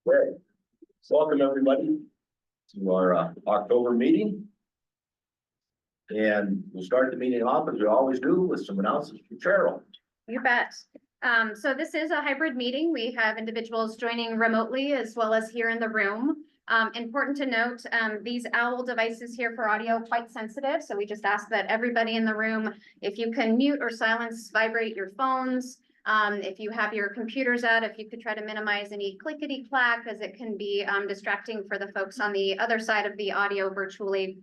Okay. Welcome everybody to our October meeting. And we'll start the meeting off as we always do with some announcements from Cheryl. You bet. So this is a hybrid meeting. We have individuals joining remotely as well as here in the room. Important to note, these OWL devices here for audio quite sensitive. So we just ask that everybody in the room, if you can mute or silence, vibrate your phones. If you have your computers out, if you could try to minimize any clickety clack, as it can be distracting for the folks on the other side of the audio virtually.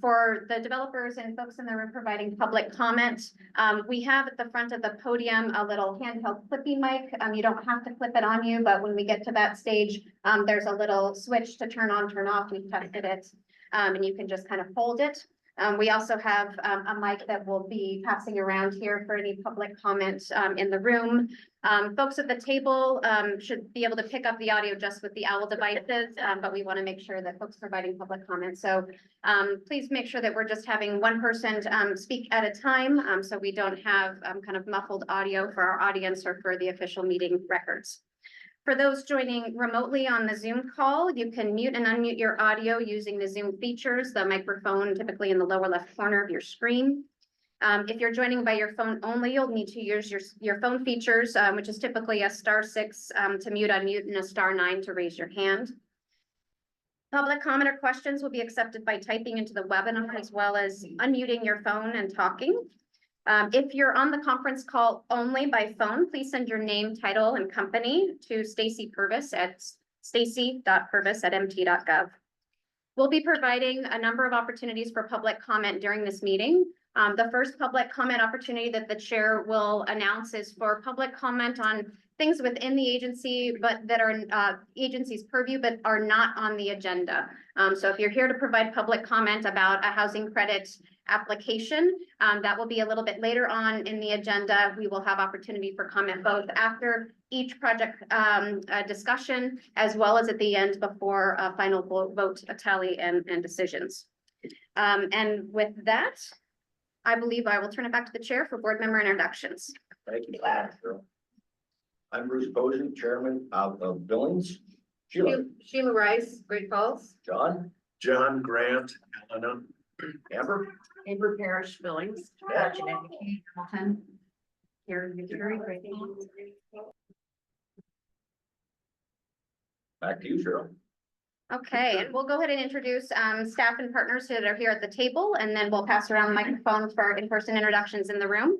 For the developers and folks in the room providing public comment, we have at the front of the podium a little handheld clipping mic. You don't have to clip it on you, but when we get to that stage, there's a little switch to turn on, turn off. We've tested it, and you can just kind of hold it. We also have a mic that will be passing around here for any public comment in the room. Folks at the table should be able to pick up the audio just with the OWL devices, but we want to make sure that folks providing public comment. So please make sure that we're just having one person speak at a time, so we don't have kind of muffled audio for our audience or for the official meeting records. For those joining remotely on the Zoom call, you can mute and unmute your audio using the Zoom features, the microphone typically in the lower left corner of your screen. If you're joining by your phone only, you'll need to use your phone features, which is typically a *6 to mute, unmute, and a *9 to raise your hand. Public comment or questions will be accepted by typing into the webinar as well as unmuting your phone and talking. If you're on the conference call only by phone, please send your name, title, and company to Stacy Purvis at stacy.purvis@mt.gov. We'll be providing a number of opportunities for public comment during this meeting. The first public comment opportunity that the chair will announce is for public comment on things within the agency, but that are agency's purview, but are not on the agenda. So if you're here to provide public comment about a housing credit application, that will be a little bit later on in the agenda. We will have opportunity for comment both after each project discussion, as well as at the end before a final vote tally and decisions. And with that, I believe I will turn it back to the chair for board member introductions. Thank you. I'm Bruce Posey, Chairman of Billings. Sheila Rice, Great Falls. John Grant, Helena. Amber Parish, Billings. Yeah. Hamilton. Karen Victory, Great Falls. Back to you, Cheryl. Okay, and we'll go ahead and introduce staff and partners that are here at the table, and then we'll pass around the microphone for in-person introductions in the room.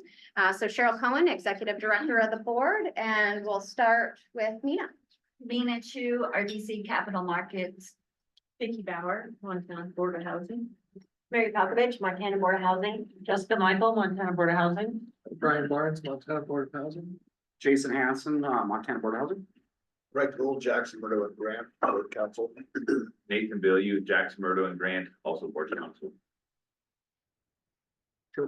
So Cheryl Cohen, Executive Director of the board, and we'll start with Mina. Mina Chu, RDC Capital Markets. Vicki Bauer, Montana Board of Housing. Mary Popovich, Montana Board of Housing. Jessica Michael, Montana Board of Housing. Brian Barnes, Montana Board of Housing. Jason Hanson, Montana Board of Housing. Rick Gould, Jackson, Murdo, and Grant, Board Council. Nathan Bilyeu, Jackson, Murdo, and Grant, also Board Council.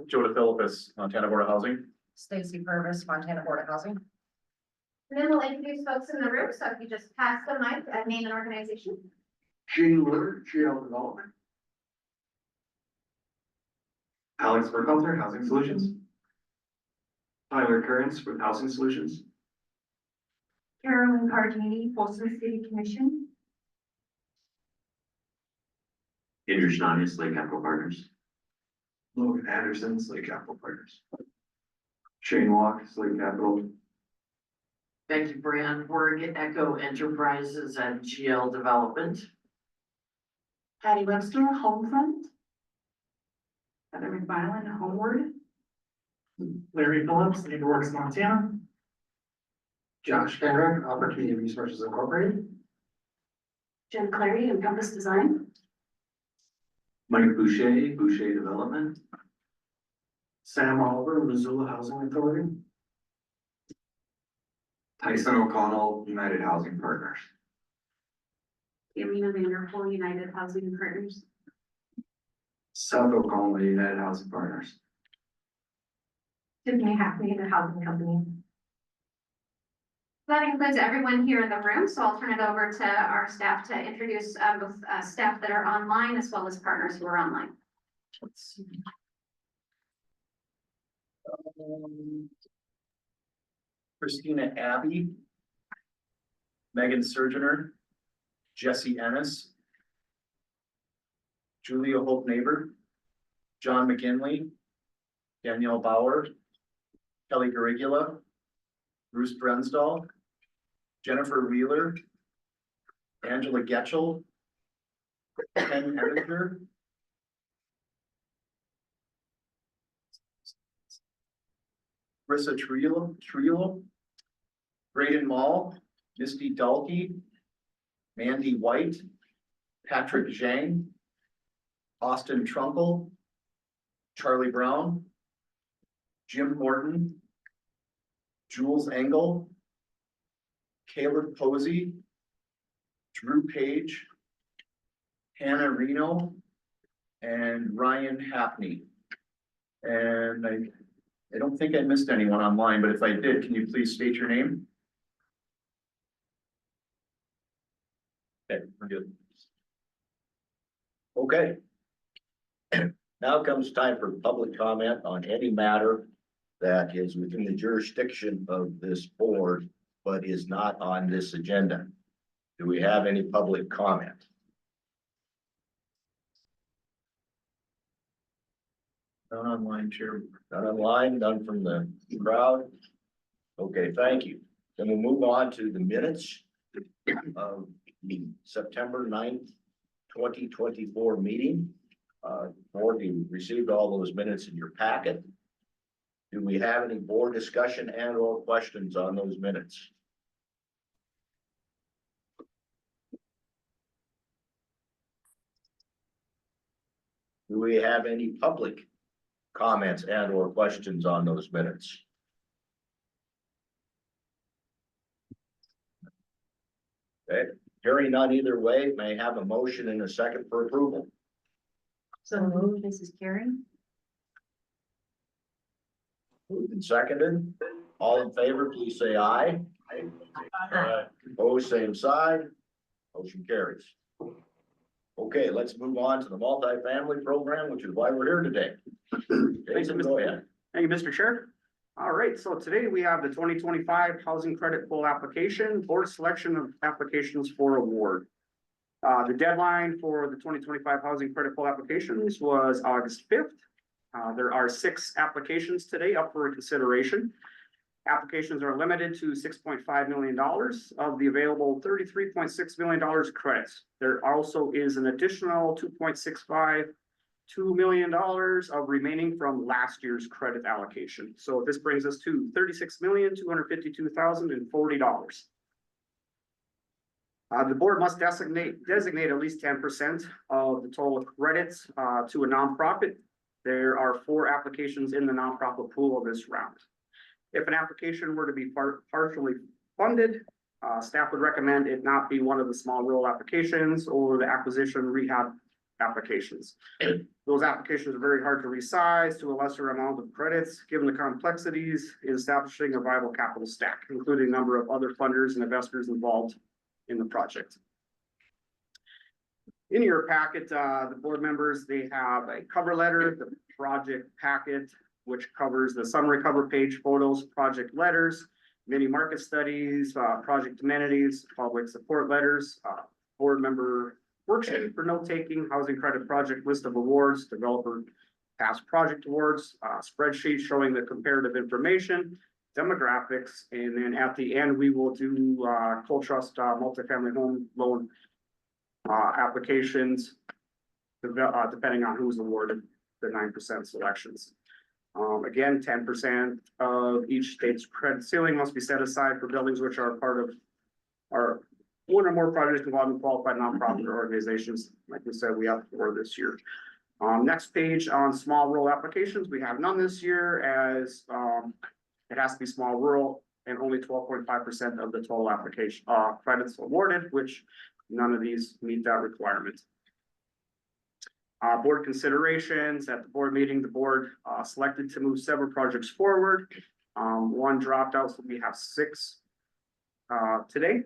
Joe DeFilippis, Montana Board of Housing. Stacy Purvis, Montana Board of Housing. And then we'll introduce folks in the room, so if you just pass the mic, name and organization. Gene Willard, GL Development. Alex Burkhalter, Housing Solutions. Tyler Currens with Housing Solutions. Carolyn Cardini, Folsom City Commission. Andrew Shnanius, Slate Capital Partners. Logan Anderson, Slate Capital Partners. Shane Walk, Slate Capital. Becky Brandberg, Echo Enterprises and GL Development. Patty Webster, Homefront. Heather McMillan, Homeward. Larry Phillips, NeighborWorks Montana. Josh Kendrick, Opportunity Resources Incorporated. Jen Clary, Encompass Design. Mike Boucher, Boucher Development. Sam Oliver, Missoula Housing Authority. Tyson O'Connell, United Housing Partners. Irina Vanderpool, United Housing Partners. Seth O'Connell, United Housing Partners. Tiffany Hackney, the Housing Company. That includes everyone here in the room, so I'll turn it over to our staff to introduce both staff that are online as well as partners who are online. Let's see. Christina Abbey. Megan Surgener, Jesse Ennis, Julia Hope Neighbor, John McGinley, Danielle Bauer, Kelly Garigula, Bruce Brensdahl, Jennifer Wheeler, Angela Getchell, Ken Edinger, Rissa Trillo, Braden Mall, Misty Dalkey, Mandy White, Patrick Zhang, Austin Trunkel, Charlie Brown, Jim Morton, Jules Engel, Caleb Posey, Drew Page, Hannah Reno, and Ryan Happney. And I don't think I missed anyone online, but if I did, can you please state your name? Okay, we're good. Okay. Now comes time for public comment on any matter that is within the jurisdiction of this board, but is not on this agenda. Do we have any public comment? None online, Chair. None online, none from the crowd? Okay, thank you. Then we'll move on to the minutes of the September 9th, 2024 meeting. Board, you received all those minutes in your packet. Do we have any board discussion and or questions on those minutes? Do we have any public comments and or questions on those minutes? Okay, hearing none either way, may I have a motion and a second for approval. So moved, Mrs. Karen? Moved and seconded. All in favor, please say aye. Opposed, same side. Motion carries. Okay, let's move on to the multifamily program, which is why we're here today. Jason, go ahead. Thank you, Mr. Chair. All right, so today we have the 2025 Housing Credit Pool application, board selection of applications for award. The deadline for the 2025 Housing Credit Pool applications was August 5th. There are 6 applications today up for consideration. Applications are limited to $6.5 million of the available $33.6 million credits. There also is an additional $2 million of remaining from last year's credit allocation. So this brings us to $36,252,040. The board must designate at least 10% of the total credits to a nonprofit. There are 4 applications in the nonprofit pool of this round. If an application were to be partially funded, staff would recommend it not be one of the small rural applications or the acquisition rehab applications. Those applications are very hard to resize to a lesser amount of credits, given the complexities in establishing a viable capital stack, including a number of other funders and investors involved in the project. In your packet, the board members, they have a cover letter, the project packet, which covers the summary cover page, photos, project letters, mini market studies, project amenities, public support letters, board member worksheet for note taking, housing credit project list of awards, developer past project awards, spreadsheet showing the comparative information, demographics, and then at the end, we will do co-trust multifamily home loan applications, depending on who's awarded the 9% selections. Again, 10% of each state's credit ceiling must be set aside for buildings which are part of our one or more projects involving qualified nonprofit organizations. Like we said, we have 4 this year. Next page on small rural applications, we have none this year as it has to be small rural and only 12.5% of the total application credits awarded, which none of these meet that requirement. Board considerations at the board meeting, the board selected to move several projects forward. 1 dropped out, so we have 6 today.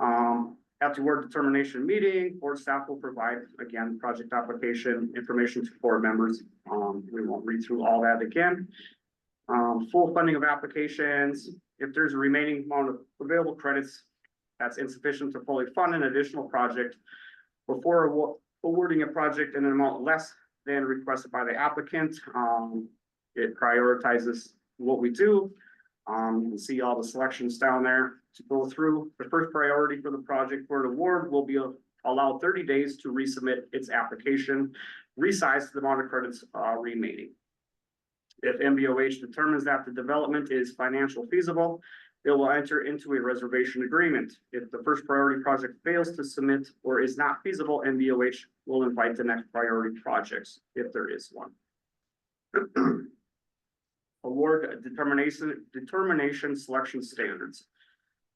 At the board determination meeting, board staff will provide, again, project application information to board members. We won't read through all that again. Full funding of applications. If there's a remaining amount of available credits that's insufficient to fully fund an additional project before awarding a project in an amount less than requested by the applicant. It prioritizes what we do. You can see all the selections down there to go through. The first priority for the project for an award will be allowed 30 days to resubmit its application, resize the amount of credits remaining. If MBOH determines that the development is financially feasible, it will enter into a reservation agreement. If the first priority project fails to submit or is not feasible, MBOH will invite the next priority projects if there is one. Award determination selection standards.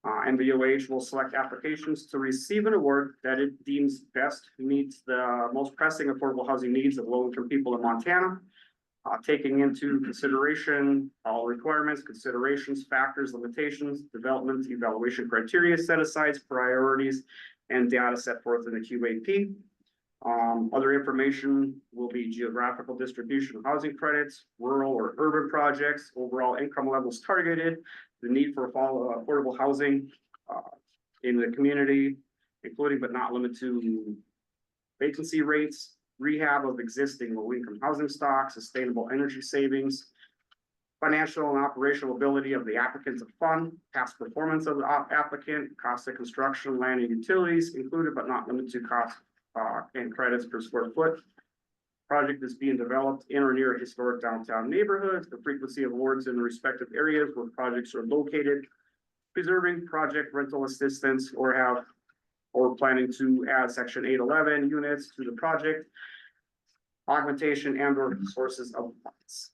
MBOH will select applications to receive an award that it deems best meets the most pressing affordable housing needs of low-income people in Montana. Taking into consideration all requirements, considerations, factors, limitations, development, evaluation criteria, set-asides, priorities, and data set forth in the QAP. Other information will be geographical distribution of housing credits, rural or urban projects, overall income levels targeted, the need for affordable housing in the community, including but not limited to vacancy rates, rehab of existing low-income housing stock, sustainable energy savings, financial and operational ability of the applicant to fund, past performance of the applicant, cost of construction, land and utilities, included but not limited to cost and credits per square foot. Project is being developed in or near a historic downtown neighborhood, the frequency of awards in the respective areas where projects are located, preserving project rental assistance or planning to add section 811 units to the project, augmentation and or sources of funds.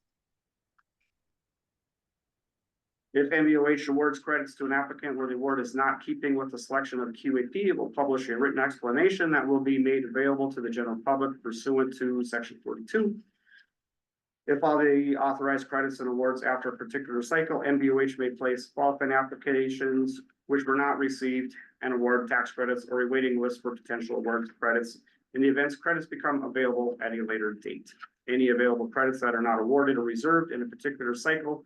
If MBOH awards credits to an applicant where the award is not keeping with the selection of the QAP, it will publish a written explanation that will be made available to the general public pursuant to section 42. If all the authorized credits and awards after a particular cycle, MBOH may place qualifying applications which were not received and award tax credits or a waiting list for potential awards credits in the event credits become available at a later date. Any available credits that are not awarded or reserved in a particular cycle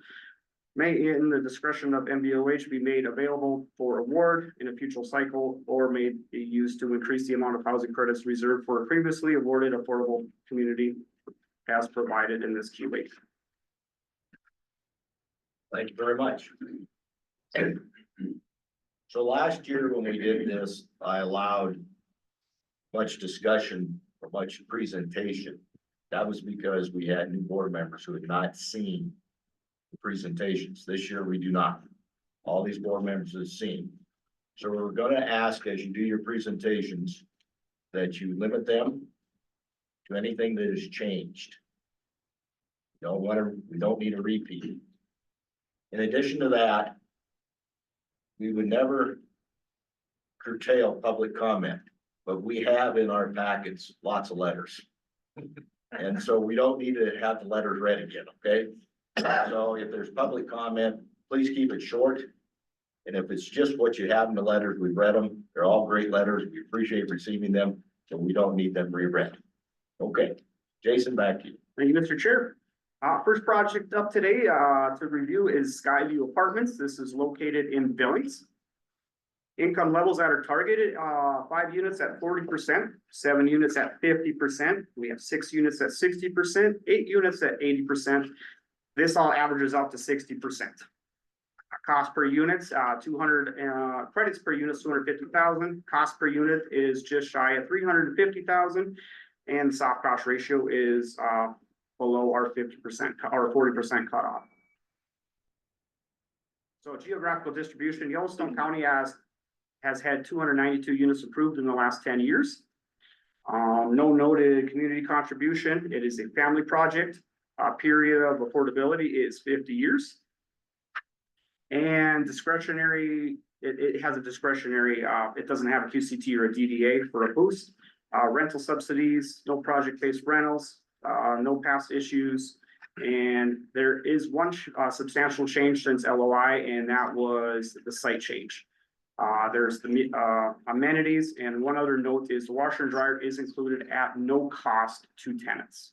may, in the discretion of MBOH, be made available for award in a future cycle or may be used to increase the amount of housing credits reserved for a previously awarded affordable community as provided in this QA. Thank you very much. So last year when we did this, I allowed much discussion or much presentation. That was because we had new board members who had not seen the presentations. This year we do not. All these board members have seen. So we're going to ask, as you do your presentations, that you limit them to anything that has changed. We don't need a repeat. In addition to that, we would never curtail public comment, but we have in our packets lots of letters. And so we don't need to have the letters read again, okay? So if there's public comment, please keep it short. And if it's just what you have in the letters, we've read them. They're all great letters. We appreciate receiving them, so we don't need them reread. Okay, Jason, back to you. Thank you, Mr. Chair. First project up today to review is Skyview Apartments. This is located in Billings. Income levels that are targeted, 5 units at 40%, 7 units at 50%. We have 6 units at 60%, 8 units at 80%. This all averages out to 60%. Cost per unit, 200 credits per unit, 250,000. Cost per unit is just shy of 350,000, and the soft cost ratio is below our 50% or 40% cutoff. So geographical distribution, Yellowstone County has had 292 units approved in the last 10 years. No noted community contribution. It is a family project. Period of affordability is 50 years. And discretionary, it has a discretionary, it doesn't have a QCT or a DDA for a boost. Rental subsidies, no project-based rentals, no past issues. And there is one substantial change since LOI, and that was the site change. There's the amenities, and one other note is the washer and dryer is included at no cost to tenants.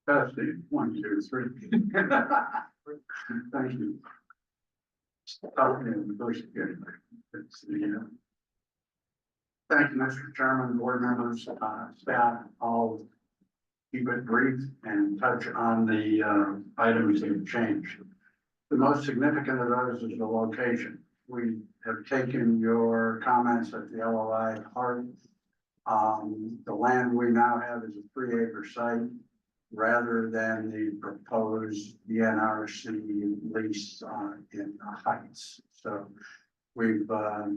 Testing, 1, 2, 3. Thank you. Okay, the first again. It's the, Thank you, Mr. Chairman, board members, staff, all keep it brief and touch on the items that have changed. The most significant of those is the location. We have taken your comments at the LOI heart. The land we now have is a 3-acre site rather than the proposed NRC lease in the Heights. So we've got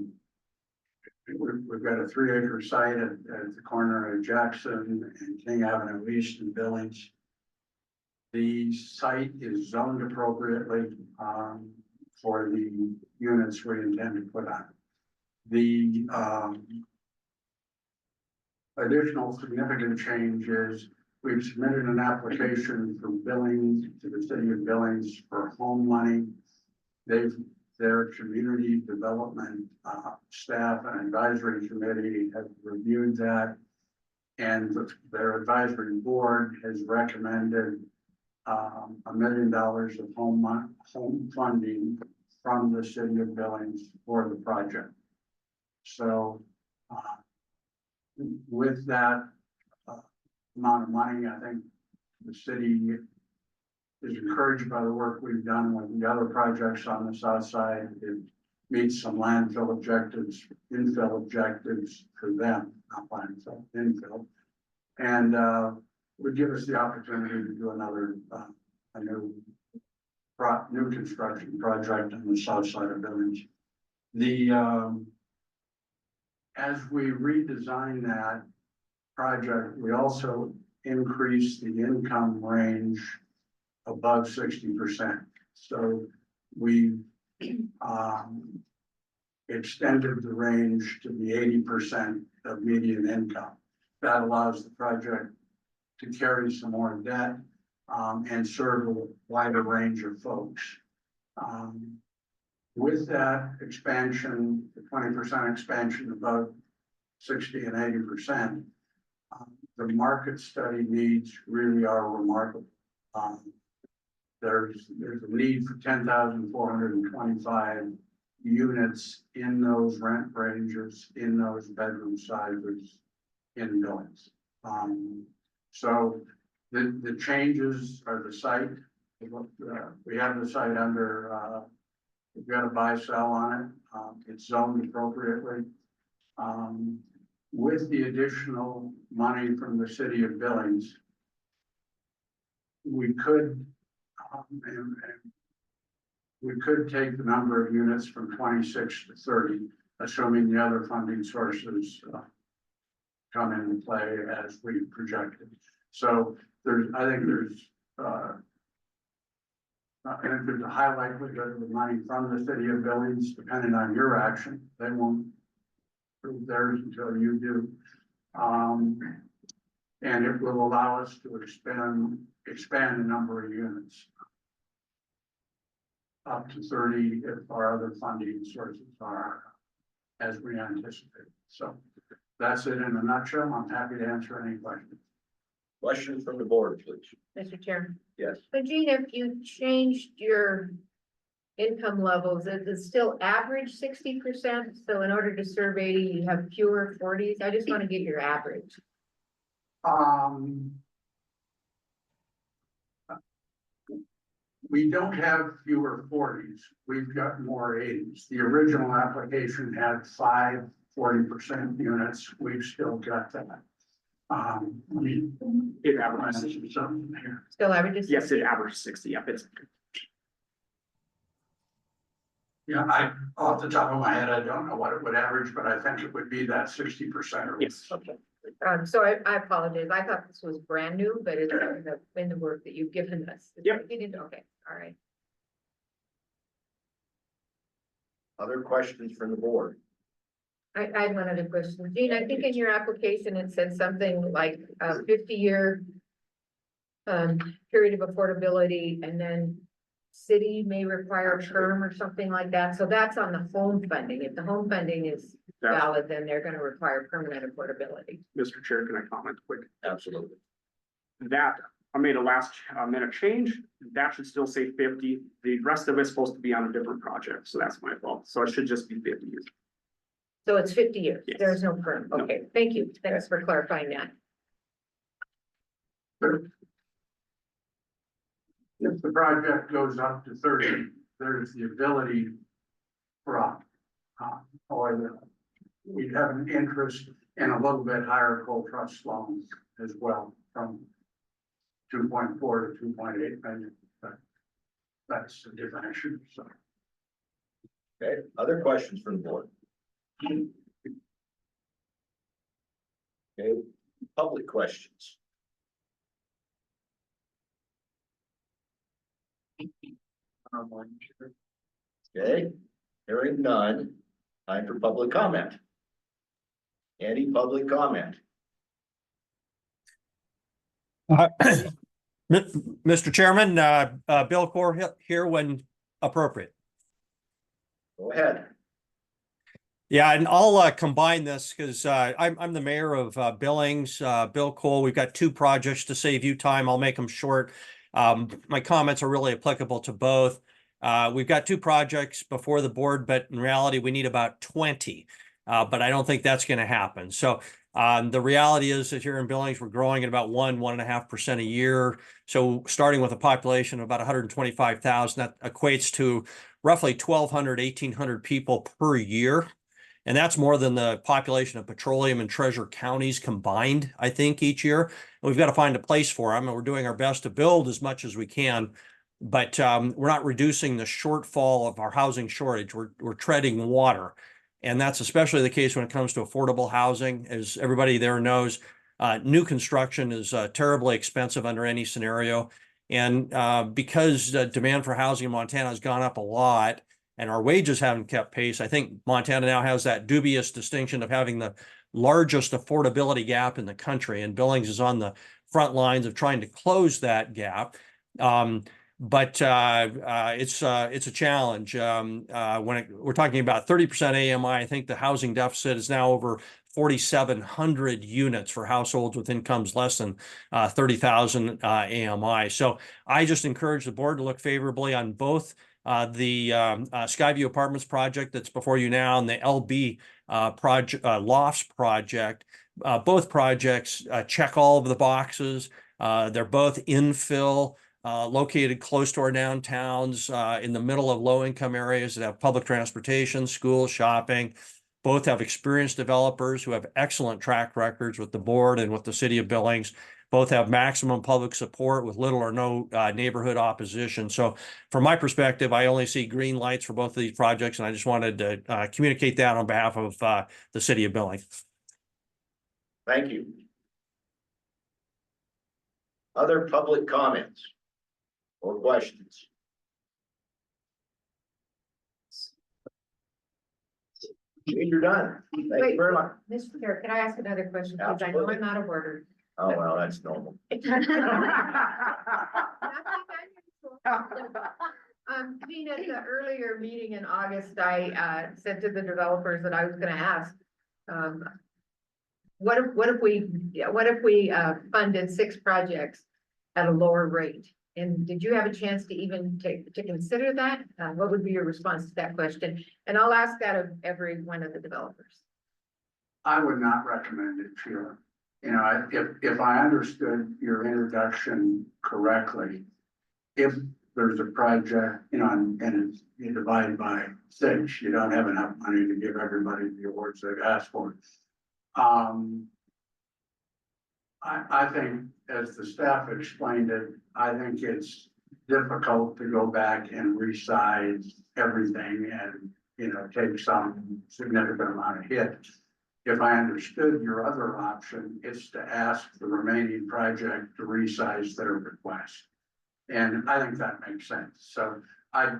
a 3-acre site at the corner of Jackson and King Avenue East in Billings. The site is zoned appropriately for the units we intend to put on. The additional significant change is we've submitted an application for Billings to the city of Billings for home money. Their community development staff and advisory committee have reviewed that. And their advisory board has recommended $1 million of home funding from the city of Billings for the project. So with that amount of money, I think the city is encouraged by the work we've done with the other projects on the south side. It meets some landfill objectives, infill objectives for them, not landfill, infill. And would give us the opportunity to do another, a new construction project on the south side of Billings. As we redesign that project, we also increase the income range above 60%. So we extended the range to the 80% of median income. That allows the project to carry some more debt and serve a wider range of folks. With that expansion, the 20% expansion above 60 and 80%, the market study needs really are remarkable. There's a need for 10,425 units in those rent ranges, in those bedroom sizes in Billings. So the changes are the site. We have the site under, we've got a buy sell on it. It's zoned appropriately. With the additional money from the city of Billings, we could take the number of units from 26 to 30, assuming the other funding sources come into play as we projected. So I think there's a high likelihood of the money from the city of Billings, depending on your action. They won't prove theirs until you do. And it will allow us to expand the number of units up to 30 if our other funding sources are as we anticipate. So that's it in a nutshell. I'm happy to answer any questions. Questions from the board, please. Mr. Chairman. Yes. But Gene, if you changed your income levels, is it still average 60%? So in order to serve 80, you have fewer 40s? I just want to get your average. We don't have fewer 40s. We've got more 80s. The original application had 5 40% units. We've still got that. It averages. Something here. Still averages? Yes, it averages 60. Yep, it's. Yeah, off the top of my head, I don't know what it would average, but I think it would be that 60% or Yes. Okay. So I apologize. I thought this was brand new, but it's in the work that you've given us. Yep. Okay, all right. Other questions from the board? I had one other question. Gene, I think in your application, it said something like a 50-year period of affordability, and then city may require a term or something like that. So that's on the home funding. If the home funding is valid, then they're going to require permanent affordability. Mr. Chair, can I comment quick? Absolutely. That I made a last minute change. That should still say 50. The rest of it's supposed to be on a different project, so that's my fault. So it should just be 50 years. So it's 50 years, Yes. there's no current, No. okay, thank you, thanks for clarifying that. If the project goes up to 30, there's the ability for, or we'd have an interest in a little bit higher coal trust loans as well, from 2.4 to 2.8 million, but that's a different issue, so. Okay, other questions from the board? Okay, public questions. Okay, hearing none, time for public comment. Any public comment? Mr. Chairman, Bill Core here when appropriate. Go ahead. Yeah, and I'll combine this because I'm the mayor of Billings, Bill Cole. We've got two projects to save you time. I'll make them short. My comments are really applicable to both. We've got two projects before the board, but in reality, we need about 20. But I don't think that's going to happen. So the reality is that here in Billings, we're growing at about 1.5% a year. So starting with a population of about 125,000, that equates to roughly 1,200, 1,800 people per year. And that's more than the population of Petroleum and Treasure counties combined, I think, each year. And we've got to find a place for them. And we're doing our best to build as much as we can. But we're not reducing the shortfall of our housing shortage. We're treading water. And that's especially the case when it comes to affordable housing. As everybody there knows, new construction is terribly expensive under any scenario. And because demand for housing in Montana has gone up a lot and our wages haven't kept pace, I think Montana now has that dubious distinction of having the largest affordability gap in the country. And Billings is on the front lines of trying to close that gap. But it's a challenge. We're talking about 30% AMI, I think the housing deficit is now over 4,700 units for households with incomes less than 30,000 AMI. So I just encourage the board to look favorably on both the Skyview Apartments project that's before you now and the LB project, Lofts project. Both projects check all of the boxes. They're both infill. Located close to our downtowns, in the middle of low-income areas that have public transportation, school, shopping. Both have experienced developers who have excellent track records with the board and with the city of Billings. Both have maximum public support with little or no neighborhood opposition. So from my perspective, I only see green lights for both of these projects, and I just wanted to communicate that on behalf of the city of Billings. Thank you. Other public comments or questions? You're done. Thank you very much. Mr. Chair, can I ask another question? Because I know I'm out of order. Oh, well, that's normal. Being at the earlier meeting in August, I said to the developers that I was gonna ask, what if we funded 6 projects at a lower rate? And did you have a chance to even to consider that? What would be your response to that question? And I'll ask that of every one of the developers. I would not recommend it, Sheila. You know, if I understood your introduction correctly, if there's a project, you know, and you divide by 6, you don't have enough money to give everybody the awards they've asked for. I think, as the staff explained it, I think it's difficult to go back and resize everything and, you know, take some significant amount of hit. If I understood your other option, it's to ask the remaining project to resize their request. And I think that makes sense. So my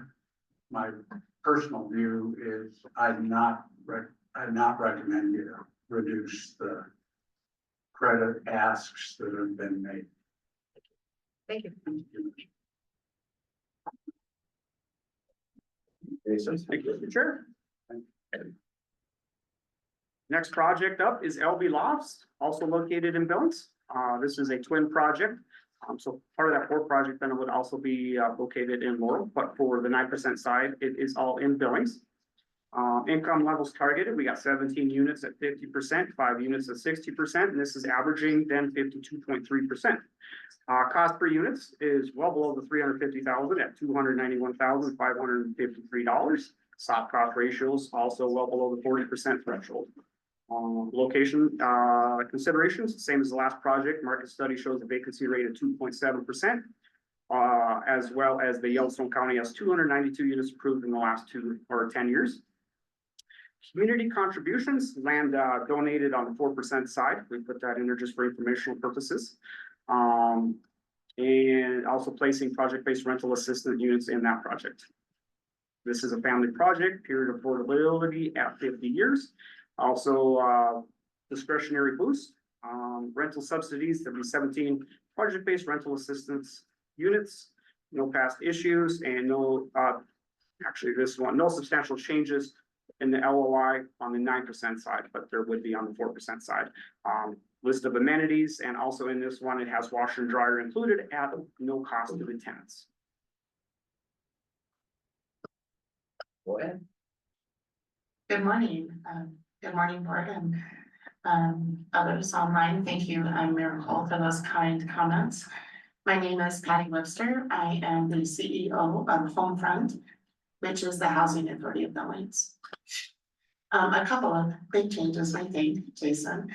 personal view is I'd not recommend you reduce the credit asks that have been made. Thank you. Thank you. Sure. Next project up is LB Lofts, also located in Billings. This is a twin project. So part of that fourth project then would also be located in Laurel, but for the 9% side, it is all in Billings. Income levels targeted, we got 17 units at 50%, 5 units at 60%, and this is averaging then 52.3%. Cost per units is well below the 350,000 at $291,553. Soft cost ratios also well below the 40% threshold. Location considerations, same as the last project. Market study shows a vacancy rate of 2.7%. As well as the Yellowstone County has 292 units approved in the last 10 years. Community contributions, land donated on the 4% side. We put that in there just for informational purposes. And also placing project-based rental assistance units in that project. This is a family project, period of affordability at 50 years. Also, discretionary boost, rental subsidies, there'll be 17 project-based rental assistance units, no past issues and no, actually this one, no substantial changes in the LOI on the 9% side, but there would be on the 4% side. List of amenities, and also in this one, it has washer and dryer included at no cost to the tenants. Go ahead. Good morning, board and others online. Thank you, Mayor Cole, for those kind comments. My name is Patty Webster. I am the CEO of Homefront, which is the Housing Authority of Billings. A couple of big changes, I think, Jason.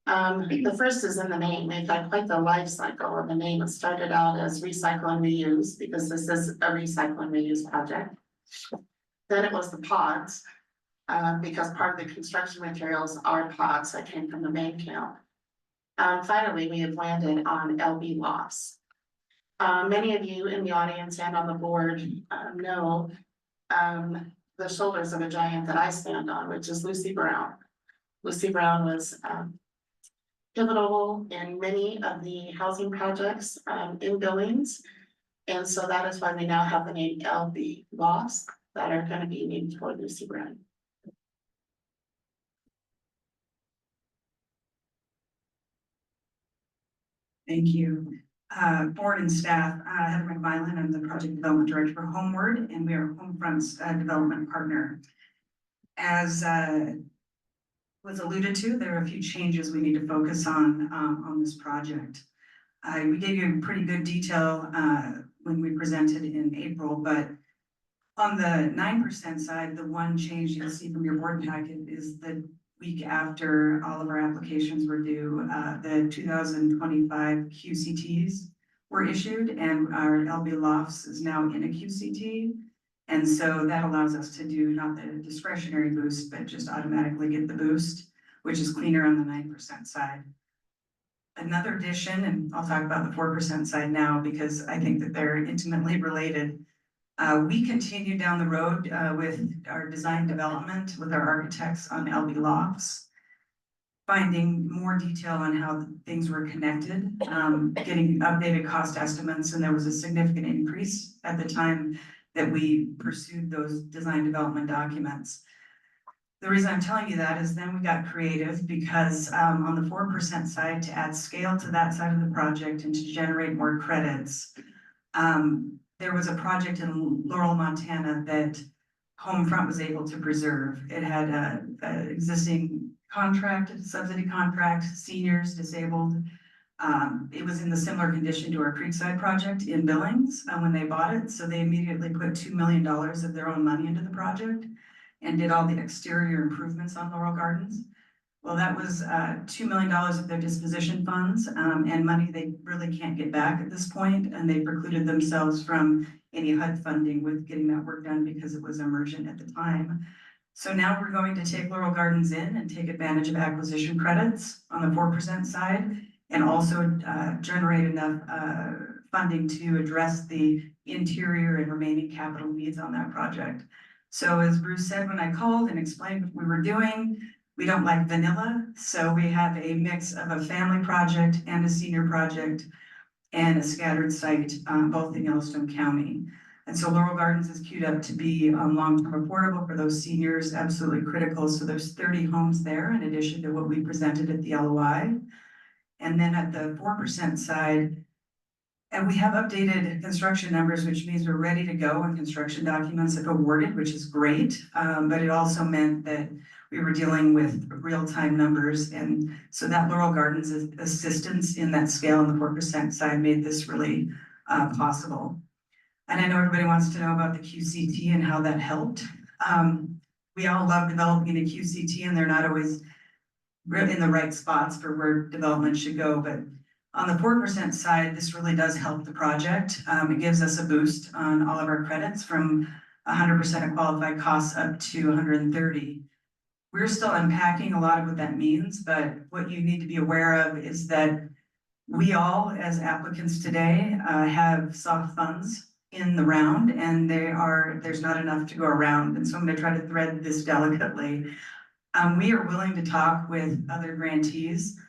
The first is in the name. We've had quite the life cycle of the name. It started out as recycle and reuse because this is a recycle and reuse project. Then it was the pods, because part of the construction materials are pods that came from the main camp. Finally, we have landed on LB lofts. Many of you in the audience and on the board know the shoulders of a giant that I stand on, which is Lucy Brown. Lucy Brown was pivotal in many of the housing projects in Billings. And so that is why we now have the name LB lofts that are going to be named for Lucy Brown. Thank you. Board and staff, Heather McMillan, I'm the Project Development Director for Homeward, and we are Homefront's development partner. As was alluded to, there are a few changes we need to focus on this project. We gave you pretty good detail when we presented in April, but on the 9% side, the one change you'll see from your board packet is the week after all of our applications were due, the 2025 QCTs were issued, and our LB Lofts is now in a QCT. And so that allows us to do not the discretionary boost, but just automatically get the boost, which is cleaner on the 9% side. Another addition, and I'll talk about the 4% side now because I think that they're intimately related. We continue down the road with our design development with our architects on LB Lofts, finding more detail on how things were connected, getting updated cost estimates, and there was a significant increase at the time that we pursued those design development documents. The reason I'm telling you that is then we got creative because on the 4% side, to add scale to that side of the project and to generate more credits, there was a project in Laurel, Montana that Homefront was able to preserve. It had an existing contract, a subsidy contract, seniors, disabled. It was in the similar condition to our Creekside project in Billings when they bought it. So they immediately put $2 million of their own money into the project and did all the exterior improvements on Laurel Gardens. Well, that was $2 million of their disposition funds and money they really can't get back at this point, and they precluded themselves from any HUD funding with getting that work done because it was emergent at the time. So now we're going to take Laurel Gardens in and take advantage of acquisition credits on the 4% side and also generate enough funding to address the interior and remaining capital needs on that project. So as Bruce said, when I called and explained what we were doing, we don't like vanilla, so we have a mix of a family project and a senior project and a scattered site, both in Yellowstone County. And so Laurel Gardens is queued up to be long-term affordable for those seniors, absolutely critical. So there's 30 homes there in addition to what we presented at the LOI. And then at the 4% side, And we have updated construction numbers, which means we're ready to go on construction documents if awarded, which is great. But it also meant that we were dealing with real-time numbers. And so that Laurel Gardens assistance in that scale on the 4% side made this really possible. And I know everybody wants to know about the QCT and how that helped. We all love developing a QCT, and they're not always in the right spots for where development should go. But on the 4% side, this really does help the project. It gives us a boost on all of our credits from 100% of qualified costs up to 130. We're still unpacking a lot of what that means, but what you need to be aware of is that we all, as applicants today, have soft funds in the round, and there's not enough to go around. And so I'm going to try to thread this delicately. We are willing to talk with other grantees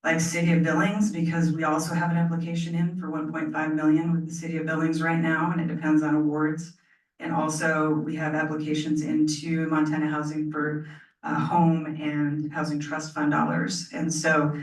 like City of Billings, because we also have an application in for 1.5 million with the City of Billings right now, and it depends on awards. And also we have applications into Montana Housing for home and housing trust fund dollars. And so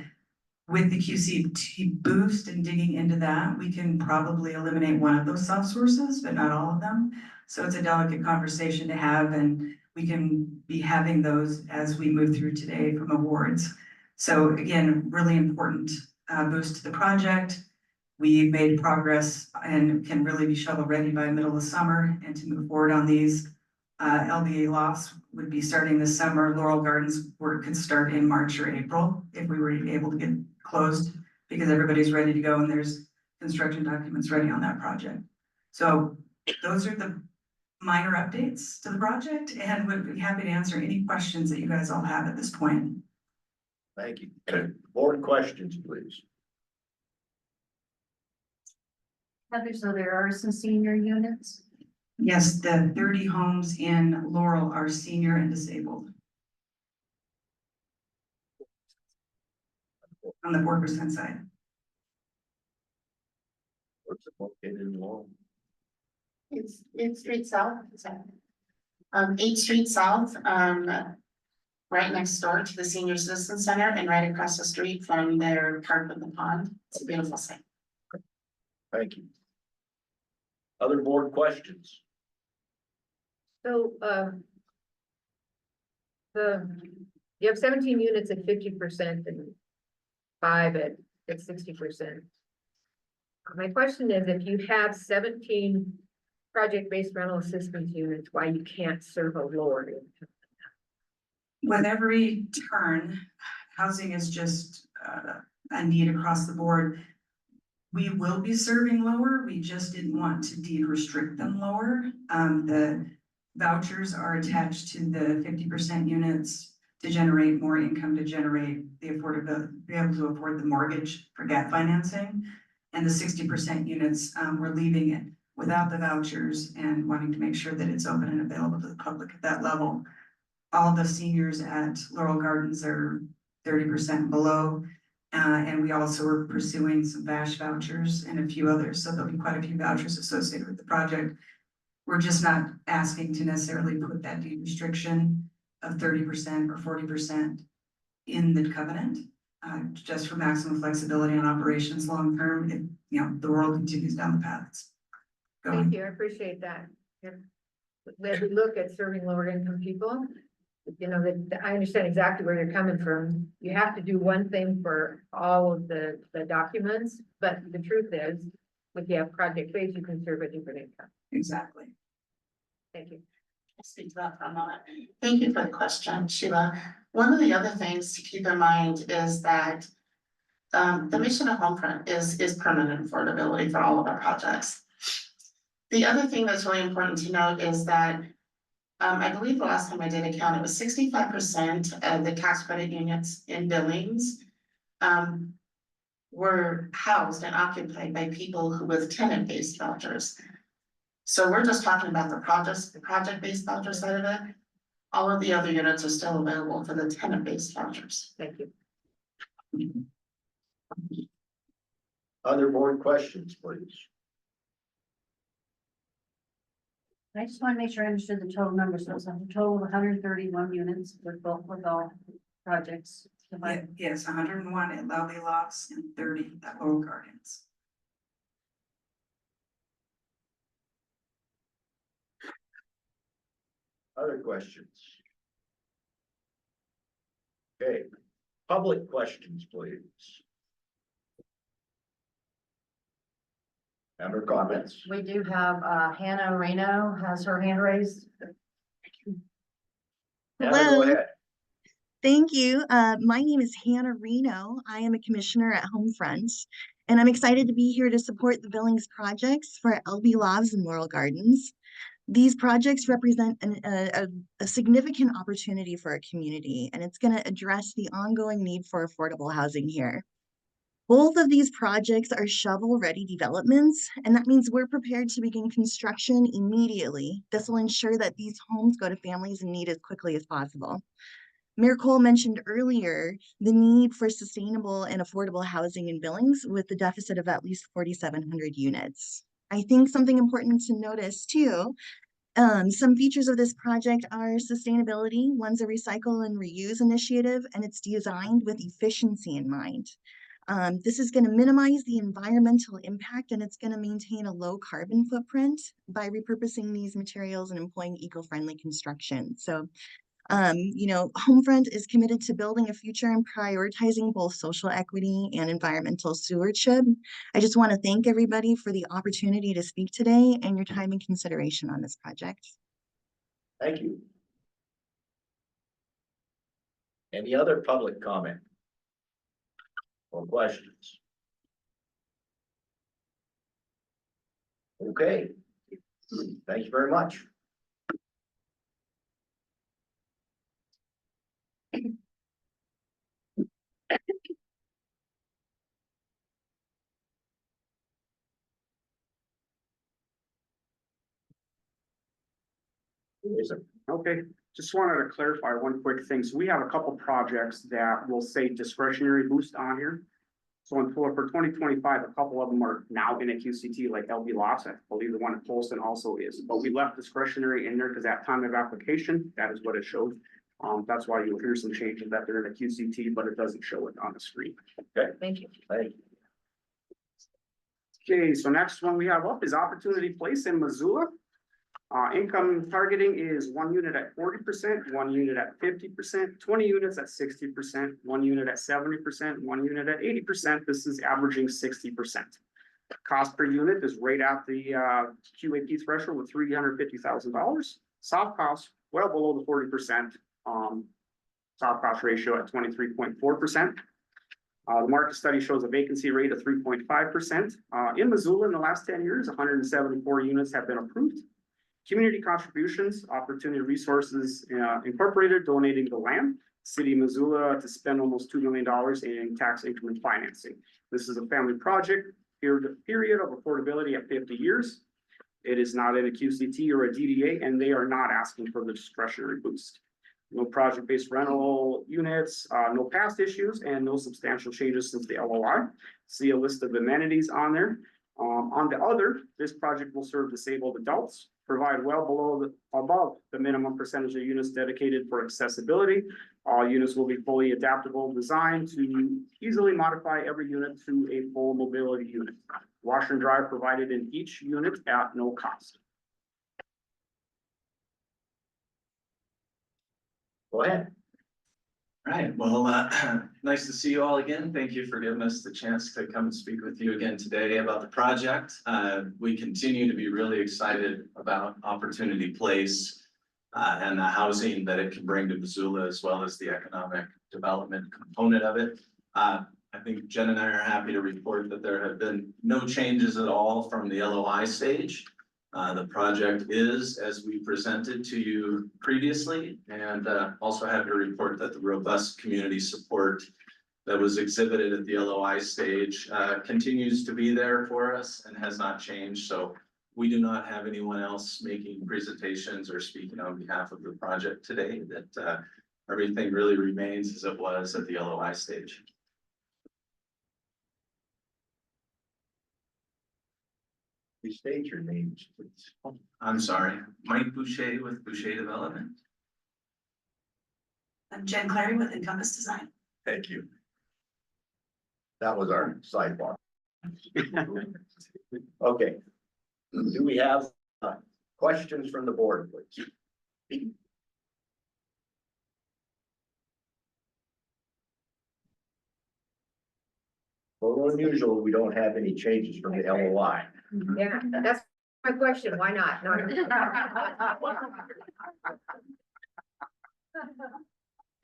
with the QCT boost and digging into that, we can probably eliminate one of those soft sources, but not all of them. So it's a delicate conversation to have, and we can be having those as we move through today from awards. So again, really important boost to the project. We made progress and can really be shovel ready by middle of summer, and to move forward on these. LBA lofts would be starting this summer. Laurel Gardens work could start in March or April if we were able to get closed, because everybody's ready to go and there's construction documents ready on that project. So those are the minor updates to the project, and would be happy to answer any questions that you guys all have at this point. Thank you. Board questions, please. Heather, so there are some senior units? Yes, the 30 homes in Laurel are senior and disabled. On the 4% side. What's it located in Laurel? It's 8th Street South, 8th Street South, right next door to the Senior Citizen Center and right across the street from their park with the pond. It's a beautiful site. Thank you. Other board questions? So, you have 17 units at 50% and 5 at 60%. My question is, if you have 17 project-based rental assistance units, why you can't serve a lower income? With every turn, housing is just a need across the board. We will be serving lower. We just didn't want to deed restrict them lower. The vouchers are attached to the 50% units to generate more income, to generate the affordability, be able to afford the mortgage for gap financing. And the 60% units, we're leaving it without the vouchers and wanting to make sure that it's open and available to the public at that level. All the seniors at Laurel Gardens are 30% below. And we also are pursuing some VASH vouchers and a few others. So there'll be quite a few vouchers associated with the project. We're just not asking to necessarily put that deed restriction of 30% or 40% in the covenant, just for maximum flexibility on operations long term. If the world continues down the path it's going. Thank you, I appreciate that. As we look at serving lower income people, that I understand exactly where you're coming from. You have to do one thing for all of the documents, but the truth is, if you have project based, you can serve a different income. Exactly. Thank you. I'll speak to that for a moment. Thank you for the question, Sheila. One of the other things to keep in mind is that the mission of Homefront is permanent affordability for all of our projects. The other thing that's really important to note is that I believe the last time I did a count, it was 65% of the tax credit units in Billings were housed and occupied by people who with tenant-based vouchers. So we're just talking about the project-based voucher side of it. All of the other units are still available for the tenant-based vouchers. Thank you. Other board questions, please. I just want to make sure I understood the total number. So it's a total of 131 units with all projects. Yes, 101 at Lovely Lofts and 30 at Laurel Gardens. Other questions? Okay, public questions, please. And/or comments? We do have, Hannah Reno has her hand raised. Hannah, go Hello, ahead. thank you. My name is Hannah Reno. I am a commissioner at Homefront, and I'm excited to be here to support the Billings projects for LB Labs and Laurel Gardens. These projects represent a significant opportunity for our community, and it's going to address the ongoing need for affordable housing here. Both of these projects are shovel-ready developments, and that means we're prepared to begin construction immediately. This will ensure that these homes go to families in need as quickly as possible. Mayor Cole mentioned earlier the need for sustainable and affordable housing in Billings with the deficit of at least 4,700 units. I think something important to notice too, some features of this project are sustainability. One's a recycle and reuse initiative, and it's designed with efficiency in mind. This is going to minimize the environmental impact, and it's going to maintain a low carbon footprint by repurposing these materials and employing eco-friendly construction. So, Homefront is committed to building a future and prioritizing both social equity and environmental stewardship. I just want to thank everybody for the opportunity to speak today and your time and consideration on this project. Thank you. Any other public comment? Or questions? Okay. Thank you very much. Okay, just wanted to clarify one quick thing. So we have a couple projects that will say discretionary boost on here. So for 2025, a couple of them are now in a QCT like LB Lots. I believe the one in Polson also is, but we left discretionary in there because at time of application, that is what it showed. That's why you'll hear some changes that they're in a QCT, but it doesn't show it on the screen. Okay, Thank you. thank you. Okay, so next one we have up is Opportunity Place in Missoula. Income targeting is 1 unit at 40%, 1 unit at 50%, 20 units at 60%, 1 unit at 70%, 1 unit at 80%. This is averaging 60%. Cost per unit is right at the QAP threshold with $350,000. Soft cost well below the 40%. Soft cost ratio at 23.4%. The market study shows a vacancy rate of 3.5%. In Missoula, in the last 10 years, 174 units have been approved. Community contributions, Opportunity Resources Incorporated donating the land, City of Missoula to spend almost $2 million in tax increment financing. This is a family project, period of affordability at 50 years. It is not in a QCT or a DDA, and they are not asking for the discretionary boost. No project-based rental units, no past issues, and no substantial changes since the LOI. See a list of amenities on there. On the other, this project will serve disabled adults, provide well above the minimum percentage of units dedicated for accessibility. All units will be fully adaptable, designed to easily modify every unit to a full mobility unit. Washer and dryer provided in each unit at no cost. Go ahead. Right, well, nice to see you all again. Thank you for giving us the chance to come and speak with you again today about the project. We continue to be really excited about Opportunity Place and the housing that it can bring to Missoula, as well as the economic development component of it. I think Jen and I are happy to report that there have been no changes at all from the LOI stage. The project is, as we presented to you previously, and also happy to report that the robust community support that was exhibited at the LOI stage continues to be there for us and has not changed. So we do not have anyone else making presentations or speaking on behalf of the project today. That everything really remains as it was at the LOI stage. Please state your names, please. I'm sorry, Mike Boucher with Boucher Development. I'm Jen Clary with Encompass Design. Thank you. That was our sidebar. Okay. Do we have questions from the board, please? A little unusual, we don't have any changes from the LOI. Yeah, that's my question. Why not? No.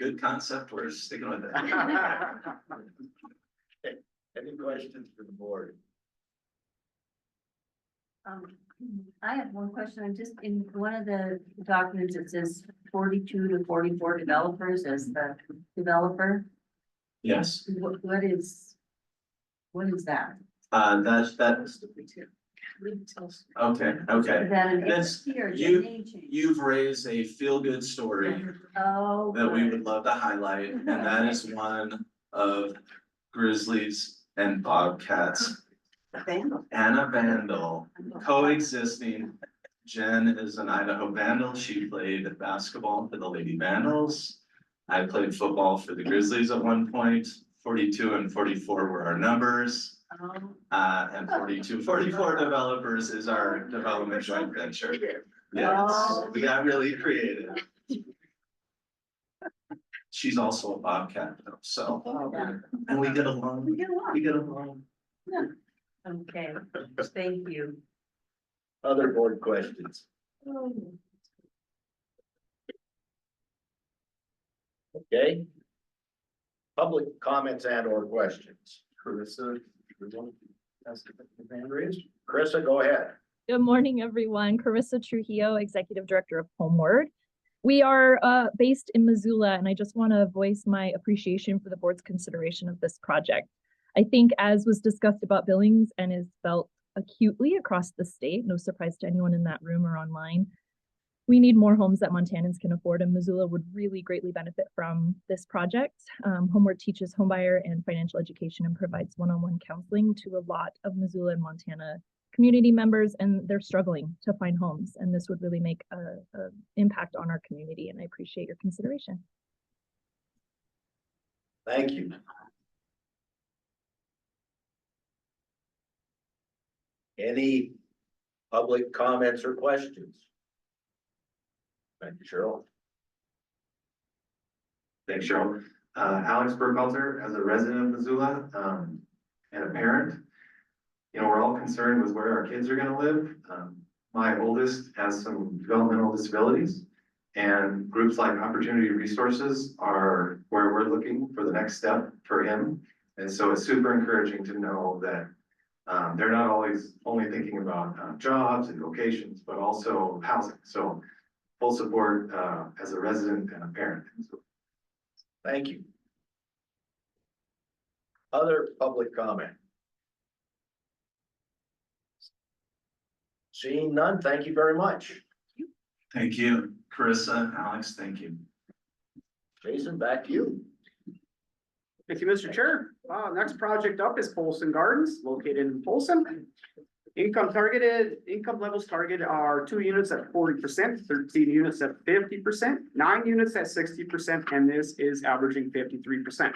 Good concept, we're sticking with it. Any questions for the board? I have one question. I'm just in one of the documents, it says 42 to 44 developers as the developer. Yes, What is that? that's, okay, okay. Is that an That's- entity or is it you- a name change? You've raised a feel-good story Oh. that we good. would love to highlight, and that is one of Grizzlies and Bobcats. Anna Vandal coexisting. Jen is an Idaho Vandal. She played basketball for the Lady Vandals. I played football for the Grizzlies at one point. 42 and 44 were our numbers. Oh. And 42, 44 developers is our development joint venture. Yes, we got really creative. She's also a Bobcat though, so, and we get along, We get along. we get along. Okay, thank you. Other board questions? Okay. Public comments and or questions. Carissa, everyone has the hand raised. Carissa, go ahead. Good morning, everyone. Carissa Trujillo, Executive Director of Homeward. We are based in Missoula, and I just want to voice my appreciation for the board's consideration of this project. I think, as was discussed about Billings and is felt acutely across the state, no surprise to anyone in that room or online, we need more homes that Montanans can afford, and Missoula would really greatly benefit from this project. Homeward teaches homebuyer and financial education and provides one-on-one counseling to a lot of Missoula and Montana community members, and they're struggling to find homes, and this would really make a impact on our community, and I appreciate your consideration. Thank you. Any public comments or questions? Thank you, Cheryl. Thanks, Cheryl. Alex Burkhalter, as a resident of Missoula, and a parent. You know, we're all concerned with where our kids are gonna live. My oldest has some developmental disabilities, and groups like Opportunity Resources are where we're looking for the next step for him. And so it's super encouraging to know that they're not always only thinking about jobs and vocations, but also housing. So full support as a resident and a parent. Thank you. Other public comment? Seeing none, thank you very much. Thank you, Carissa, Alex, thank you. Jason, back to you. Thank you, Mr. Chair. Next project up is Polson Gardens, located in Polson. Income levels targeted are 2 units at 40%, 13 units at 50%, 9 units at 60%, and this is averaging 53%.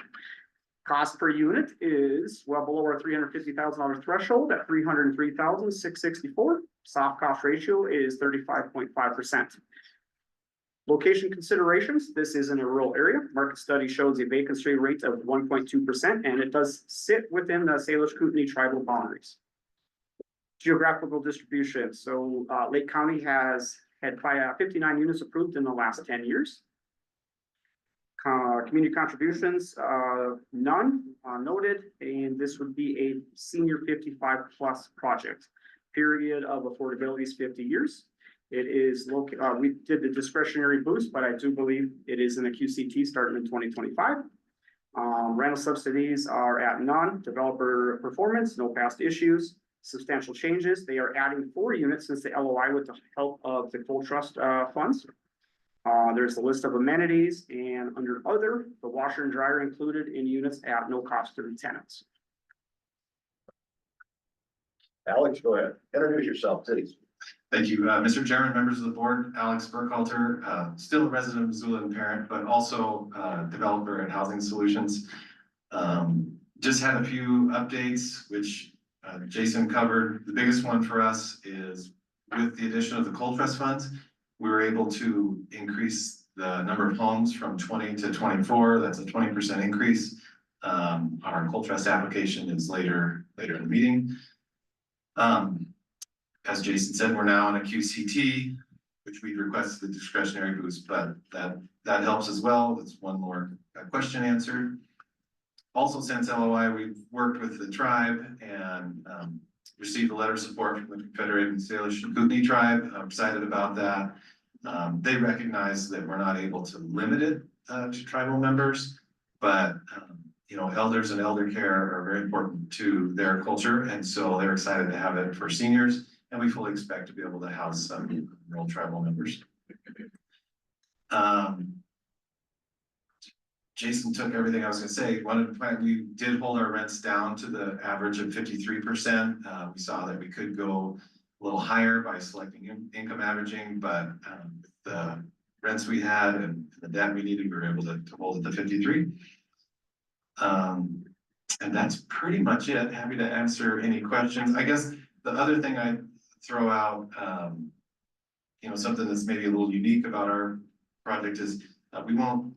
Cost per unit is well below our $350,000 threshold at $303,664. Soft cost ratio is 35.5%. Location considerations, this is in a rural area. Market study shows a vacancy rate of 1.2%, and it does sit within the Salish Kootenai tribal boundaries. Geographical distribution, so Lake County has had 59 units approved in the last 10 years. Community contributions, none noted, and this would be a senior 55 plus project. Period of affordability is 50 years. It is we did the discretionary boost, but I do believe it is in the QCT starting in 2025. Rental subsidies are at none. Developer performance, no past issues. Substantial changes. They are adding 4 units since the LOI with the help of the full trust funds. There's a list of amenities, and under other, the washer and dryer included in units at no cost to the tenants. Alex, go ahead. Introduce yourself, please. Thank you, Mr. Chairman, members of the board. Alex Burkhalter, still a resident of Missoula and parent, but also developer at Housing Solutions. Just had a few updates, which Jason covered. The biggest one for us is with the addition of the cold trust funds, we were able to increase the number of homes from 20 to 24. That's a 20% increase. Our coal trust application is later in the meeting. As Jason said, we're now in a QCT, which we requested the discretionary boost, but that helps as well. It's one more question answered. Also, since LOI, we've worked with the tribe and received a letter of support from the Confederated Salish Kootenai tribe. I'm excited about that. They recognize that we're not able to limit it to tribal members, but you know, elders and elder care are very important to their culture, and so they're excited to have it for seniors, and we fully expect to be able to house some rural tribal members. Jason took everything I was gonna say. We did hold our rents down to the average of 53%. We saw that we could go a little higher by selecting income averaging, but the rents we had and the debt we needed, we were able to hold it to 53. And that's pretty much it. Happy to answer any questions. I guess the other thing I throw out, you know, something that's maybe a little unique about our project is we won't,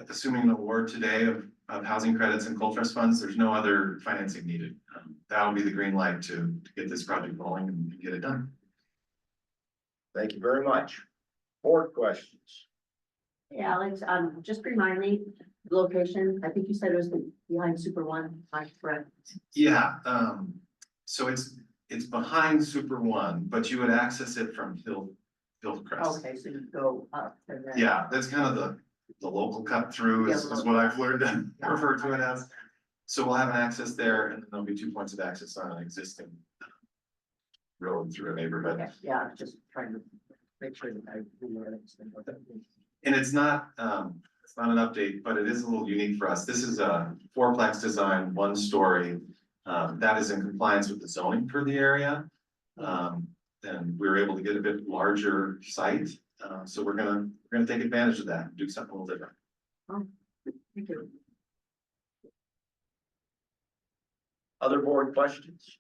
assuming an award today of housing credits and coal trust funds, there's no other financing needed. That'll be the green light to get this project rolling and get it done. Thank you very much. Board questions? Hey, Alex, just remind me the location. I think you said it was behind Super One, am I correct? Yeah, so it's behind Super One, but you would access it from Hillcrest. Okay, so you go up and then. Yeah, that's kind of the local cut through is what I've learned to refer to it as. So we'll have an access there, and then there'll be 2 points of access on an existing road through a neighborhood. Okay, yeah, just trying to make sure that I understand what that means. And it's not an update, but it is a little unique for us. This is a fourplex design, 1 story, that is in compliance with the zoning for the area. And we were able to get a bit larger site. So we're gonna take advantage of that and do something a little different. Oh, thank you. Other board questions?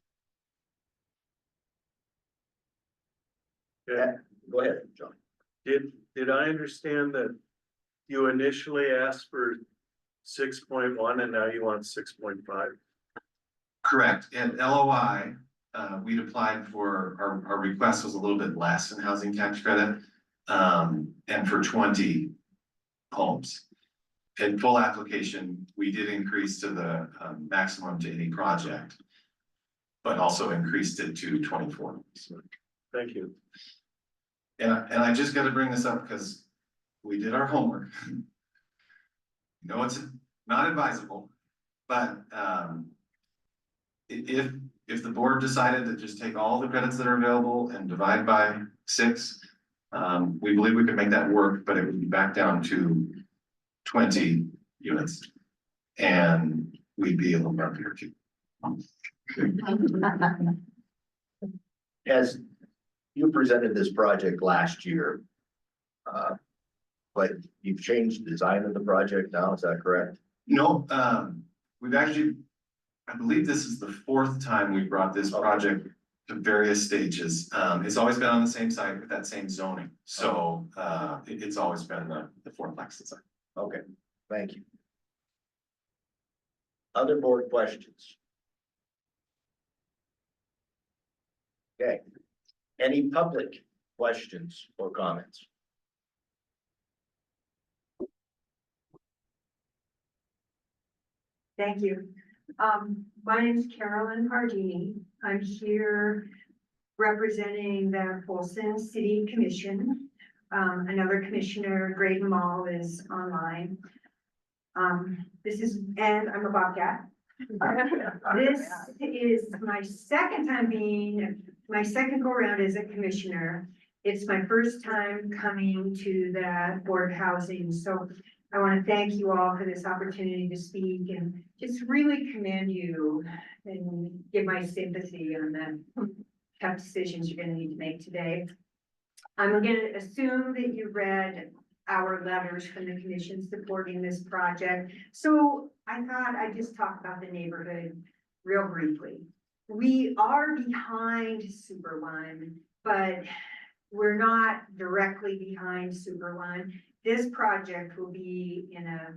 Yeah, go ahead, John. Did I understand that you initially asked for 6.1 and now you want 6.5? Correct. At LOI, we'd applied for, our request was a little bit less in housing tax credit, and for 20 homes. In full application, we did increase to the maximum to any project, but also increased it to 24. Thank you. And I just got to bring this up because we did our homework. You know, it's not advisable, but if the board decided to just take all the credits that are available and divide by 6, we believe we could make that work, but it would be back down to 20 units, and we'd be a little more too. As you presented this project last year, but you've changed the design of the project now, is that correct? No, we've actually, I believe this is the 4th time we brought this project to various stages. It's always been on the same site with that same zoning, so it's always been the fourplex design. Okay, thank you. Other board questions? Okay, any public questions or comments? Thank you. My name is Carolyn Hardini. I'm here representing the Folsom City Commission. Another commissioner, Graydon Mall, is online. And I'm a Bobcat. This is my second go around as a commissioner. It's my first time coming to the Board of Housing, so I want to thank you all for this opportunity to speak and just really commend you and give my sympathy on the tough decisions you're going to need to make today. I'm going to assume that you read our letters from the commission supporting this project. So I thought I'd just talk about the neighborhood real briefly. We are behind Super One, but we're not directly behind Super One. This project will be in a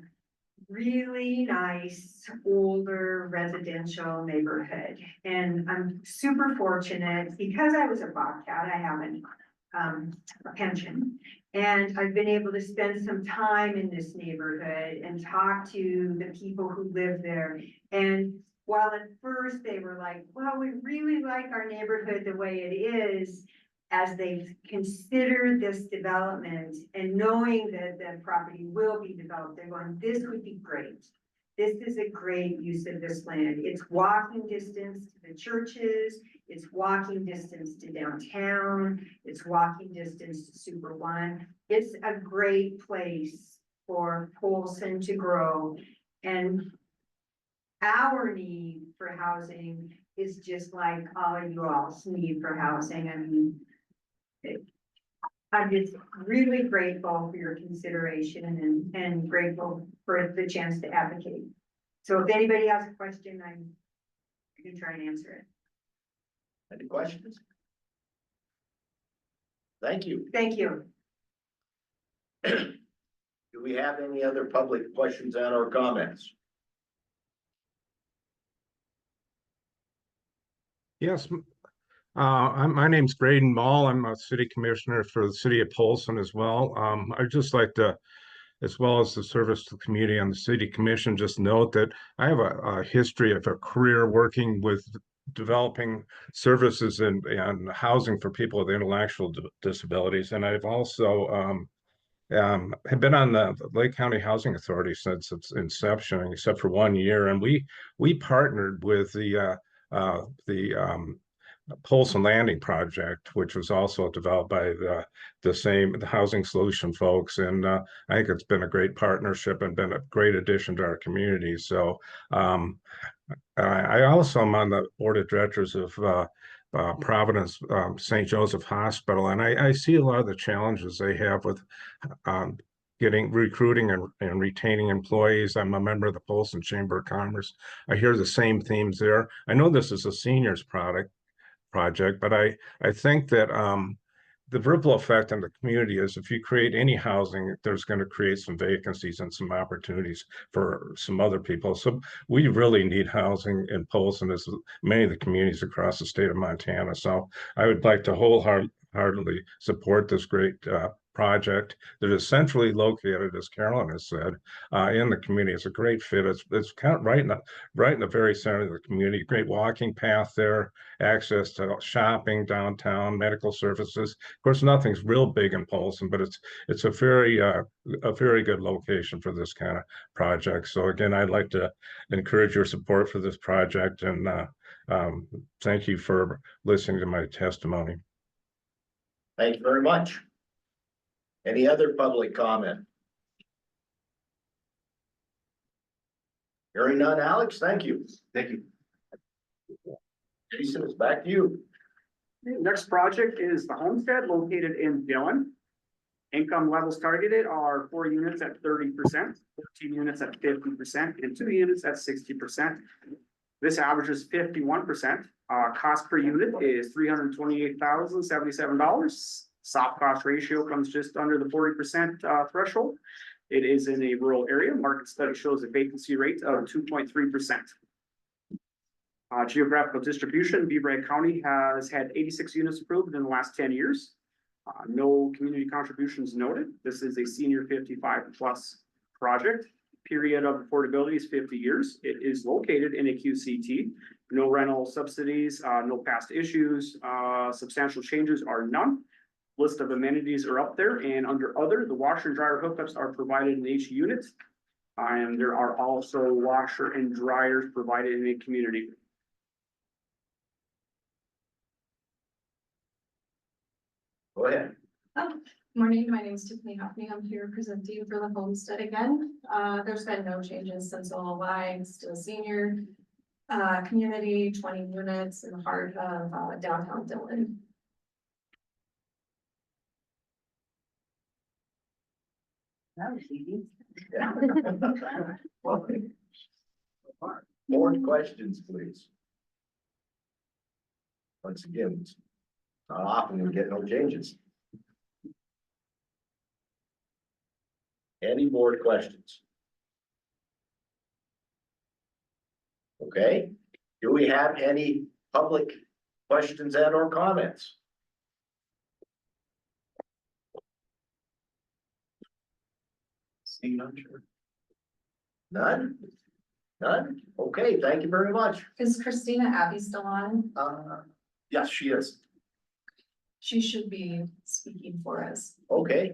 really nice, older residential neighborhood. And I'm super fortunate because I was a Bobcat, I have a pension. And I've been able to spend some time in this neighborhood and talk to the people who live there. And while at first they were like, well, we really like our neighborhood the way it is, as they've considered this development and knowing that the property will be developed, they're going, this would be great. This is a great use of this land. It's walking distance to the churches. It's walking distance to downtown. It's walking distance to Super One. It's a great place for Polson to grow. And our need for housing is just like all of you all's need for housing. I mean, I'm just really grateful for your consideration and grateful for the chance to advocate. So if anybody has a question, I can try and answer it. Any questions? Thank you. Thank you. Do we have any other public questions and or comments? Yes, my name's Braden Mall. I'm a city commissioner for the city of Polson as well. I'd just like to, as well as the service to the community on the city commission, just note that I have a history of a career working with developing services and housing for people with intellectual disabilities. And I've also have been on the Lake County Housing Authority since its inception, except for 1 year. And we partnered with the Polson Landing project, which was also developed by the Housing Solution folks. And I think it's been a great partnership and been a great addition to our community. So I also am on the board of directors of Providence St. Joseph Hospital, and I see a lot of the challenges they have with recruiting and retaining employees. I'm a member of the Polson Chamber of Commerce. I hear the same themes there. I know this is a seniors project, but I think that the ripple effect in the community is if you create any housing, there's going to create some vacancies and some opportunities for some other people. So we really need housing in Polson, as many of the communities across the state of Montana. So I would like to wholeheartedly support this great project that is centrally located, as Carolyn has said, in the community. It's a great fit. It's kind of right in the very center of the community. Great walking path there, access to shopping downtown, medical services. Of course, nothing's real big in Polson, but it's a very good location for this kind of project. So again, I'd like to encourage your support for this project, and thank you for listening to my testimony. Thank you very much. Any other public comment? Hearing none, Alex, thank you. Thank you. Jason, it's back to you. Next project is the homestead located in Dillon. Income levels targeted are 4 units at 30%, 14 units at 50%, and 2 units at 60%. This averages 51%. Cost per unit is $328,077. Soft cost ratio comes just under the 40% threshold. It is in a rural area. Market study shows a vacancy rate of 2.3%. Geographical distribution, Beaver County has had 86 units approved in the last 10 years. No community contributions noted. This is a senior 55 plus project. Period of affordability is 50 years. It is located in a QCT. No rental subsidies, no past issues. Substantial changes are none. List of amenities are up there, and under other, the washer and dryer hookups are provided in each unit. And there are also washer and dryers provided in the community. Go ahead. Morning, my name is Tiffany Hoffney. I'm here presenting for the homestead again. There's been no changes since OLY, still senior community, 20 units in the heart of downtown Dillon. That was easy. More questions, please. Once again, it's not often we get no changes. Any board questions? Okay, do we have any public questions and or comments? Seeing none, sure. None? None? Okay, thank you very much. Is Christina Abbey still on? Yes, she is. She should be speaking for us. Okay.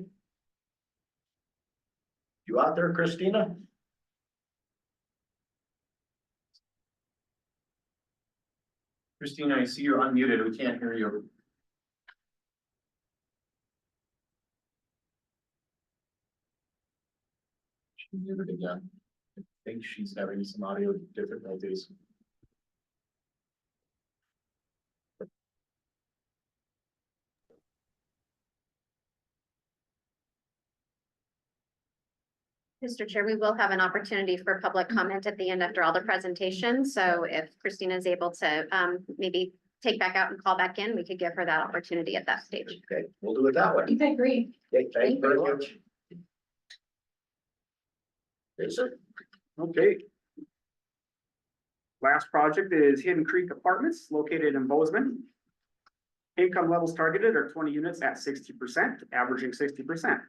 You out there, Christina? Christina, I see you're unmuted. We can't hear you. She muted again. I think she's having some audio difficulties. Mr. Chair, we will have an opportunity for public comment at the end after all the presentations. So if Christina is able to maybe take back out and call back in, we could give her that opportunity at that stage. Okay, we'll do it that way. Okay, great. Okay, thank you very much. Jason? Okay. Last project is Hidden Creek Apartments located in Bozeman. Income levels targeted are 20 units at 60%, averaging 60%.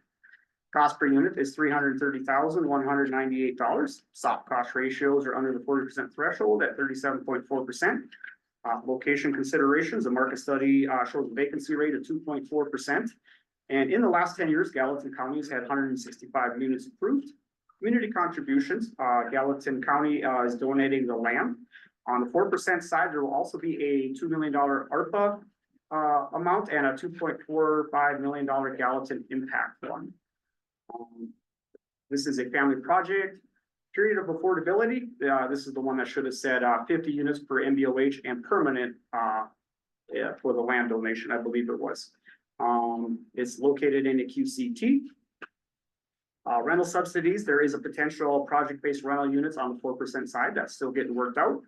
Cost per unit is $330,198. Soft cost ratios are under the 40% threshold at 37.4%. Location considerations, a market study shows a vacancy rate of 2.4%. And in the last 10 years, Gallatin County has had 165 units approved. Community contributions, Gallatin County is donating the land. On the 4% side, there will also be a $2 million ARPA amount and a $2.45 million Gallatin impact fund. This is a family project. Period of affordability, this is the one that should have said 50 units per MBOH and permanent for the land donation, I believe it was. It's located in a QCT. Rental subsidies, there is a potential project-based rental units on the 4% side that's still getting worked out.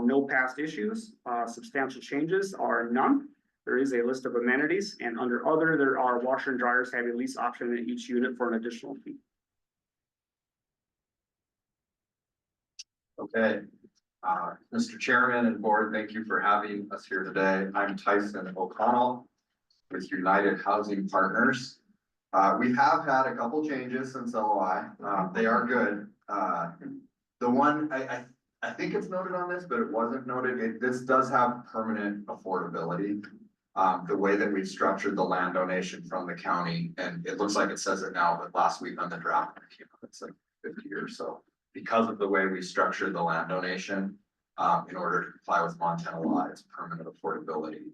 No past issues, substantial changes are none. There is a list of amenities, and under other, there are washer and dryers have a lease option in each unit for an additional fee. Okay, Mr. Chairman and Board, thank you for having us here today. I'm Tyson O'Connell with United Housing Partners. We have had a couple changes since LOI. They are good. The one, I think it's noted on this, but it wasn't noted. This does have permanent affordability. The way that we've structured the land donation from the county, and it looks like it says it now, but last week on the draft, it's like 50 or so. Because of the way we structured the land donation, in order to comply with Montana law, it's permanent affordability.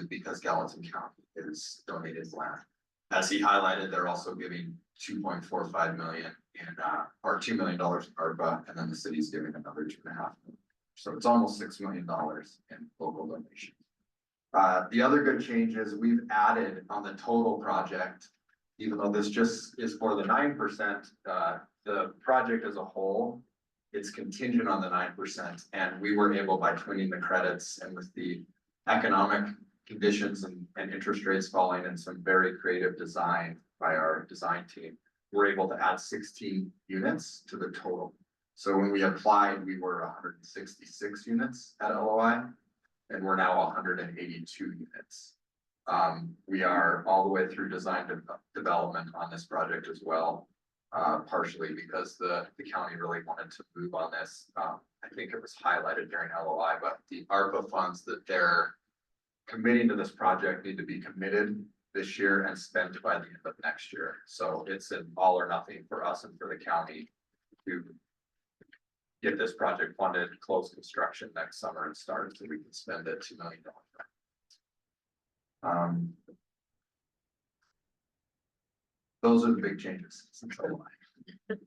Because Gallatin County is donated land. As he highlighted, they're also giving 2.45 million in, or $2 million ARPA, and then the city's giving another 2.5 million. So it's almost $6 million in local donations. The other good change is we've added on the total project, even though this just is for the 9%, the project as a whole, it's contingent on the 9%. And we were able, by twinning the credits and with the economic conditions and interest rates falling and some very creative design by our design team, we're able to add 16 units to the total. So when we applied, we were 166 units at LOI, and we're now 182 units. We are all the way through design development on this project as well, partially because the county really wanted to move on this. I think it was highlighted during LOI, but the ARPA funds that they're committing to this project need to be committed this year and spent by the end of next year. So it's an all or nothing for us and for the county to get this project funded, close construction next summer and start so we can spend it $2 million. Those are the big changes since LOI.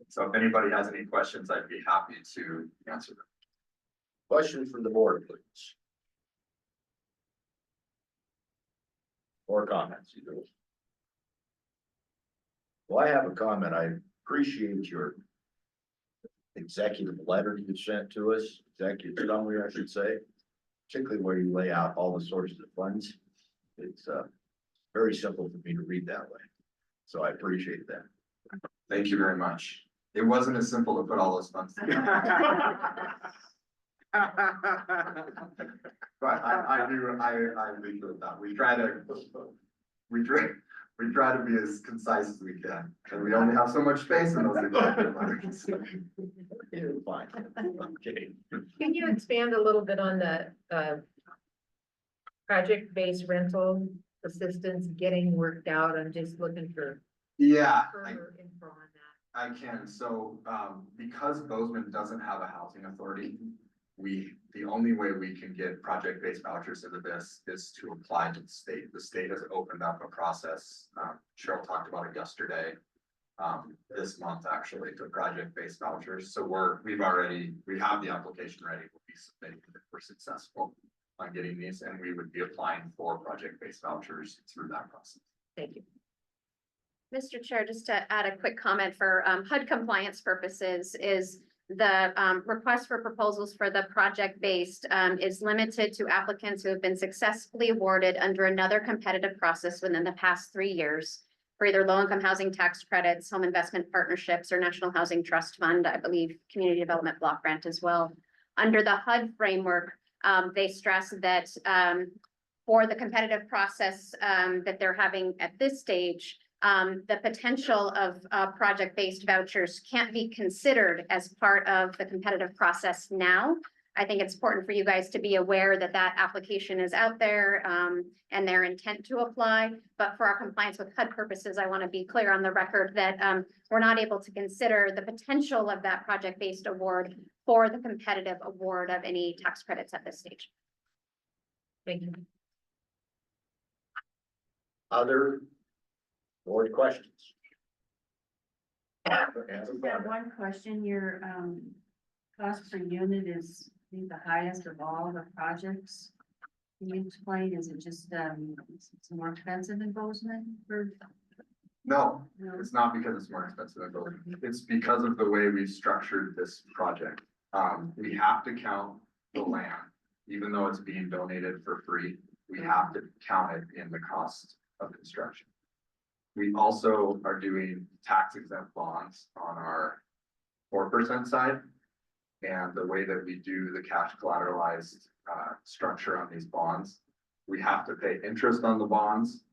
So if anybody has any questions, I'd be happy to answer them. Question from the board, please. Or comments, either. Well, I have a comment. I appreciate your executive letter you sent to us, executive summary, I should say, particularly where you lay out all the sources of funds. It's very simple for me to read that way. So I appreciate that. Thank you very much. It wasn't as simple to put all those funds together. But I agree with that. We try to be as concise as we can, and we only have so much space in those executive letters. You're fine. Okay. Can you expand a little bit on the, project-based rental assistance getting worked out? I'm just looking for Yeah, further info on that. I can. So, because Bozeman doesn't have a housing authority, the only way we can get project-based vouchers into this is to apply to the state. The state has opened up a process. Cheryl talked about it yesterday. This month actually, to project-based vouchers. So we have the application ready. We'll be submitting if we're successful on getting these, and we would be applying for project-based vouchers through that process. Thank you. Mr. Chair, just to add a quick comment for HUD compliance purposes is the request for proposals for the project-based is limited to applicants who have been successfully awarded under another competitive process within the past 3 years for either low-income housing tax credits, home investment partnerships, or National Housing Trust Fund, I believe Community Development Block Grant as well. Under the HUD framework, they stress that for the competitive process that they're having at this stage, the potential of project-based vouchers can't be considered as part of the competitive process now. I think it's important for you guys to be aware that that application is out there and their intent to apply. But for our compliance with HUD purposes, I want to be clear on the record that we're not able to consider the potential of that project-based award for the competitive award of any tax credits at this stage. Thank you. Other board questions? I just have one question. Your cost per unit is, I think, the highest of all the projects. Can you explain, is it just it's more expensive in Bozeman for? No, it's not because it's more expensive than building. It's because of the way we've structured this project. We have to count the land, even though it's being donated for free. We have to count it in the cost of construction. We also are doing tax-exempt bonds on our 4% side. And the way that we do the cash collateralized structure on these bonds, we have to pay interest on the bonds.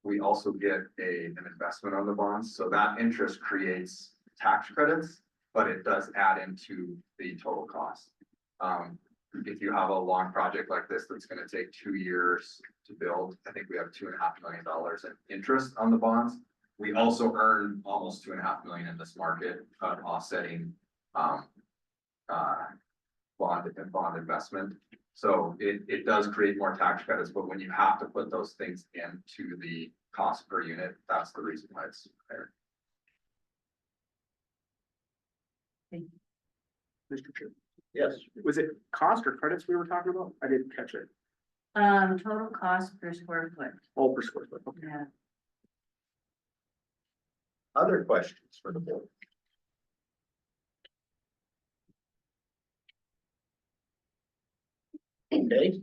We also get an investment on the bonds. So that interest creates tax credits, but it does add into the total cost. If you have a long project like this, that's going to take 2 years to build, I think we have $2.5 million in interest on the bonds. We also earn almost $2.5 million in this market of offsetting bond investment. So it does create more tax credits, but when you have to put those things into the cost per unit, that's the reason why it's higher. Mr. Chair. Yes. Was it cost or credits we were talking about? I didn't catch it. Total cost per square foot. Oh, per square foot. Okay. Yeah. Other questions for the board? Okay.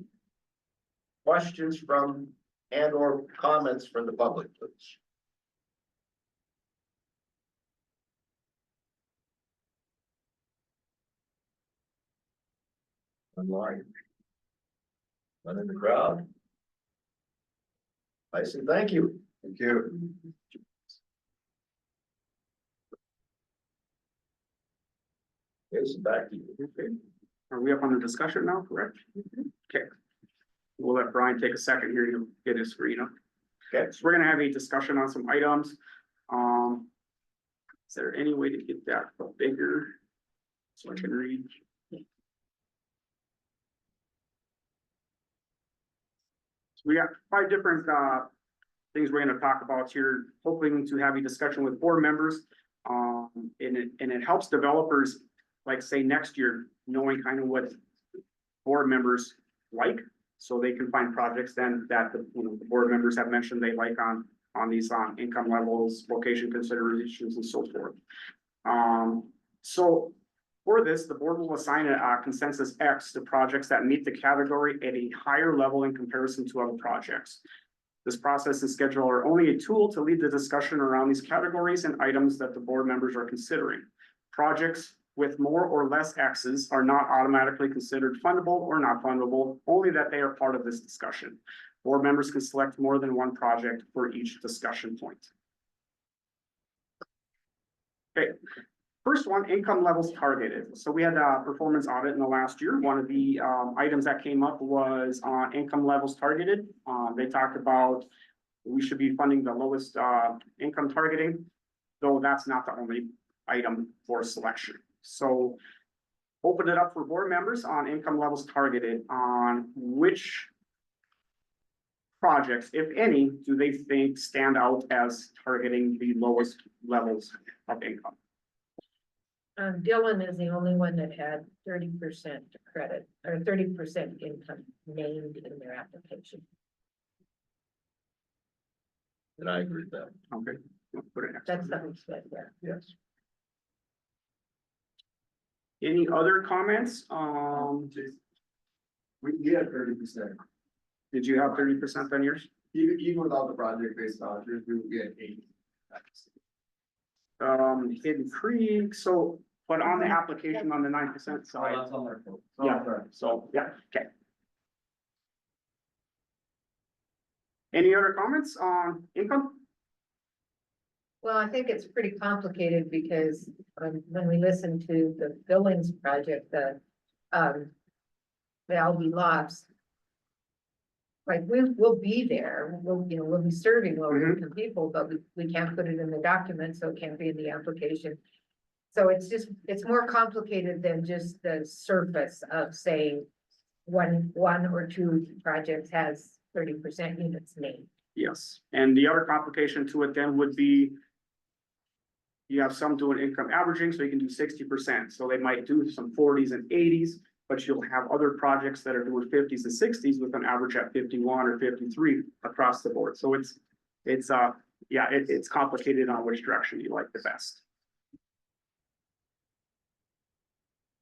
Questions from and/or comments from the public, please. Online. None in the crowd. I say thank you. Thank you. Yes, back to you. Okay. Are we up on the discussion now, correct? Okay. We'll let Brian take a second here to get his screen up. Okay, so we're gonna have a discussion on some items. Is there any way to get that bigger so I can read? So we got 5 different things we're gonna talk about here, hoping to have a discussion with board members. And it helps developers, like say next year, knowing kind of what board members like, so they can find projects then that the board members have mentioned they like on these income levels, location considerations, and so forth. So for this, the board will assign a consensus X to projects that meet the category at a higher level in comparison to other projects. This process and schedule are only a tool to lead the discussion around these categories and items that the board members are considering. Projects with more or less X's are not automatically considered fundable or not fundable, only that they are part of this discussion. Board members can select more than one project for each discussion point. Okay, first one, income levels targeted. So we had a performance audit in the last year. One of the items that came up was on income levels targeted. They talked about we should be funding the lowest income targeting, though that's not the only item for selection. So open it up for board members on income levels targeted on which projects, if any, do they think stand out as targeting the lowest levels of income? Dylan is the only one that had 30% credit or 30% income named in their application. And I agree with that. Okay. Put it next. That's something said there. Yes. Any other comments? We had 30%. Did you have 30% on yours? Even without the project-based vouchers, we would get 80. Hidden Creek, so, but on the application on the 9% side. That's on their quote. Yeah, so, yeah, okay. Any other comments on income? Well, I think it's pretty complicated because when we listen to the Billings project, the LB Lofts, like we'll be there, we'll be serving lower income people, but we can't put it in the document, so it can't be in the application. So it's more complicated than just the surface of saying one or two projects has 30% units named. Yes, and the other complication to it then would be you have some doing income averaging, so you can do 60%. So they might do some 40s and 80s, but you'll have other projects that are doing 50s and 60s with an average at 51 or 53 across the board. So it's complicated on which direction you like the best.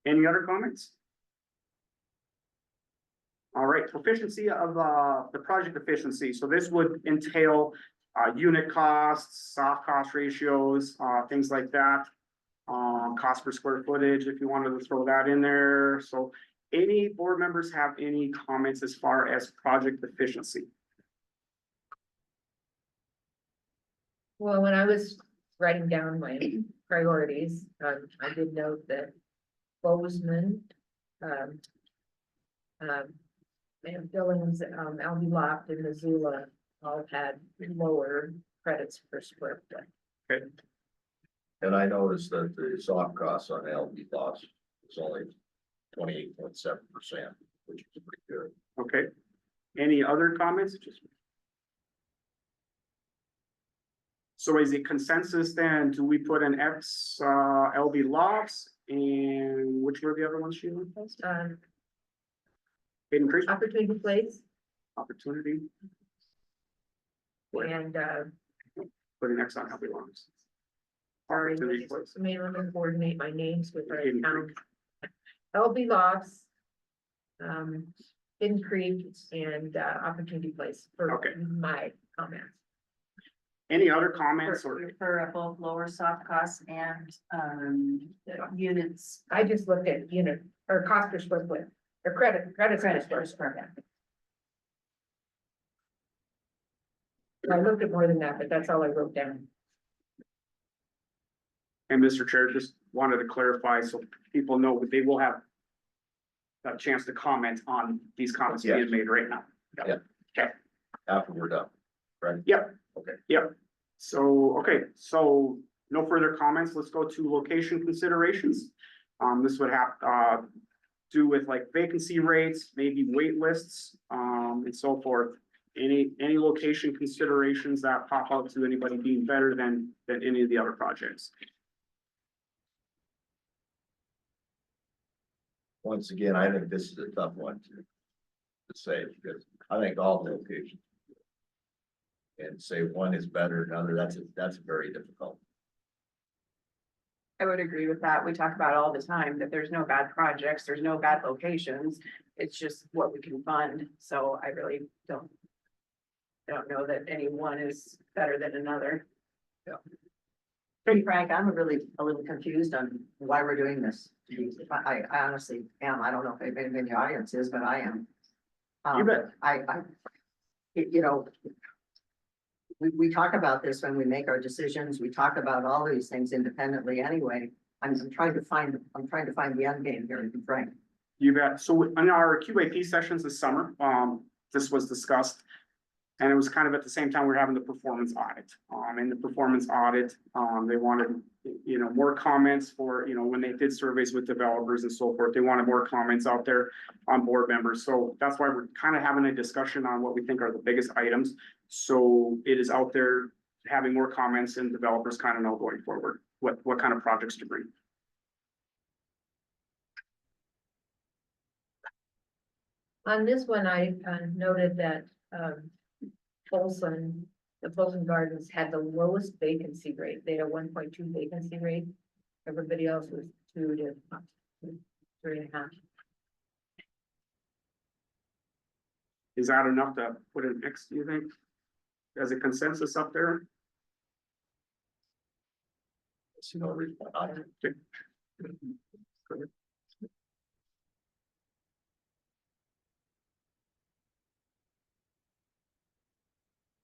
Any other comments? All right, efficiency of the project efficiency. So this would entail unit costs, soft cost ratios, things like that. Cost per square footage, if you wanted to throw that in there. So any board members have any comments as far as project efficiency? Well, when I was writing down my priorities, I did note that Bozeman, and Billings, LB Loft and Missoula all had lower credits per square foot. Okay. And I noticed that the soft costs on LB lots is only 28.7%, which is pretty good. Okay. Any other comments? So is it consensus then? Do we put an X LB lofts and which were the other ones, Sheila? Increase Opportunity Place opportunity. and Put an X on LB lofts. sorry, Opportunity Place. let me coordinate my names with our Hidden town. Creek. LB Lofts, Hidden Creek and Opportunity Place for Okay. my comments. Any other comments or? For both lower soft costs and, units. I just looked at unit or cost per square foot or credit per square foot. I looked at more than that, but that's all I wrote down. And Mr. Chair, just wanted to clarify so people know they will have a chance to comment on these comments being made right now. Yeah. Okay. After we're done, right? Yep. Okay. Yep. So no further comments. Let's go to location considerations. This would have do with like vacancy rates, maybe wait lists, and so forth. Any location considerations that pop out to anybody being better than any of the other projects? Once again, I think this is a tough one to say, because I think all locations. And say one is better than another, that's very difficult. I would agree with that. We talk about all the time that there's no bad projects, there's no bad locations. It's just what we can fund. So I really don't I don't know that any one is better than another. To be frank, I'm really a little confused on why we're doing this. I honestly am. I don't know if anybody in the audience is, but I am. You bet. You know, we talk about this when we make our decisions. We talk about all these things independently anyway. I'm trying to find the end game here, to be frank. You bet. So in our QAP sessions this summer, this was discussed. And it was kind of at the same time we we're having the performance audit. In the performance audit, they wanted, more comments for, when they did surveys with developers and so forth, they wanted more comments out there on board members. So that's why we're kind of having a discussion on what we think are the biggest items. So it is out there having more comments and developers kind of know going forward, what kind of projects to bring. On this one, I noted that, the Folsom Gardens had the lowest vacancy rate. They had a 1.2 vacancy rate. Everybody else was 2 to 3.5. Is that enough to put an X, do you think? As a consensus up there? See no reason why not.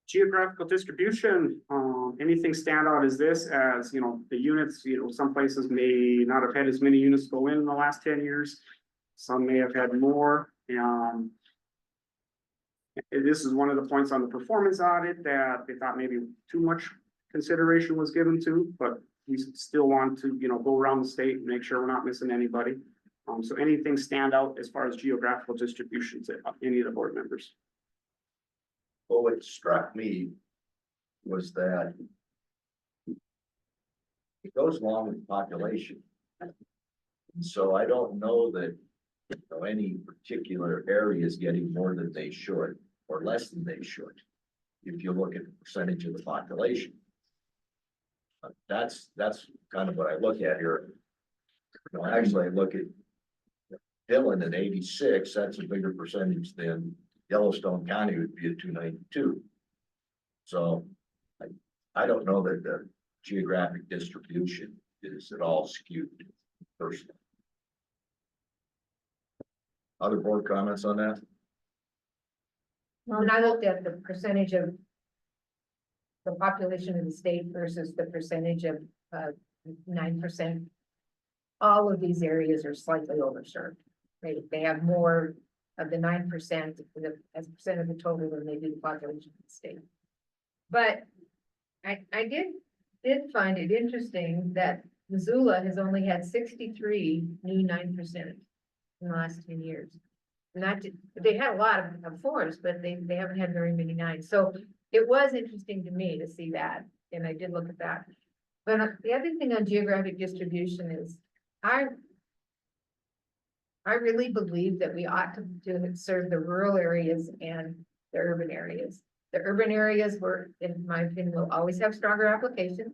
Geographical distribution, anything stand out as this as, the units, some places may not have had as many units go in the last 10 years. Some may have had more. This is one of the points on the performance audit that they thought maybe too much consideration was given to, but we still want to, go around the state and make sure we're not missing anybody. So anything stand out as far as geographical distributions, any of the board members? Well, what struck me was that it goes along with population. So I don't know that, any particular area is getting more than they should or less than they should. If you look at the percentage of the population. That's kind of what I look at here. Actually, I look at Dillon at 86, that's a bigger percentage than Yellowstone County would be at 292. So I don't know that the geographic distribution is at all skewed personally. Other board comments on that? When I looked at the percentage of the population of the state versus the percentage of 9%, all of these areas are slightly overserved. They have more of the 9% as a percent of the total than they do the population of the state. But I did find it interesting that Missoula has only had 63 new 9% in the last 10 years. They had a lot of fours, but they haven't had very many 9s. So it was interesting to me to see that, and I did look at that. But the other thing on geographic distribution is I really believe that we ought to serve the rural areas and the urban areas. The urban areas were, in my opinion, will always have stronger application.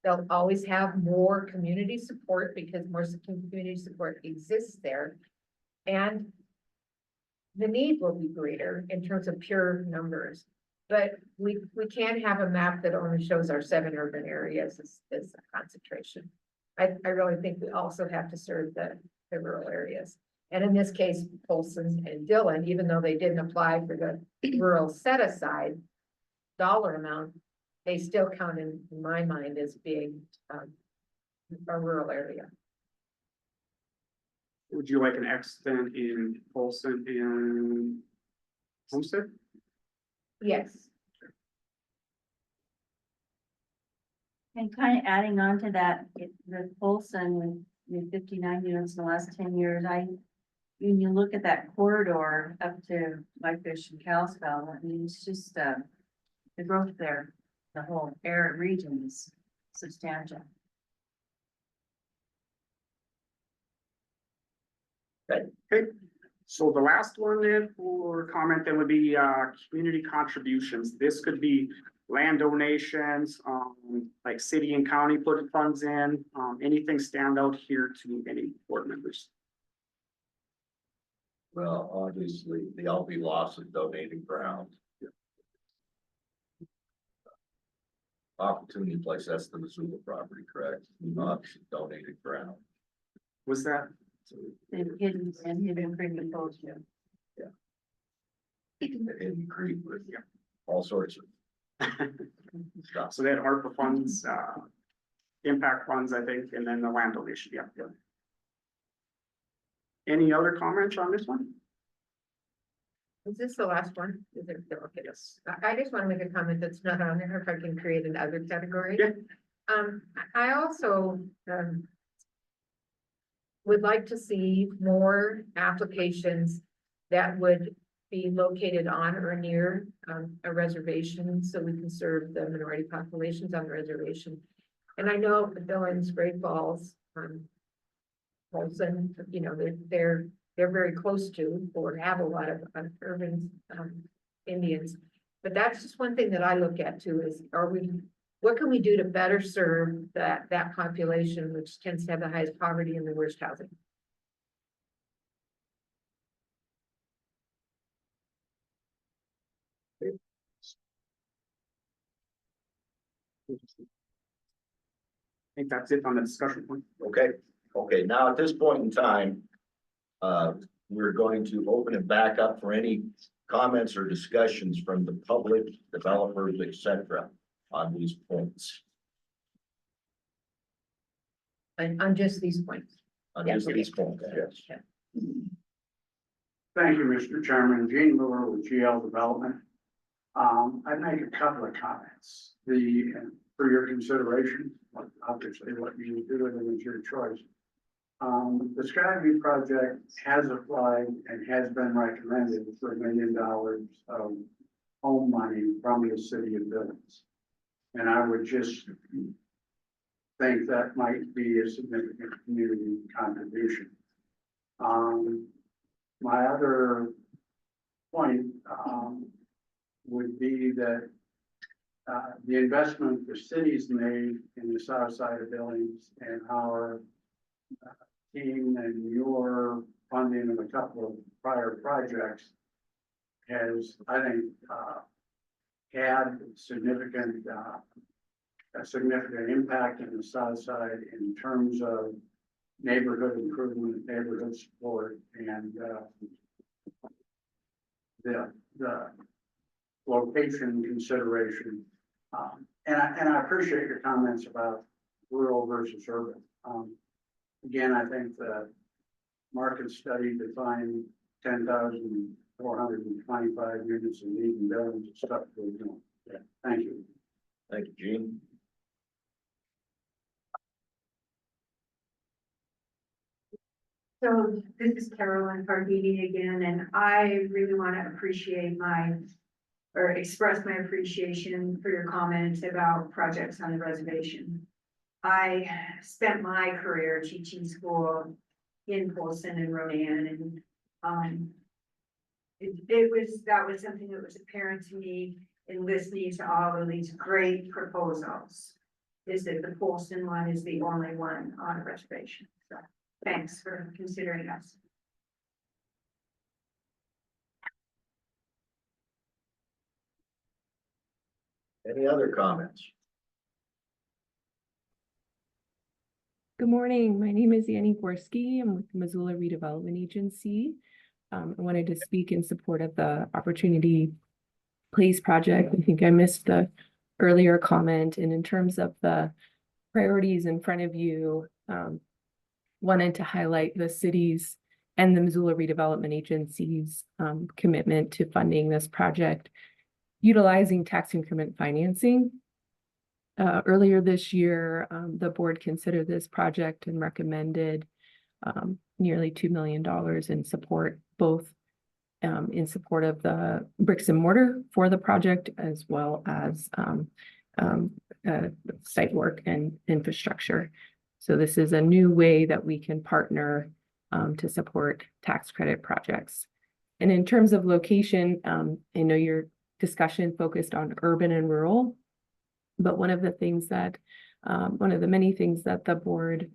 They'll always have more community support because more community support exists there. And the need will be greater in terms of pure numbers. But we can't have a map that only shows our 7 urban areas as a concentration. I really think we also have to serve the rural areas. And in this case, Folsom and Dillon, even though they didn't apply for the rural set aside dollar amount, they still count in my mind as being a rural area. Would you like an X then in Folsom and Homestead? Yes. And kind of adding on to that, the Folsom with 59 units in the last 10 years, when you look at that corridor up to Whitefish and Kalispell, I mean, it's just, the growth there, the whole area region is substantial. Okay, so the last one then for comment then would be community contributions. This could be land donations, like city and county put funds in, anything stand out here to any board members? Well, obviously, the LB loss of donating ground. Opportunity Place, that's the Missoula property, correct? Not donated ground. Was that? And hidden premium both, yeah. Hidden Creek with all sorts of stuff. So they had ARPA funds, impact funds, I think, and then the land donation, yeah. Any other comments on this one? Is this the last one? Is it, okay, yes. I just want to make a comment that's not on there, if I can create another category. Yeah. I also, would like to see more applications that would be located on or near, a reservation, so we can serve the minority populations on the reservation. And I know the Billings, Great Falls, Polson, you know, they're very close to or have a lot of urban Indians. But that's just one thing that I look at too is, what can we do to better serve that population, which tends to have the highest poverty and the worst housing? I think that's it on the discussion point. Okay, now at this point in time, we're going to open it back up for any comments or discussions from the public, developers, etc. on these points. And on just these points. On just these points, yes. Thank you, Mr. Chairman. Gene Miller with GL Development. I'd make a couple of comments. For your consideration, obviously what you do with it is your choice. The Skyview project has applied and has been recommended for $1 million of home money from the city of Billings. And I would just think that might be a significant community contribution. My other point would be that the investment the city's made in the south side of Billings and our team and your funding of a couple of prior projects has, I think, had a significant impact in the south side in terms of neighborhood improvement, neighborhood support, and the location consideration. And I appreciate your comments about rural versus urban. Again, I think the market study defined 10,425 units in median buildings and stuff. Yeah, thank you. Thank you, Gene. So this is Carolyn Pardini again, and I really want to express my appreciation for your comments about projects on the reservation. I spent my career teaching school in Polson and Ronan, and that was something that was apparent to me in listening to all of these great proposals, is that the Polson one is the only one on a reservation. So thanks for considering us. Any other comments? Good morning. My name is Annie Gorski. I'm with the Missoula Redevelopment Agency. I wanted to speak in support of the Opportunity Place project. I think I missed the earlier comment. And in terms of the priorities in front of you, wanted to highlight the city's and the Missoula Redevelopment Agency's commitment to funding this project, utilizing tax increment financing. Earlier this year, the board considered this project and recommended nearly $2 million in support, both in support of the bricks and mortar for the project, as well as site work and infrastructure. So this is a new way that we can partner to support tax credit projects. And in terms of location, I know your discussion focused on urban and rural, but one of the many things that the board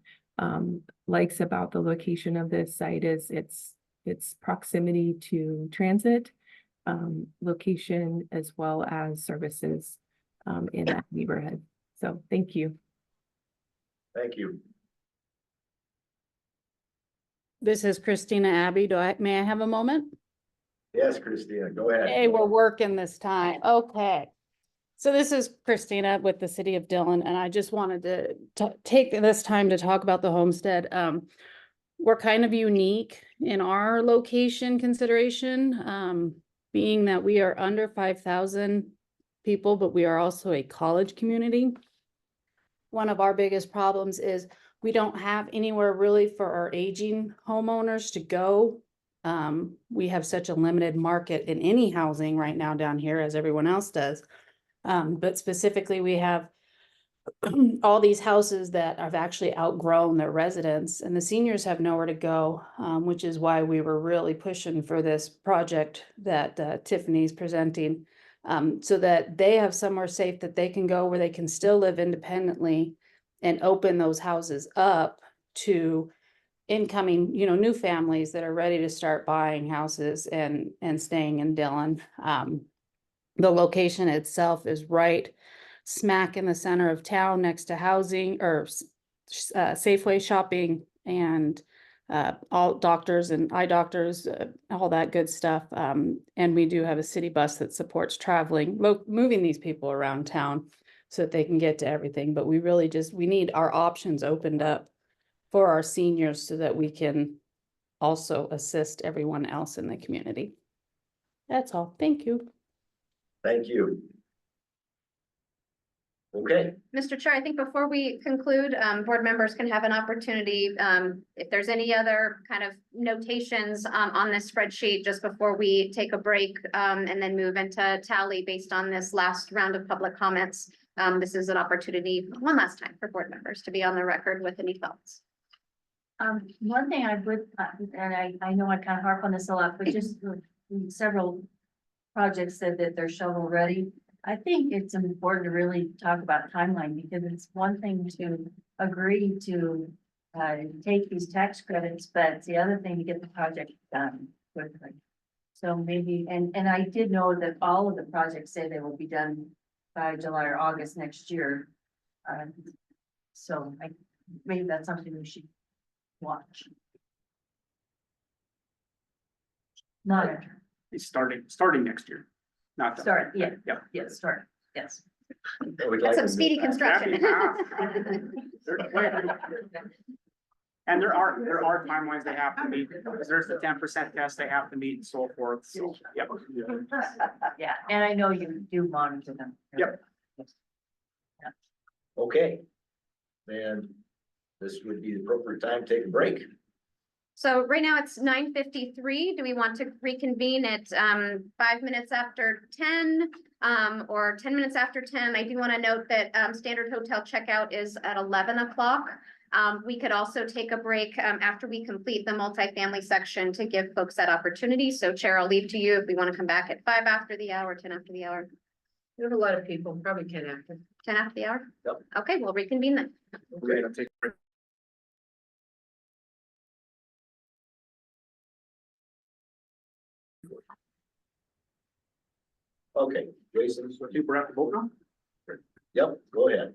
likes about the location of this site is its proximity to transit, location, as well as services in that neighborhood. So thank you. Thank you. This is Christina Abbey. May I have a moment? Yes, Christina, go ahead. Hey, we're working this time. Okay. So this is Christina with the city of Dillon, and I just wanted to take this time to talk about the homestead. We're kind of unique in our location consideration, being that we are under 5,000 people, but we are also a college community. One of our biggest problems is we don't have anywhere really for our aging homeowners to go. We have such a limited market in any housing right now down here, as everyone else does. But specifically, we have all these houses that have actually outgrown their residents, and the seniors have nowhere to go, which is why we were really pushing for this project that Tiffany's presenting, so that they have somewhere safe that they can go where they can still live independently and open those houses up to incoming, new families that are ready to start buying houses and staying in Dillon. The location itself is right smack in the center of town, next to housing or Safeway shopping and all doctors and eye doctors, all that good stuff. And we do have a city bus that supports traveling, moving these people around town so that they can get to everything. But we really we need our options opened up for our seniors so that we can also assist everyone else in the community. That's all. Thank you. Thank you. Okay, Mr. Chair, I think before we conclude, board members can have an opportunity, if there's any other kind of notations, on this spreadsheet, just before we take a break, and then move into tally based on this last round of public comments. This is an opportunity one last time for board members to be on the record with any thoughts. One thing I would, and I know I kind of harp on this a lot, but just several projects said that they're shovel ready. I think it's important to really talk about timeline, because it's one thing to agree to take these tax credits, but it's the other thing to get the project done quickly. So maybe, and I did know that all of the projects say they will be done by July or August next year. So maybe that's something we should watch. Not It's starting next year, not done. start, yeah, Yeah. yeah, start, yes. That's some speedy construction. And there are timelines they have to meet, because there's the 10% test they have to meet and so forth, so, yep. Yeah, and I know you do monitor them. Yep. okay. And this would be the appropriate time to take a break. So right now it's 9:53. Do we want to reconvene at 5 minutes after 10 or 10 minutes after 10? I do want to note that standard hotel checkout is at 11 o'clock. We could also take a break after we complete the multifamily section to give folks that opportunity. So Chair, I'll leave to you if we want to come back at 5 after the hour, 10 after the hour. We have a lot of people, probably 10 after. 10 after the hour? Yep. Okay, we'll reconvene then. Okay. I'll take a break. Okay, Jason. We're at the vote now? Yep, go ahead.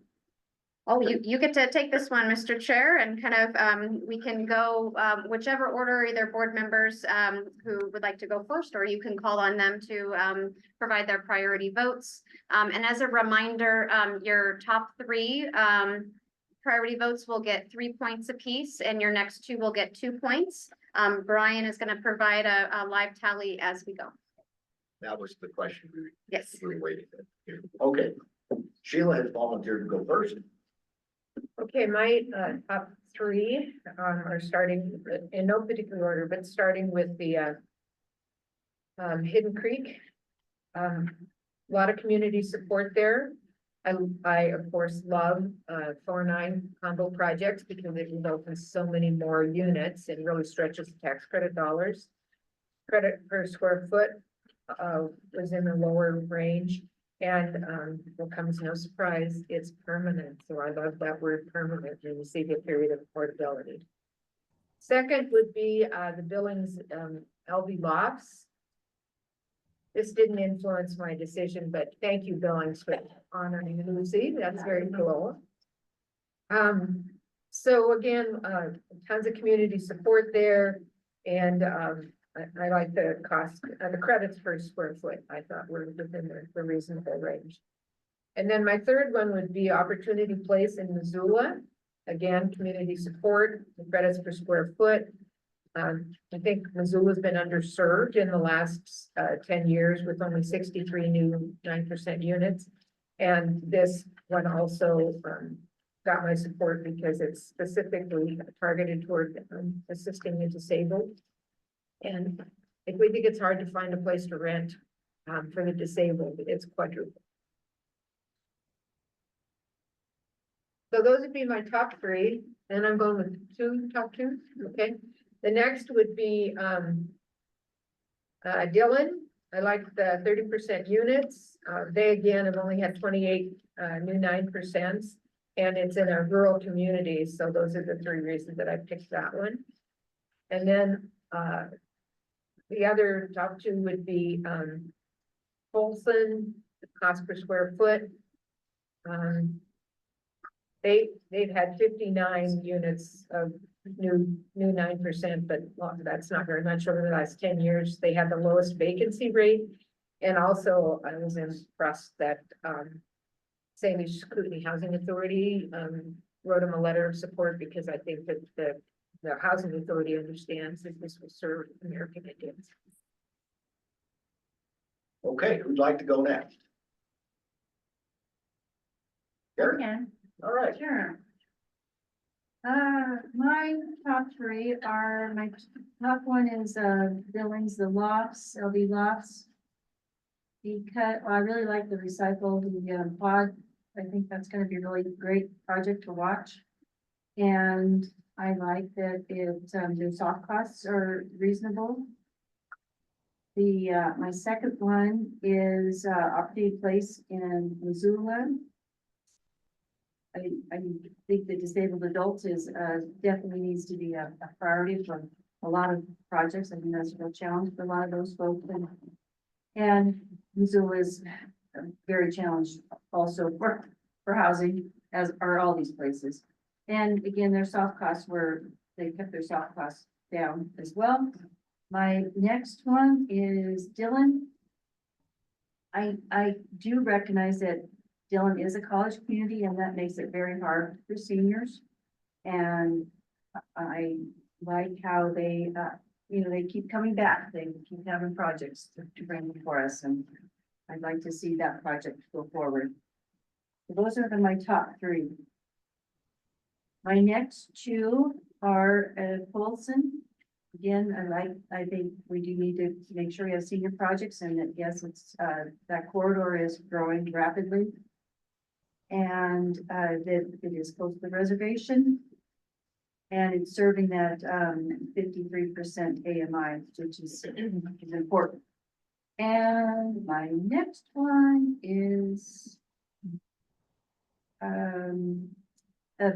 Oh, you get to take this one, Mr. Chair, and kind of, we can go, whichever order, either board members, who would like to go first, or you can call on them to, provide their priority votes. And as a reminder, your top three, priority votes will get 3 points apiece, and your next two will get 2 points. Brian is gonna provide a live tally as we go. That was the question Yes. we were waiting for. Okay, Sheila has volunteered to go first. Okay, my top three are starting in no particular order, but starting with the Hidden Creek. A lot of community support there. I of course love 4-9 condo projects because it results in so many more units and really stretches the tax credit dollars. Credit per square foot was in the lower range. And what comes no surprise, it's permanent. So I love that word permanent, and you see the period of portability. Second would be the Billings LV Lofts. this didn't influence my decision, but thank you, Billings, for honoring Lucy. That's very cool. So again, tons of community support there. And, I like the cost, the credits per square foot, I thought were within the reasonable range. And then my third one would be Opportunity Place in Missoula. Again, community support, the credits per square foot. I think Missoula's been underserved in the last 10 years with only 63 new 9% units. And this one also got my support because it's specifically targeted toward assisting the disabled. And if we think it's hard to find a place to rent for the disabled, it's quadruple. So those would be my top three, and I'm going with top two, okay? The next would be Dillon. I like the 30% units. They again have only had 28 new 9%, and it's in a rural community. So those are the three reasons that I picked that one. And then the other top two would be Folsom, cost per square foot. They've had 59 units of new 9%, but well, that's not very much over the last 10 years. They had the lowest vacancy rate. And also I was impressed that St. Lucie Kootenai Housing Authority wrote them a letter of support because I think that the Housing Authority understands that this will serve American Indians. Okay, who'd like to go next? Gary? Yeah, All right. sure. My top three are, my top one is, Billings, the lofts, LB lofts. Because I really like the recycled, the pod. I think that's gonna be a really great project to watch. And I like that their soft costs are reasonable. My second one is, Opportunity Place in Missoula. I think the disabled adults is, definitely needs to be a priority for a lot of projects. I think that's a real challenge for a lot of those folks. And Missoula is very challenged also for housing, as are all these places. And again, their soft costs they kept their soft costs down as well. My next one is Dillon. I do recognize that Dillon is a college community and that makes it very hard for seniors. And I like how they, they keep coming back. They keep having projects to bring before us, and I'd like to see that project go forward. So those are my top three. My next two are Folsom. Again, I think we do need to make sure we have senior projects, and that yes, it's that corridor is growing rapidly. And that it is close to the reservation. And it's serving that 53% AMI, which is important. And my next one is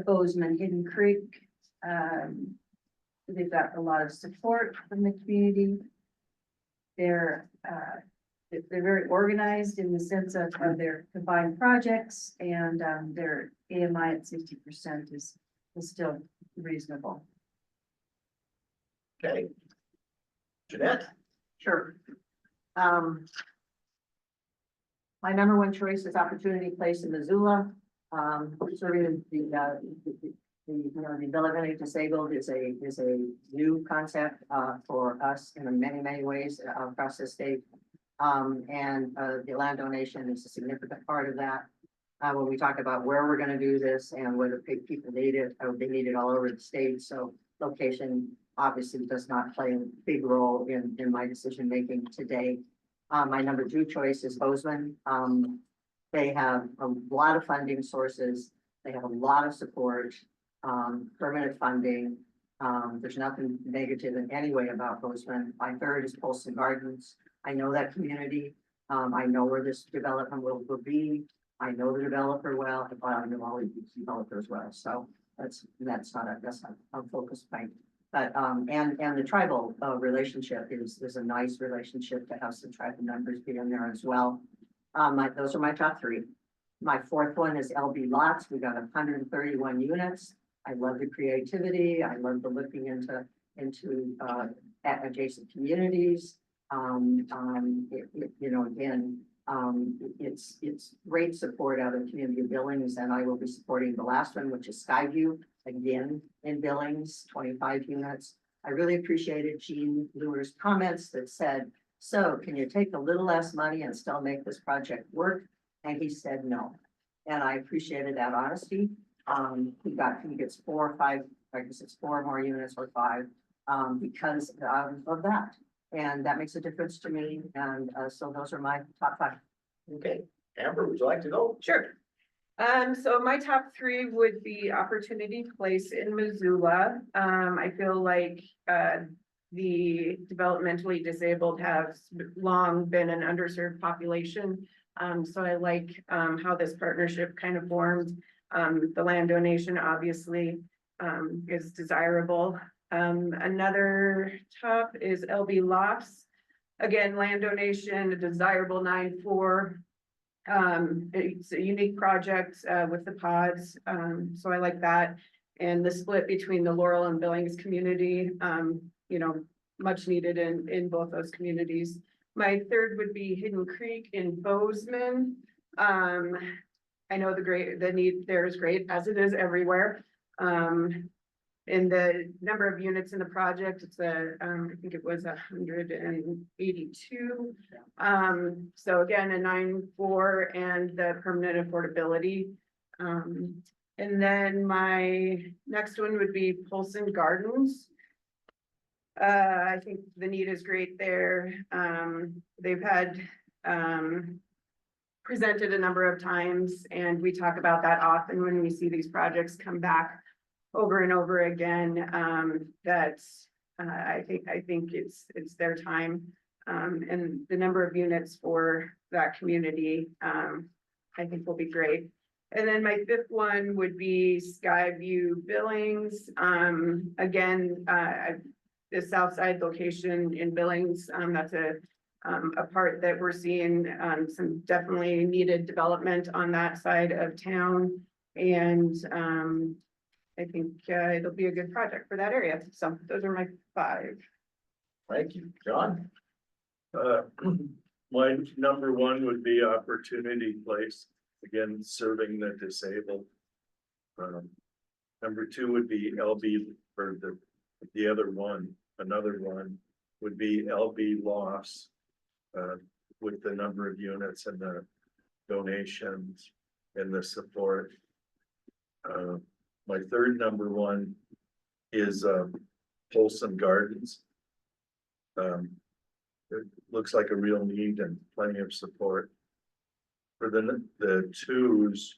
Bozeman, Hidden Creek. They've got a lot of support from the community. They're very organized in the sense of their combined projects, and their AMI at 60% is still reasonable. Okay. Jeanette? Sure. My number one choice is Opportunity Place in Missoula. Serving the ability disabled is a new concept for us in many ways across the state. And the land donation is a significant part of that. When we talk about where we're going to do this and whether people need it, they need it all over the state. So location obviously does not play a big role in my decision making today. My number two choice is Bozeman. They have a lot of funding sources. They have a lot of support, permanent funding. There's nothing negative in any way about Bozeman. My third is Polson Gardens. I know that community. I know where this development will be. I know the developer well. I know all these developers well. So that's not a focus point. But, and the tribal, relationship is a nice relationship to have some tribal members be in there as well. Those are my top three. My fourth one is LB lots. We got 131 units. I love the creativity. I love the looking into adjacent communities. You know, again, it's great support out of community of Billings, and I will be supporting the last one, which is Skyview, again, in Billings, 25 units. I really appreciated Jean Luer's comments that said, so can you take a little less money and still make this project work? And he said no. And I appreciated that honesty. He gets 4 or 5, I guess it's 4 more units or 5, because of that. And that makes a difference to me. And so those are my top 5. Okay, Amber, would you like to go? Sure. So my top 3 would be Opportunity Place in Missoula. I feel like, the developmentally disabled have long been an underserved population. So I like, how this partnership kind of formed. The land donation obviously, is desirable. Another top is LB Lofts. Again, land donation, a desirable 9-4. It's a unique project, with the pods. So I like that. And the split between the Laurel and Billings community, you know, much needed in both those communities. My third would be Hidden Creek in Bozeman. I know the need there is great, as it is everywhere. In the number of units in the project, it's I think it was 182. So again, a 9-4 and the permanent affordability. And then my next one would be Polson Gardens. I think the need is great there. They've had presented a number of times, and we talk about that often when we see these projects come back over and over again. I think it's their time, and the number of units for that community, I think will be great. And then my fifth one would be Skyview Billings. Again, the south side location in Billings, that's a part that we're seeing some definitely needed development on that side of town. And I think it'll be a good project for that area. So those are my 5. Thank you, John. My number 1 would be Opportunity Place, again, serving the disabled. Number 2 would be LB, or the other one, another one would be LB Lofts, with the number of units and the donations and the support. My third number 1 is Polson Gardens. It looks like a real need and plenty of support. For the 2s,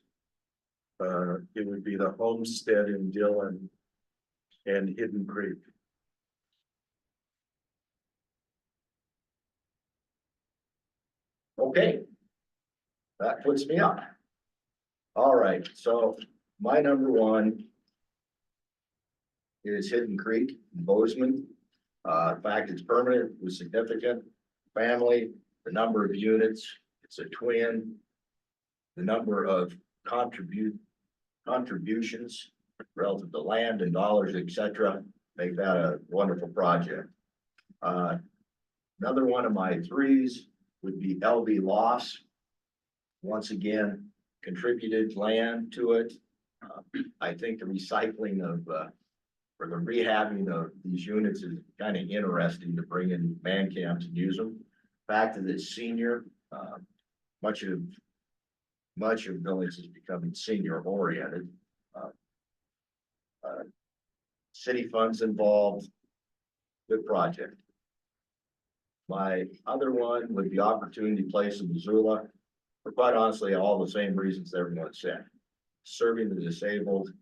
it would be the Homestead in Dillon and Hidden Creek. Okay. That puts me up. All right, so my number 1 is Hidden Creek in Bozeman. In fact, it's permanent, with significant family, the number of units, it's a twin, the number of contributions relative to land and dollars, etc., make that a wonderful project. Another one of my 3s would be LB Lofts. Once again, contributed land to it. I think the recycling of, or the rehabbing of these units is kind of interesting to bring in man camps and use them. The fact that it's senior, much of Billings is becoming senior oriented. City funds involved, good project. My other one would be Opportunity Place in Missoula, for quite honestly, all the same reasons everyone said. Serving the disabled,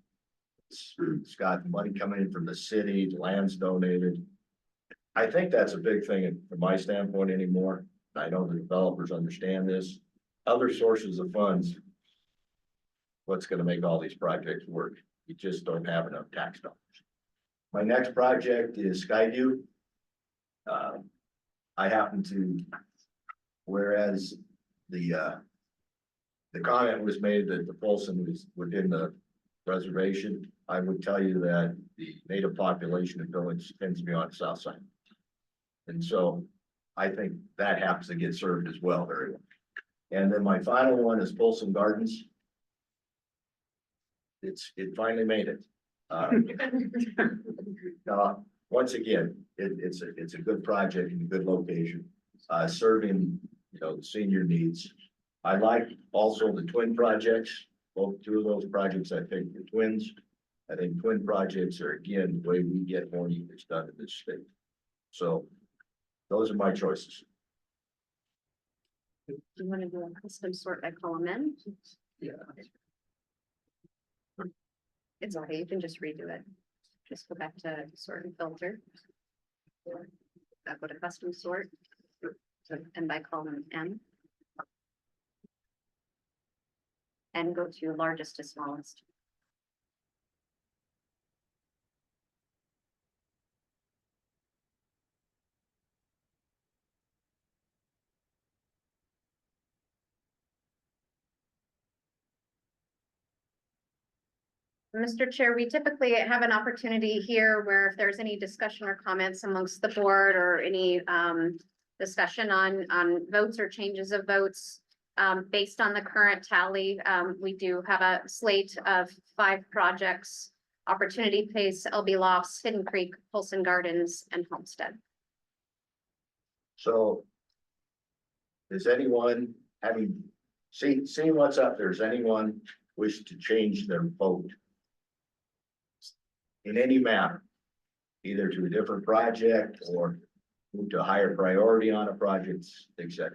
it's got money coming in from the city, the land's donated. I think that's a big thing from my standpoint anymore. I know the developers understand this. Other sources of funds, what's going to make all these projects work? You just don't have enough tax dollars. My next project is Skyview. I happen to, whereas the comment was made that the Folsom was within the reservation, I would tell you that the native population of village tends to be on the south side. And so I think that happens to get served as well very well. And then my final one is Folsom Gardens. It finally made it. Once again, it's a good project and a good location, serving, the senior needs. I like also the twin projects, both two of those projects, I think the twins. I think twin projects are, again, the way we get more units done in this state. So those are my choices. Do you want to do a custom sort by column in? Yeah. It's okay, you can just redo it. Just go back to sort and filter. Go to custom sort. And by column N. And go to largest to smallest. Mr. Chair, we typically have an opportunity here where if there's any discussion or comments amongst the board or any discussion on votes or changes of votes based on the current tally, we do have a slate of 5 projects: Opportunity Place, LB Lofts, Hidden Creek, Polson Gardens, and Homestead. So does anyone, having seen what's up there, does anyone wish to change their vote in any manner, either to a different project or move to a higher priority on a project, etc.?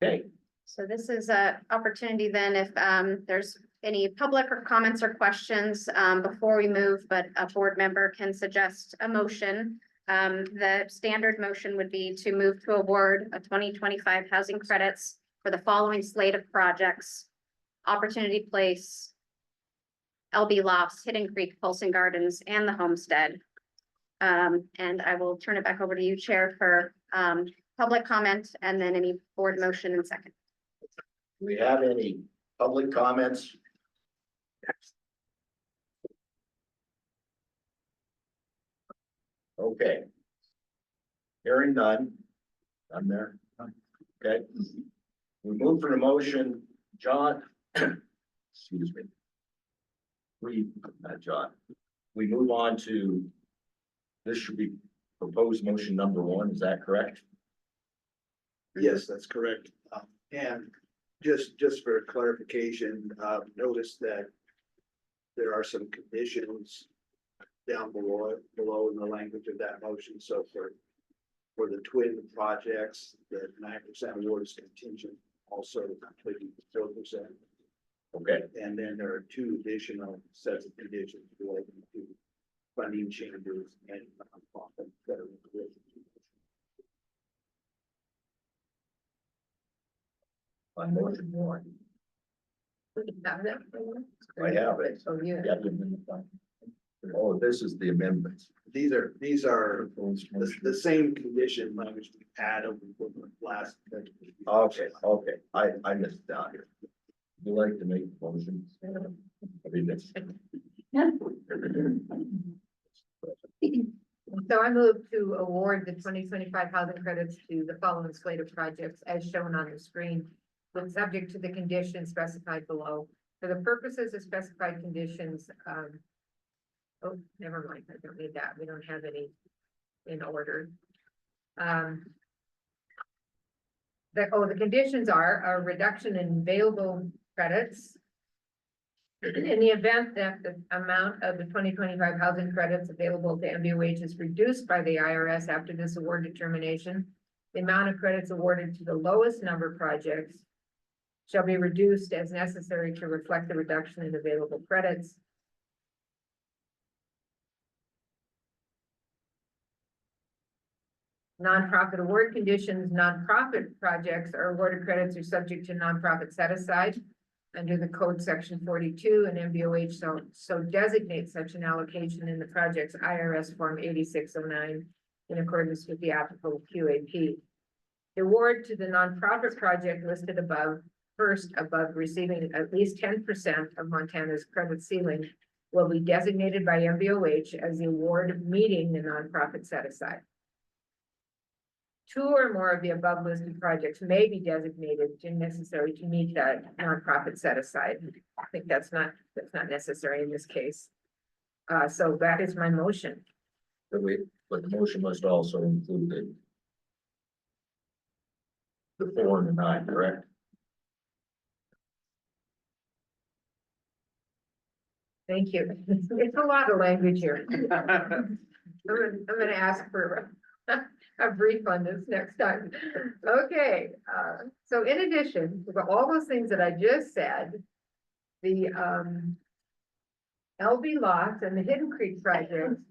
Okay. So this is a opportunity then if there's any public or comments or questions before we move, but a board member can suggest a motion. The standard motion would be to move to award a 2025 housing credits for the following slate of projects: Opportunity Place, LB Lofts, Hidden Creek, Polson Gardens, and the Homestead. And I will turn it back over to you, Chair, for public comment and then any board motion in second. Do we have any public comments? Okay. Hearing none. I'm there. Okay. We move for the motion, John. Excuse me. Not John. We move on to, this should be proposed motion number 1. Is that correct? Yes, that's correct. And just for clarification, notice that there are some conditions down below in the language of that motion. So for the twin projects, the 9% award is contingent, also completing 4%. Okay. And then there are 2 additional sets of conditions relating to funding changes and nonprofit that are included. On motion 1. I have it. So you. Oh, this is the amendments. These are the same condition language we had over the last. Okay, I missed it down here. Would you like to make a motion? I mean, this. So I move to award the 2025 housing credits to the following slate of projects as shown on the screen, with subject to the conditions specified below. For the purposes of specified conditions, oh, never mind, I don't need that. We don't have any in order. The conditions are a reduction in available credits. In the event that the amount of the 2025 housing credits available to MBOH is reduced by the IRS after this award determination, the amount of credits awarded to the lowest number of projects shall be reduced as necessary to reflect the reduction in available credits. Nonprofit award conditions, nonprofit projects or awarded credits are subject to nonprofit set aside under the code section 42, and MBOH so designate such an allocation in the project's IRS form 8609 in accordance with the applicable QAP. The award to the nonprofit project listed above, first above receiving at least 10% of Montana's credit ceiling, will be designated by MBOH as the award meeting the nonprofit set aside. 2 or more of the above listed projects may be designated if necessary to meet that nonprofit set aside. I think that's not necessary in this case. So that is my motion. But the motion must also include the 4 and the 9, correct? Thank you. It's a lot of language here. I'm gonna ask for a brief on this next time. Okay, so in addition to all those things that I just said, the LB Lots and the Hidden Creek projects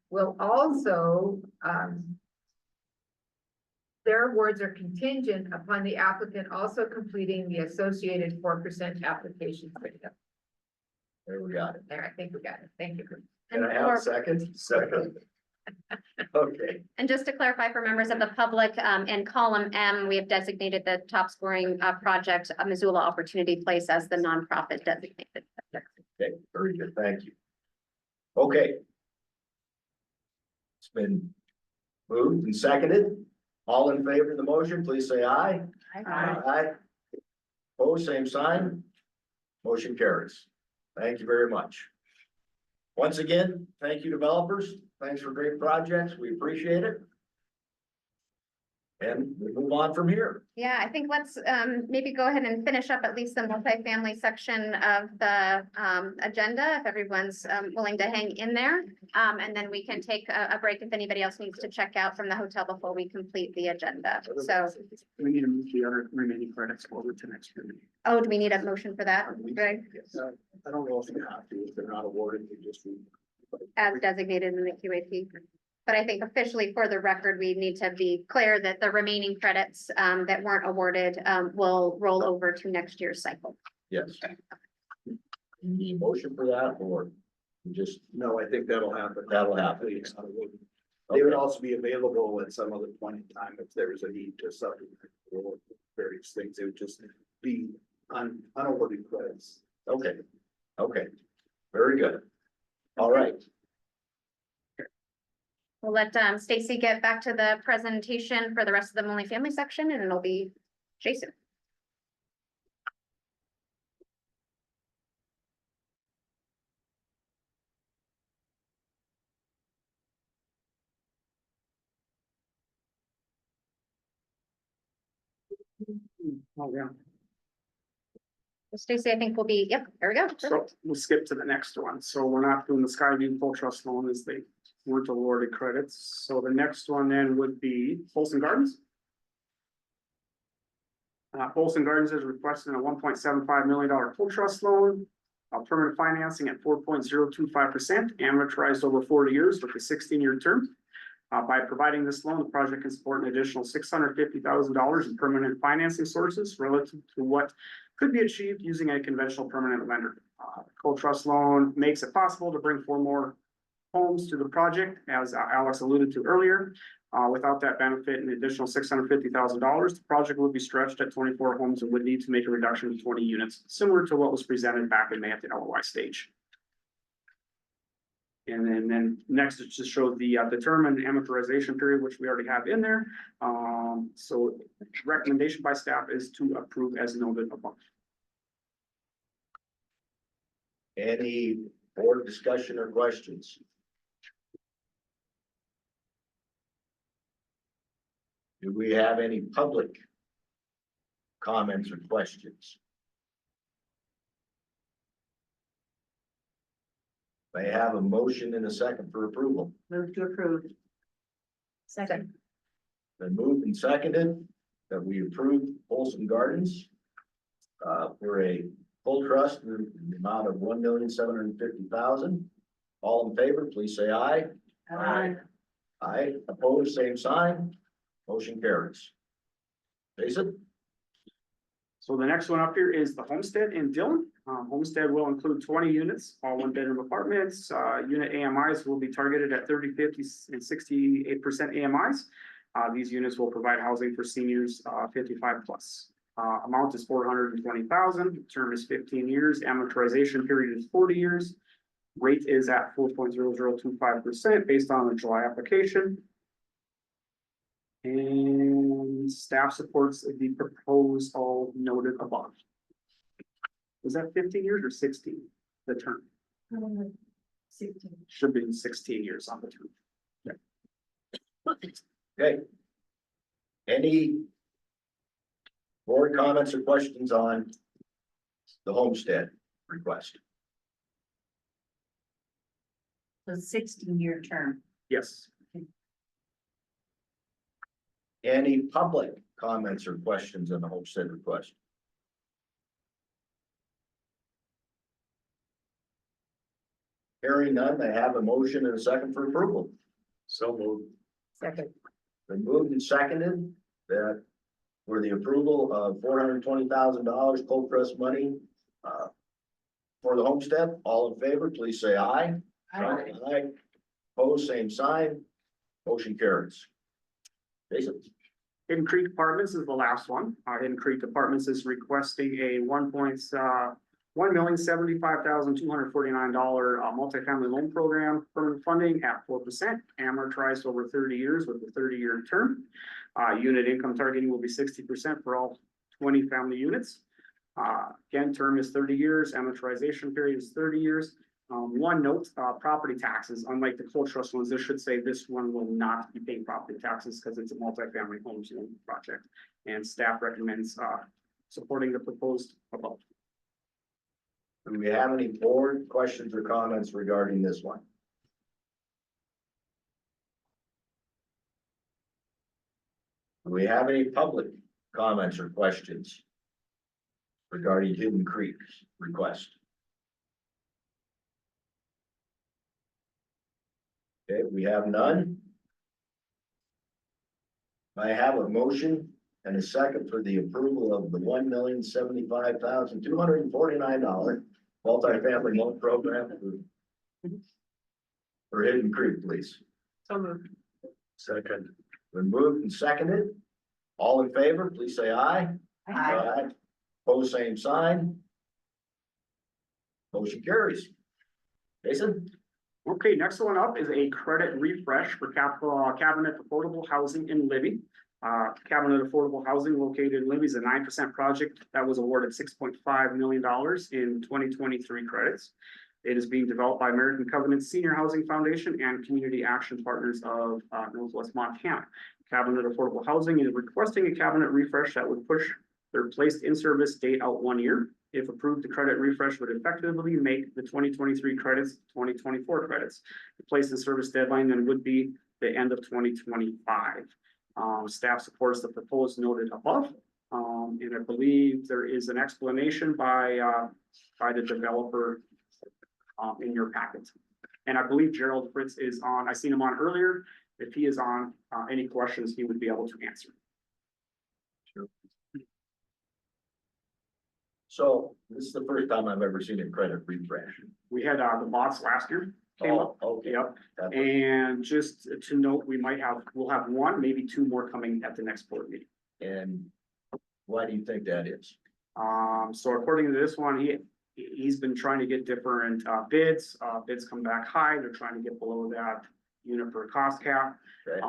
will also, their awards are contingent upon the applicant also completing the associated 4% application. There we got it. There, I think we got it. Thank you. Can I have a second? Second. Okay, And just to clarify for members of the public, in column M, we have designated the top scoring project, Missoula Opportunity Place, as the nonprofit designated. okay, very good, thank you. Okay. It's been moved and seconded. All in favor of the motion, please say aye. Aye. Opposed, same sign. Motion carries. Thank you very much. Once again, thank you developers. Thanks for great projects. We appreciate it. And we move on from here. Yeah, I think let's maybe go ahead and finish up at least the multifamily section of the agenda, if everyone's willing to hang in there. And then we can take a break if anybody else needs to check out from the hotel before we complete the agenda. So, We need to move the other remaining credits forward to next meeting. oh, do we need a motion for that? Greg, I don't know if you have to, if they're not awarded, you just. as designated in the QAP. But I think officially for the record, we need to be clear that the remaining credits that weren't awarded will roll over to next year's cycle. Yes. Any motion for that or you just, No, I think that'll happen. that'll happen. They would also be available at some other point in time if there was a need to supplement or various things. It would just be unawarded credits. Okay, okay, very good. All right, We'll let Stacy get back to the presentation for the rest of the multifamily section, and it'll be Jason. Oh, yeah. Stacy, I think we'll be, yep, there we go. So we'll skip to the next one. So we're not doing the Skyview full trust loan as they weren't awarded credits. So the next one then would be Folsom Gardens. Folsom Gardens is requesting a $1.75 million full trust loan. Permanent financing at 4.025%, amortized over 40 years with a 16-year term. By providing this loan, the project can support an additional $650,000 in permanent financing sources relative to what could be achieved using a conventional permanent lender. Co-trust loan makes it possible to bring 4 more homes to the project, as Alex alluded to earlier. Without that benefit, an additional $650,000, the project would be stretched at 24 homes and would need to make a reduction to 20 units, similar to what was presented back in May at the LOI stage. And then next, it just shows the determined amortization period, which we already have in there. So recommendation by staff is to approve as noted above. any board discussion or questions? Do we have any public comments or questions? May I have a motion in a second for approval. Move to approve. Second. Been moved and seconded that we approve Folsom Gardens for a full trust in the amount of $1,750,000. All in favor, please say aye. Aye. Aye, opposed, same sign. Motion carries. Jason? So the next one up here is the Homestead in Dillon. Homestead will include 20 units, all one-bedroom apartments. Unit AMIs will be targeted at 30, 50, and 68% AMIs. These units will provide housing for seniors 55 plus. Amount is $420,000. Term is 15 years. Amortization period is 40 years. Rate is at 4.0025% based on the July application. And staff supports the proposed all noted above. Was that 15 years or 16, the term? 16. Should be 16 years on the term. Okay. Any board comments or questions on the homestead request? The 16-year term. Yes. Any public comments or questions on the homestead request? Hearing none, I have a motion and a second for approval. So moved. Second. Been moved and seconded that for the approval of $420,000 cold press money for the homestead. All in favor, please say aye. Aye. Opposed, same sign. Motion carries. Jason? Hidden Creek Apartments is the last one. Hidden Creek Apartments is requesting a $1,075,249 multifamily loan program, permanent funding at 4%, amortized over 30 years with a 30-year term. Unit income targeting will be 60% for all 20 family units. Again, term is 30 years, amortization period is 30 years. One note, property taxes, unlike the cold trust ones, this should say this one will not be paying property taxes because it's a multifamily homes loan project. And staff recommends supporting the proposed above. Do we have any board questions or comments regarding this one? Do we have any public comments or questions regarding Hidden Creek's request? Okay, we have none. I have a motion and a second for the approval of the $1,075,249 multifamily loan program for Hidden Creek, please. So moved. Second. Been moved and seconded. All in favor, please say aye. Aye. Pose same sign. Motion carries. Jason? Okay, next one up is a credit refresh for Cabinet Affordable Housing in Libby. Cabinet Affordable Housing located in Libby is a 9% project that was awarded $6.5 million in 2023 credits. It is being developed by American Covenant Senior Housing Foundation and Community Action Partners of Northwest Montana. Cabinet Affordable Housing is requesting a cabinet refresh that would push their placed in service date out 1 year. If approved, the credit refresh would effectively make the 2023 credits 2024 credits. The placed in service deadline then would be the end of 2025. Staff supports the proposed noted above. And I believe there is an explanation by the developer in your packet. And I believe Gerald Fritz is on. I seen him on earlier. If he is on, any questions he would be able to answer. So this is the first time I've ever seen a credit refresh. We had the bots last year. Came up. Okay. Yep. That was- And just to note, we'll have one, maybe two more coming at the next board meeting. And why do you think that is? So according to this one, he's been trying to get different bids. Bids come back high. They're trying to get below that unit per cost cap. Okay.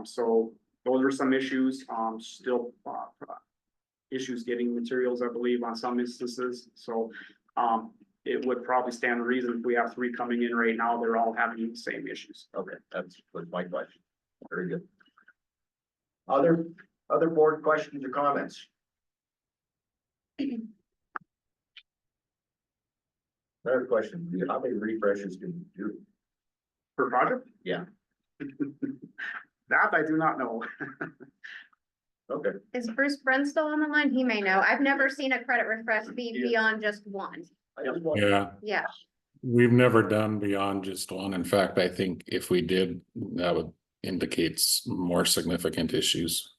So those are some issues. Still issues getting materials, I believe, on some instances. So it would probably stand to reason if we have 3 coming in right now, they're all having the same issues. Okay, was my question. Very good. Other board questions or comments? Another question, how many refreshes can you do? Per project? Yeah. That I do not know. Okay. Is Bruce Brent still on the line? He may know. I've never seen a credit refresh be Yes. beyond just one. I just want- Yeah, Yeah. we've never done beyond just one. In fact, I think if we did, that would indicates more significant issues.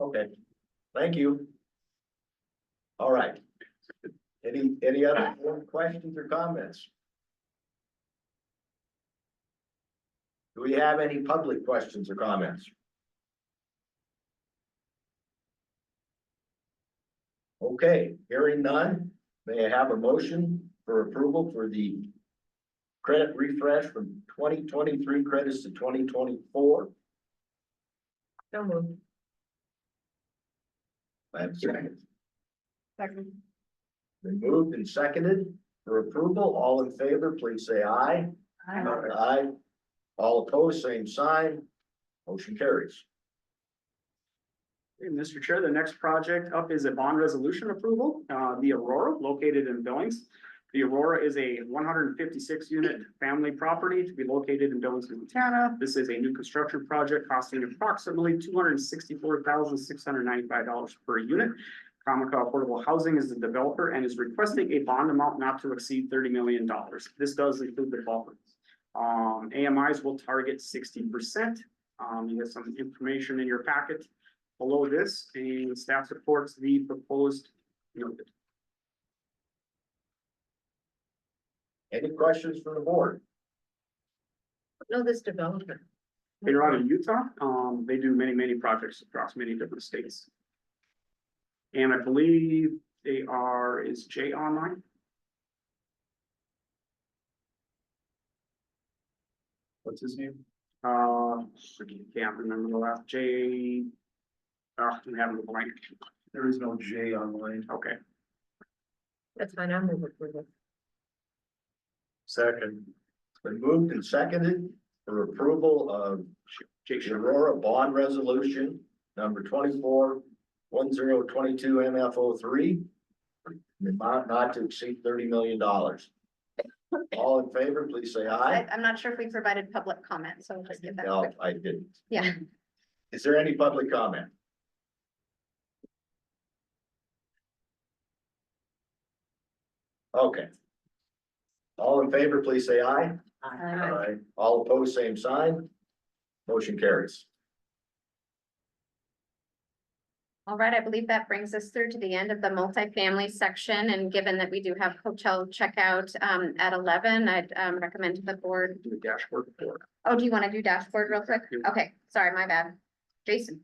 Okay, thank you. All right. Any other questions or comments? Do we have any public questions or comments? Okay, hearing none, may I have a motion for approval for the credit refresh from 2023 credits to 2024? So moved. I have a second. Second. Been moved and seconded for approval. All in favor, please say aye. Aye. All opposed, same sign. Motion carries. Okay, Mr. Chair, the next project up is a bond resolution approval, the Aurora, located in Billings. The Aurora is a 156 unit family property to be located in Billings, Montana. This is a new construction project costing approximately $264,695 per unit. Comica Affordable Housing is the developer and is requesting a bond amount not to exceed $30 million. This does include the buffers. AMIs will target 60%. You have some information in your packet below this, and staff supports the proposed noted. Any questions from the board? No, this developer. They're out of Utah. They do many projects across many different states. And I believe is Jay online? What's his name? Can't remember the last Jay. I'm having a blank. There is no J online. Okay. That's fine, I'm moving for this. Second. It's been moved and seconded for approval of the Aurora bond resolution number 24-1022 MF03. Not to exceed $30 million. All in favor, please say aye. I'm not sure if we provided public comment, so we'll just give that. a No, quick- I didn't. Yeah. Is there any public comment? Okay. All in favor, please say aye. Aye. All opposed, same sign. Motion carries. All right, I believe that brings us through to the end of the multifamily section, and given that we do have hotel checkout at 11, I'd recommend to the board. Do the dashboard report. Oh, do you want to do dashboard real quick? Yeah. Okay, sorry, my bad. Jason.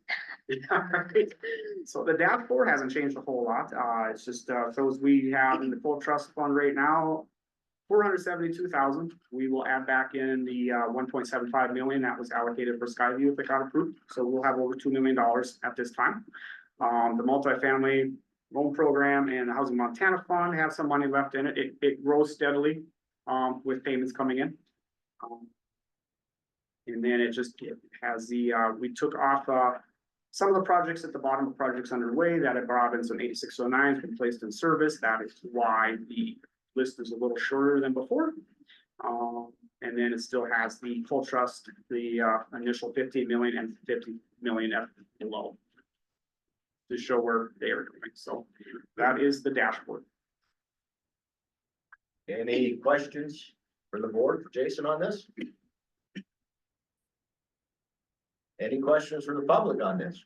So the dashboard hasn't changed a whole lot. It's just shows we have in the full trust fund right now, 472,000. We will add back in the 1.75 million that was allocated for Skyview if it got approved. So we'll have over $2 million at this time. The multifamily loan program and the Housing Montana Fund have some money left in it. It grows steadily with payments coming in. And then it has we took off some of the projects at the bottom of projects underway that had brought in some 8609s been placed in service. That is why the list is a little shorter than before. And then it still has the full trust, the initial 15 million and 50 million at below to show where they are going. So that is the dashboard. Any questions for the board, for Jason on this? Any questions for the public on this?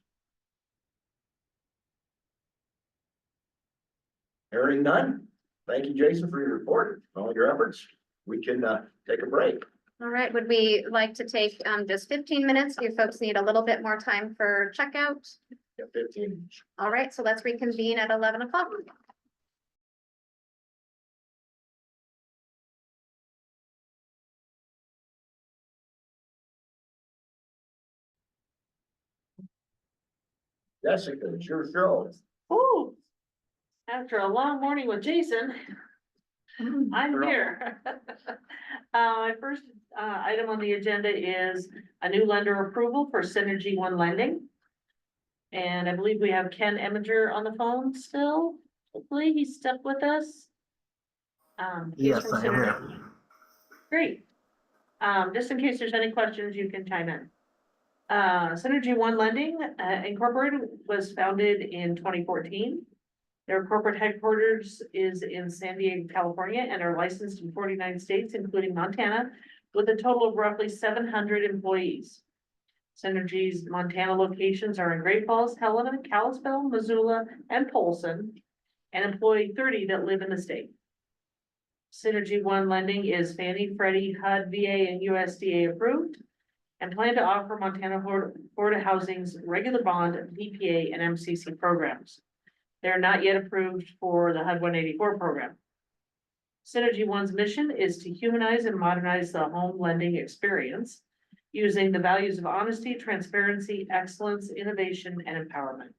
Hearing none. Thank you, Jason, for your report, all your efforts. We can take a break. All right, would we like to take just 15 minutes? Do you folks need a little bit more time for checkout? Yeah, 15. All right, so let's reconvene at 11 o'clock. Jessica, it's your show. Oh, after a long morning with Jason, I'm here. My first item on the agenda is a new lender approval for Synergy One Lending. And I believe we have Ken Eminger on the phone still. Hopefully he's stuck with us. He's Yes, from I Synergy. am. Great. Just in case there's any questions, you can chime in. Synergy One Lending Incorporated was founded in 2014. Their corporate headquarters is in San Diego, California, and are licensed in 49 states, including Montana, with a total of roughly 700 employees. Synergy's Montana locations are in Great Falls, Helena, Kalispell, Missoula, and Polson, and employ 30 that live in the state. Synergy One lending is Fannie, Freddie, HUD, VA, and USDA approved, and plan to offer Montana Florida Housing's regular bond, DPA, and MCC programs. They're not yet approved for the HUD 184 program. Synergy One's mission is to humanize and modernize the home lending experience using the values of honesty, transparency, excellence, innovation, and empowerment.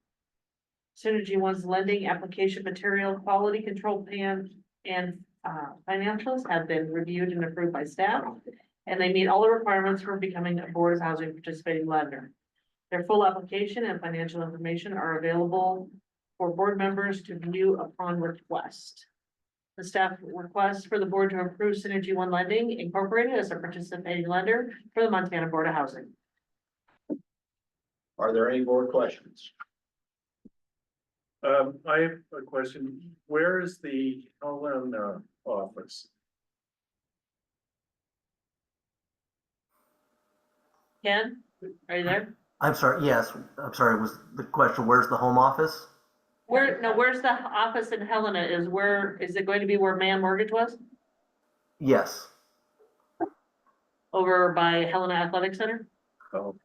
Synergy One's lending application material, quality control plan, and financials have been reviewed and approved by staff, and they meet all the requirements for becoming a Board of Housing participating lender. Their full application and financial information are available for board members to view upon request. The staff requests for the board to approve Synergy One Lending Incorporated as a participating lender for the Montana Board of Housing. Are there any board questions? I have a question. Where is the Helena office? Ken, are you there? I'm sorry, yes, I'm sorry, was the question, where's the home office? Where's the office in Helena? Is it going to be where Man Mortgage was? Yes, Over by Helena Athletic Center? Oh,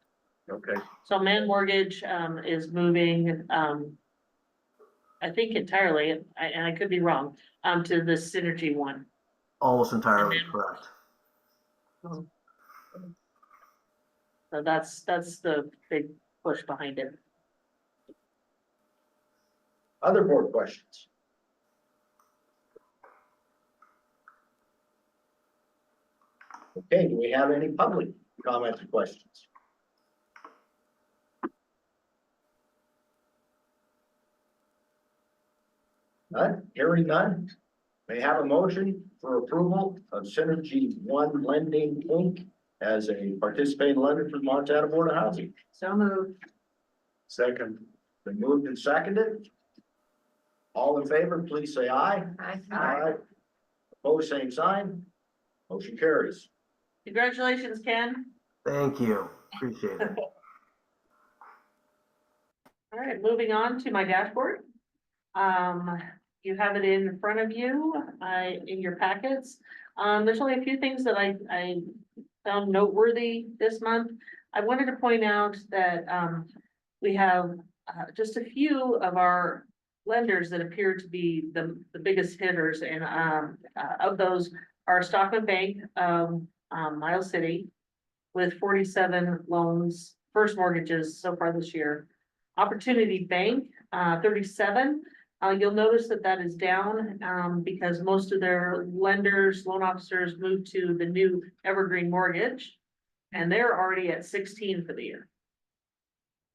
okay. So Man Mortgage, is moving, I think entirely, and I could be wrong, to the Synergy One. almost entirely correct. So that's the big push behind it. Other board questions? Okay, do we have any public comments or questions? None, hearing none. May I have a motion for approval of Synergy One Lending Inc. as a participating lender for the Montana Board of Housing. So moved. Second. Been moved and seconded. All in favor, please say aye. Aye. Opposed, same sign. Motion carries. Congratulations, Ken. Thank you, appreciate it. All right, moving on to my dashboard. You have it in front of you, in your packets. There's only a few things that I found noteworthy this month. I wanted to point out that, we have, just a few of our lenders that appear to be the biggest hitters, and, of those are Stockman Bank, Miles City, with 47 loans, first mortgages so far this year. Opportunity Bank, 37. You'll notice that is down, because most of their lenders, loan officers moved to the new Evergreen Mortgage, and they're already at 16 for the year.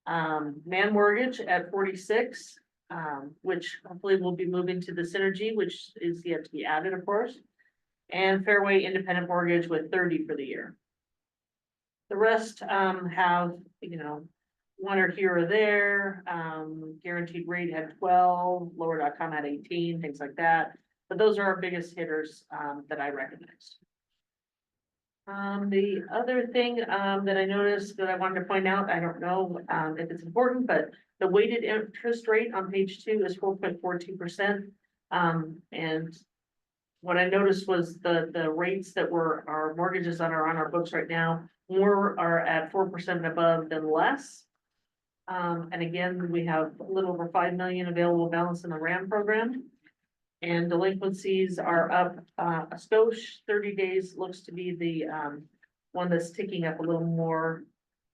Man Mortgage at 46, which hopefully will be moving to the Synergy, which is yet to be added, of course. And Fairway Independent Mortgage with 30 for the year. The rest, have, one or here or there. Guaranteed Rate had 12, Lower.com had 18, things like that. But those are our biggest hitters, that I recognized. The other thing, that I noticed that I wanted to point out, I don't know, if it's important, but the weighted interest rate on page 2 is 4.42%. And what I noticed was the rates that our mortgages that are on our books right now, more are at 4% above than less. And again, we have a little over 5 million available balance in the RAM program. And delinquencies are up, a skosh. 30 days looks to be the, one that's ticking up a little more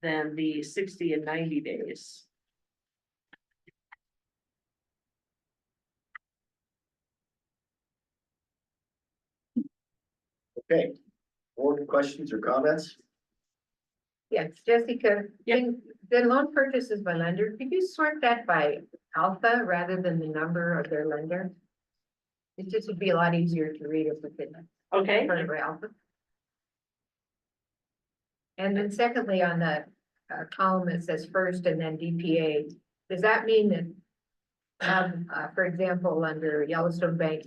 than the 60 and 90 days. Okay, board questions or comments? Yes, Jessica, the loan purchases by lender, could you sort that by alpha rather than the number of their lender? It just would be a lot easier to read if we could. Okay. Sort it by alpha. And then secondly, on the column that says first and then DPA, does that mean that, for example, under Yellowstone Bank,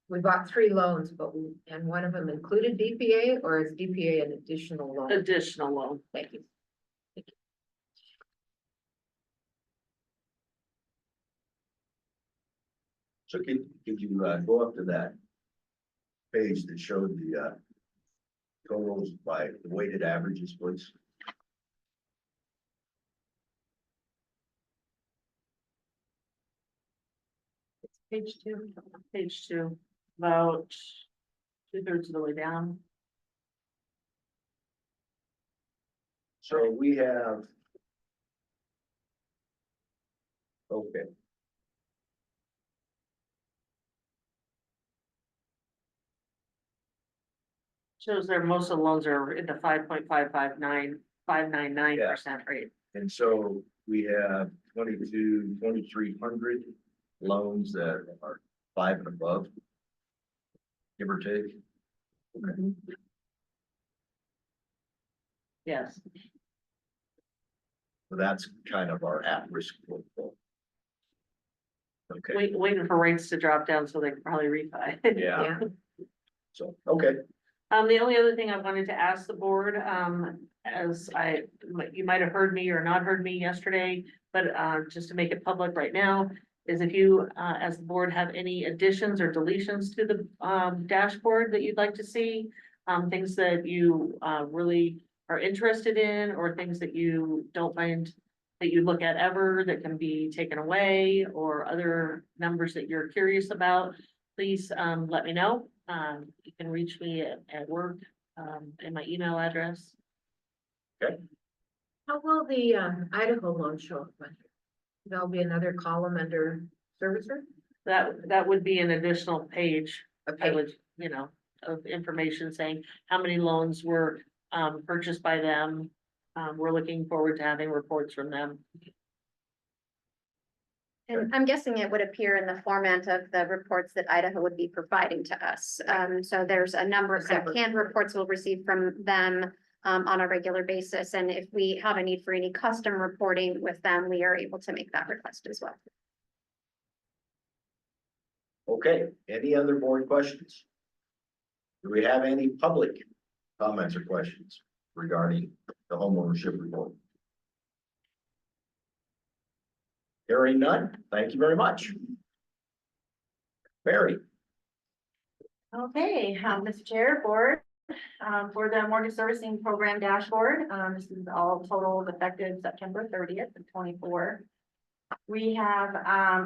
we bought 3 loans, and one of them included DPA, or is DPA an additional loan? Additional loan. Thank you. So could you go up to that page that showed the totals by the weighted averages, please? Page two, about 2/3 of the way down. So we have. Okay. Shows there, most of the loans are in the 5.559% rate. And so we have 2,300 loans that are 5 and above. Give or take. Okay. Yes, So that's kind of our at-risk portfolio. Okay, waiting for rates to drop down so they can probably refi. yeah. So, okay, The only other thing I wanted to ask the board, you might have heard me or not heard me yesterday, but, just to make it public right now, is if you, as the board, have any additions or deletions to the, dashboard that you'd like to see, things that you, really are interested in, or things that you don't find that you look at ever that can be taken away, or other numbers that you're curious about, please, let me know. You can reach me at work, in my email address. How will the Idaho loan show up? There'll be another column under servicer? That would be an additional page, I Okay, would, of information saying how many loans were, purchased by them. We're looking forward to having reports from them. And I'm guessing it would appear in the format of the reports that Idaho would be providing to us. So there's a number of kind of canned reports we'll receive from them on a regular basis. And if we have a need for any custom reporting with them, we are able to make that request as well. okay. Any other board questions? Do we have any public comments or questions regarding the homeownership report? Hearing none, thank you very much. Barry. Okay, Mr. Chair, Board, for the mortgage servicing program dashboard, this is all total effective September 30th of 24. We have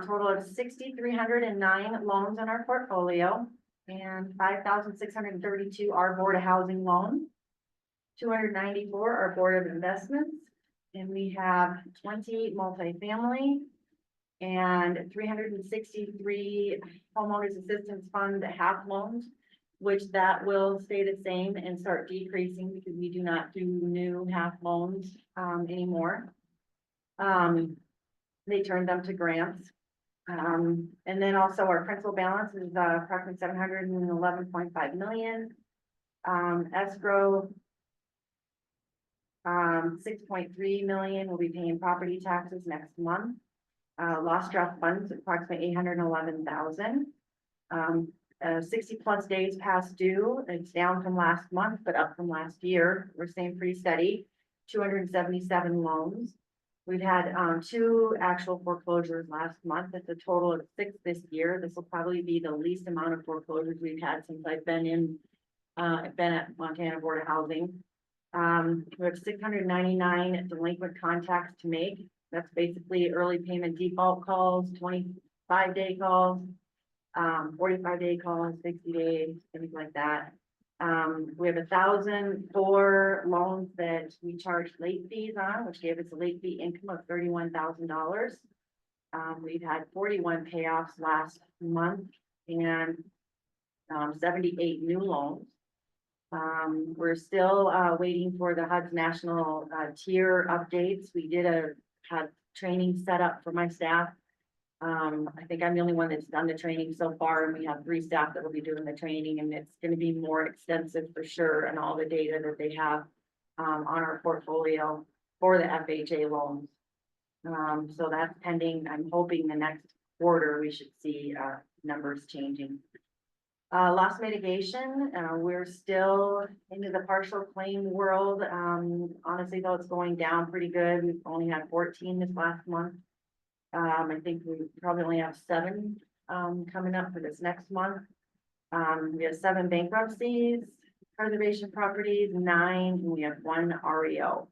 total of 6,309 loans in our portfolio and 5,632 are Board of Housing loans. 294 are Board of Investments, and we have 20 multifamily and 363 homeowners assistance fund half loans, which that will stay the same and start decreasing because we do not do new half loans anymore. They turned them to grants. And then also our principal balance is approximately 711.5 million. Escrow, 6.3 million. We'll be paying property taxes next month. Lost draft funds, approximately 811,000. 60+ days past due. It's down from last month, but up from last year. We're staying pretty steady. 277 loans. We've had 2 actual foreclosures last month. It's a total of 6 this year. This will probably be the least amount of foreclosures we've had since I've been at Montana Board of Housing. We have 699 delinquent contacts to make. That's basically early payment default calls, 25-day calls, 45-day calls, 60 days, things like that. We have 1,004 loans that we charge late fees on, which gave us a late fee income of $31,000. We've had 41 payoffs last month and 78 new loans. We're still waiting for the HUD's national tier updates. We had training set up for my staff. I think I'm the only one that's done the training so far, and we have 3 staff that will be doing the training, and it's going to be more extensive for sure, and all the data that they have on our portfolio for the FHA loans. So that's pending. I'm hoping the next quarter we should see numbers changing. Loss mitigation, we're still into the partial claim world. Honestly, though, it's going down pretty good. We've only had 14 this last month. I think we probably only have 7 coming up for this next month. We have 7 bankruptcies, preservation properties, 9, and we have 1 REO.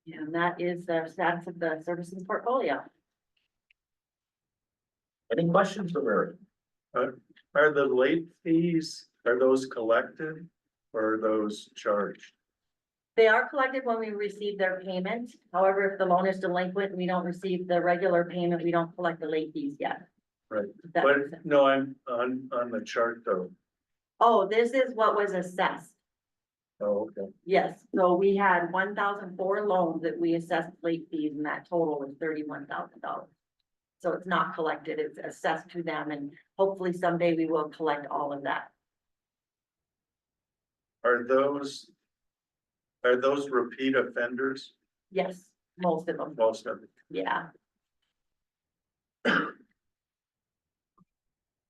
And that is the status of the services portfolio. Any questions for Mary? Are the late fees, are those collected or are those charged? They are collected when we receive their payment. However, if the loan is delinquent and we don't receive the regular payment, we don't collect the late fees yet. Right, That makes sense. but no, I'm on the chart though. Oh, this is what was assessed. Oh, okay. Yes, so we had 1,004 loans that we assessed late fees, and that total was $31,000. So it's not collected, it's assessed to them, and hopefully someday we will collect all of that. Are those repeat offenders? Yes, most of them, Most of them. yeah.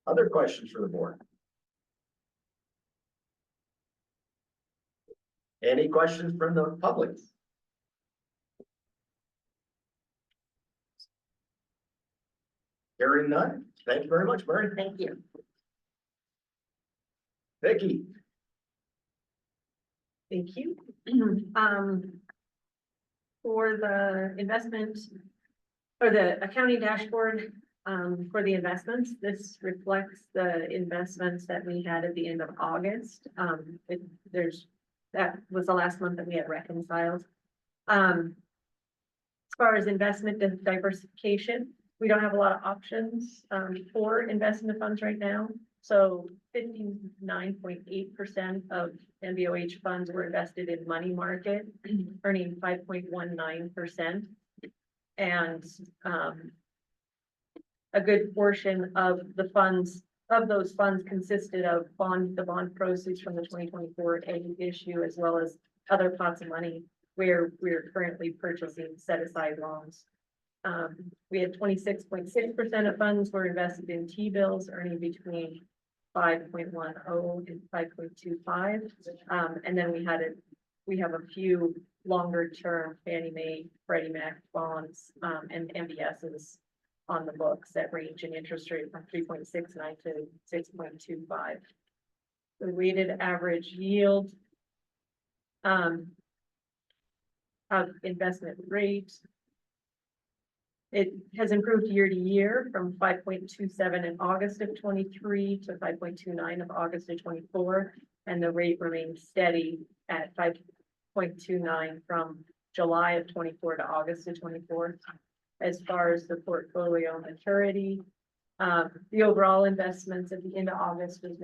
Other questions for the board? Any questions from the public? Hearing none. Thank you very much, Mary. Thank you. Vicky. Thank you. For the investment, or the accounting dashboard, for the investments, this reflects the investments that we had at the end of August. That was the last month that we had reconciled. As far as investment diversification, we don't have a lot of options, for investment funds right now. So 59.8% of MBOH funds were invested in money market, earning 5.19%. And a good portion of the funds, of those funds consisted of the bond proceeds from the 2024 A issue, as well as other pots of money where we're currently purchasing set aside loans. We had 26.6% of funds were invested in T-bills, earning between 5.10 and 5.25. And then we have a few longer term Fannie Mae, Freddie Mac bonds, and MBSs on the books that range in interest rate from 3.69 to 6.25. The weighted average yield of investment rate, it has improved year to year from 5.27 in August of 23 to 5.29 of August of 24, and the rate remains steady at 5.29 from July of 24 to August of 24. As far as the portfolio maturity, the overall investments at the end of August was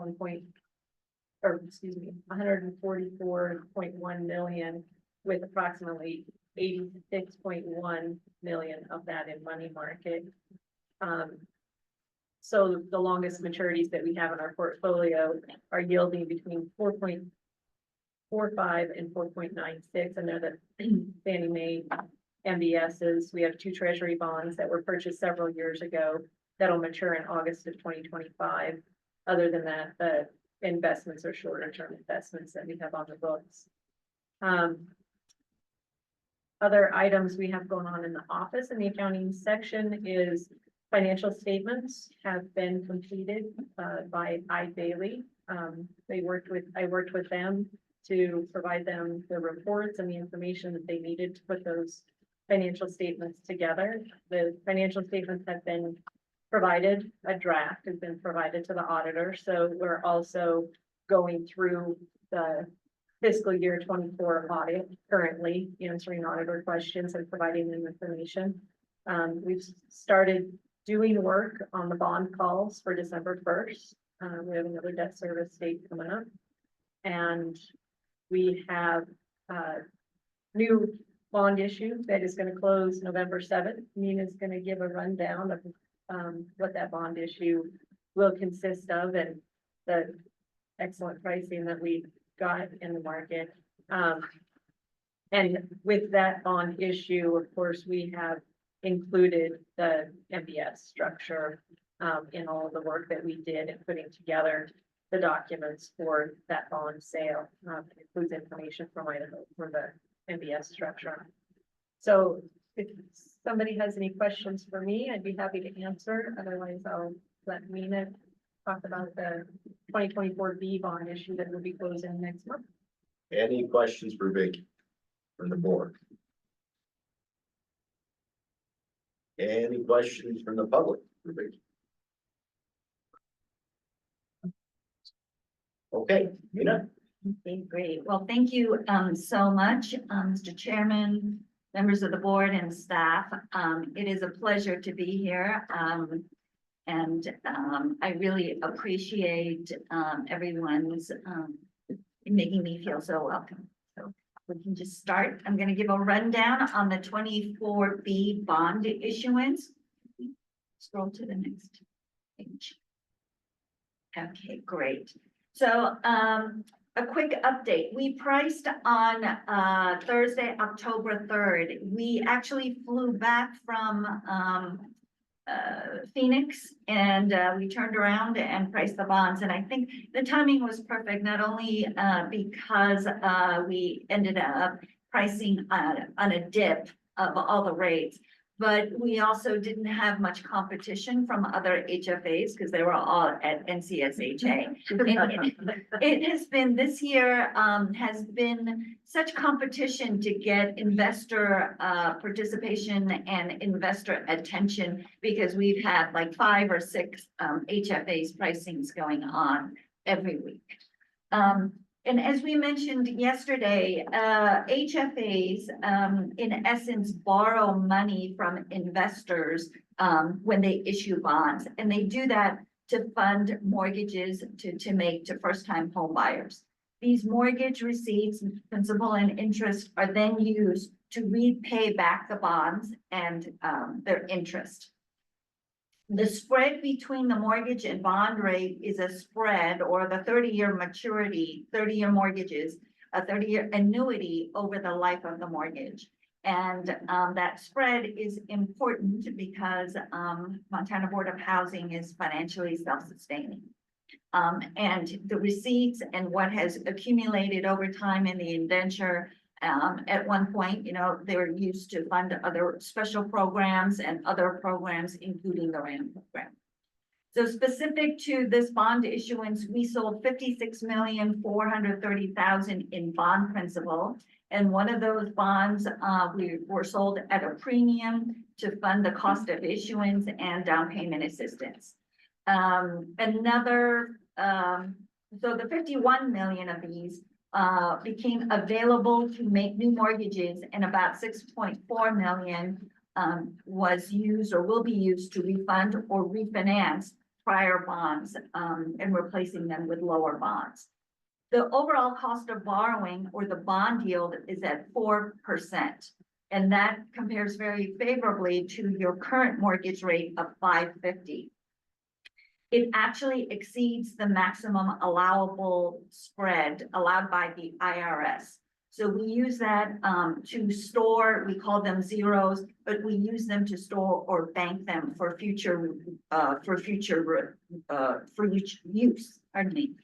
144.1 million, with approximately 86.1 million of that in money market. So the longest maturities that we have in our portfolio are yielding between 4.45 and 4.96, and they're the Fannie Mae MBSs. We have 2 treasury bonds that were purchased several years ago that'll mature in August of 2025. Other than that, the investments are shorter term investments that we have on the books. Other items we have going on in the office in the accounting section is financial statements have been completed by iBailey. I worked with them to provide them the reports and the information that they needed to put those financial statements together. The financial statements have been provided, a draft has been provided to the auditor. So we're also going through the fiscal year 24 audit, currently answering auditor questions and providing them information. We've started doing work on the bond calls for December 1st. We have another debt service date coming up. And we have a new bond issue that is going to close November 7th. Nina's going to give a rundown of what that bond issue will consist of and the excellent pricing that we got in the market. And with that bond issue, of course, we have included the MBS structure in all of the work that we did in putting together the documents for that bond sale. It includes information from Idaho for the MBS structure. So if somebody has any questions for me, I'd be happy to answer. Otherwise, I'll let Mina talk about the 2024 B bond issue that will be closing next month. Any questions for Vicky from the board? Any questions from the public for Vicky? Okay, Mina? Okay, great. Well, thank you so much, Mr. Chairman, members of the board and staff. It is a pleasure to be here. And I really appreciate everyone's making me feel so welcome. So we can just start. I'm going to give a rundown on the 24B bond issuance. Scroll to the next page. Okay, great. So a quick update. We priced on Thursday, October 3rd. We actually flew back from Phoenix and we turned around and priced the bonds. And I think the timing was perfect, not only because we ended up pricing on a dip of all the rates, but we also didn't have much competition from other HFAs because they were all at NCSHA. It has been, this year has been such competition to get investor participation and investor attention because we've had like 5 or 6 HFAs pricings going on every week. And as we mentioned yesterday, HFAs in essence borrow money from investors when they issue bonds, and they do that to fund mortgages to make to first-time home buyers. These mortgage receipts, principal and interest, are then used to repay back the bonds and their interest. The spread between the mortgage and bond rate is a spread, or the 30-year maturity, 30-year mortgages, a 30-year annuity over the life of the mortgage. And that spread is important because Montana Board of Housing is financially self-sustaining. And the receipts and what has accumulated over time in the indenture, at one point, you know, they were used to fund other special programs and other programs, including the RAM program. So specific to this bond issuance, we sold $56,430,000 in bond principal. And one of those bonds we were sold at a premium to fund the cost of issuance and down payment assistance. So the 51 million of these became available to make new mortgages, and about 6.4 million was used or will be used to refund or refinance prior bonds and replacing them with lower bonds. The overall cost of borrowing, or the bond yield, is at 4%, and that compares very favorably to your current mortgage rate of 5.50. It actually exceeds the maximum allowable spread allowed by the IRS. So we use that to store, we call them zeros, but we use them to store or bank them for future use, pardon me.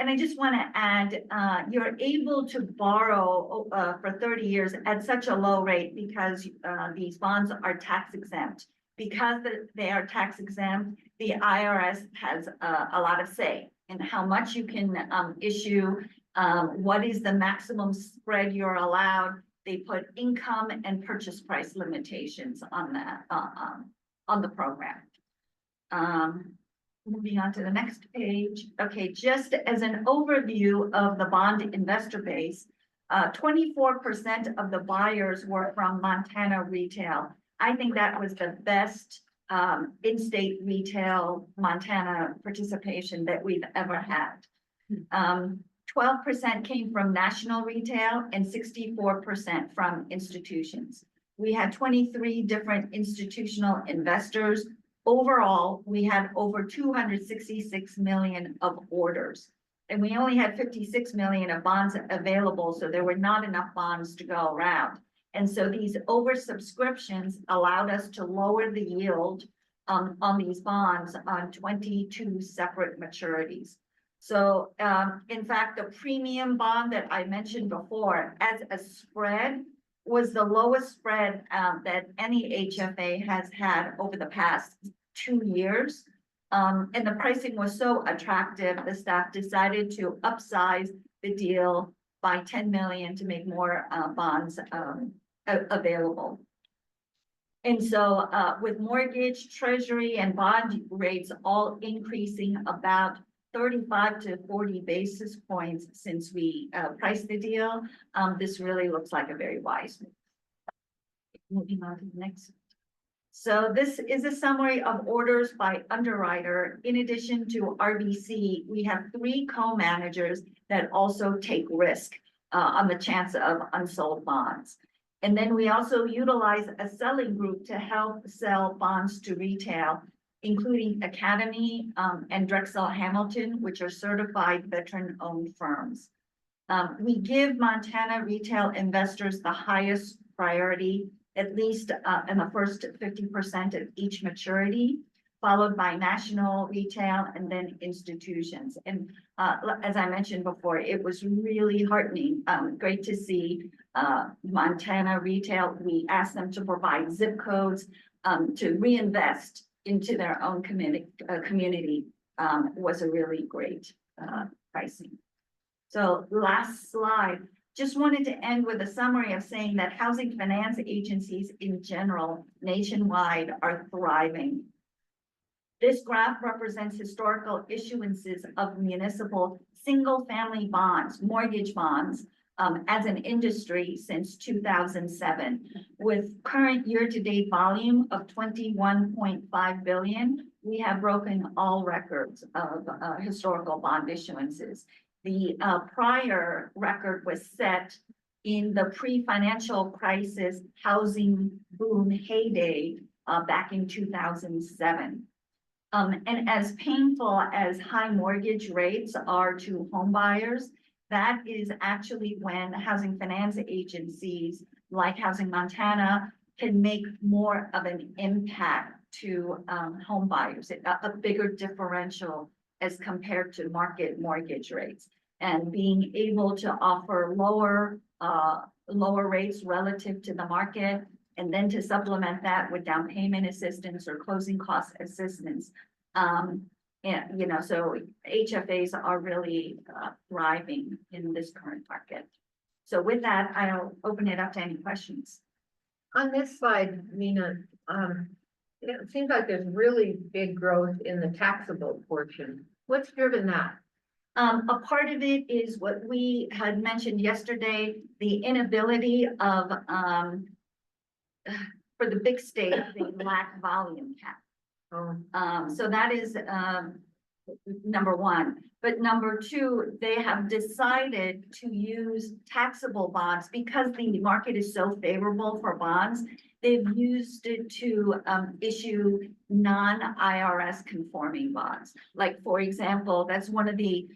And I just want to add, you're able to borrow for 30 years at such a low rate because these bonds are tax exempt. Because they are tax exempt, the IRS has a lot of say in how much you can issue, what is the maximum spread you're allowed. They put income and purchase price limitations on that, on the program. Moving on to the next page. Okay, just as an overview of the bond investor base, 24% of the buyers were from Montana retail. I think that was the best in-state retail Montana participation that we've ever had. 12% came from national retail and 64% from institutions. We had 23 different institutional investors. Overall, we had over 266 million of orders, and we only had 56 million of bonds available, so there were not enough bonds to go around. And so these oversubscriptions allowed us to lower the yield on these bonds on 22 separate maturities. So in fact, the premium bond that I mentioned before as a spread was the lowest spread that any HFA has had over the past 2 years. And the pricing was so attractive, the staff decided to upsize the deal by 10 million to make more bonds available. And so with mortgage, treasury, and bond rates all increasing about 35 to 40 basis points since we priced the deal, this really looks like a very wise move. Moving on to the next. So this is a summary of orders by underwriter. In addition to RBC, we have 3 co-managers that also take risk on the chance of unsold bonds. And then we also utilize a selling group to help sell bonds to retail, including Academy and Drexel Hamilton, which are certified veteran-owned firms. We give Montana retail investors the highest priority, at least in the first 50% of each maturity, followed by national retail and then institutions. And as I mentioned before, it was really heartening, great to see Montana retail. We asked them to provide zip codes to reinvest into their own community was a really great pricing. So last slide. Just wanted to end with a summary of saying that housing finance agencies in general nationwide are thriving. This graph represents historical issuances of municipal single-family bonds, mortgage bonds, as an industry since 2007. With current year-to-date volume of 21.5 billion, we have broken all records of historical bond issuances. The prior record was set in the pre-financial crisis housing boom heyday back in 2007. And as painful as high mortgage rates are to home buyers, that is actually when housing finance agencies like Housing Montana can make more of an impact to home buyers, a bigger differential as compared to market mortgage rates. And being able to offer lower rates relative to the market, and then to supplement that with down payment assistance or closing cost assistance. And you know, so HFAs are really thriving in this current market. So with that, I'll open it up to any questions. On this slide, Mina, it seems like there's really big growth in the taxable portion. What's driven that? A part of it is what we had mentioned yesterday, the inability of, for the big states, they lack volume cap. So that is number one. But number two, they have decided to use taxable bonds because the market is so favorable for bonds. They've used it to issue non-IRS conforming bonds. Like, for example, that's one of the,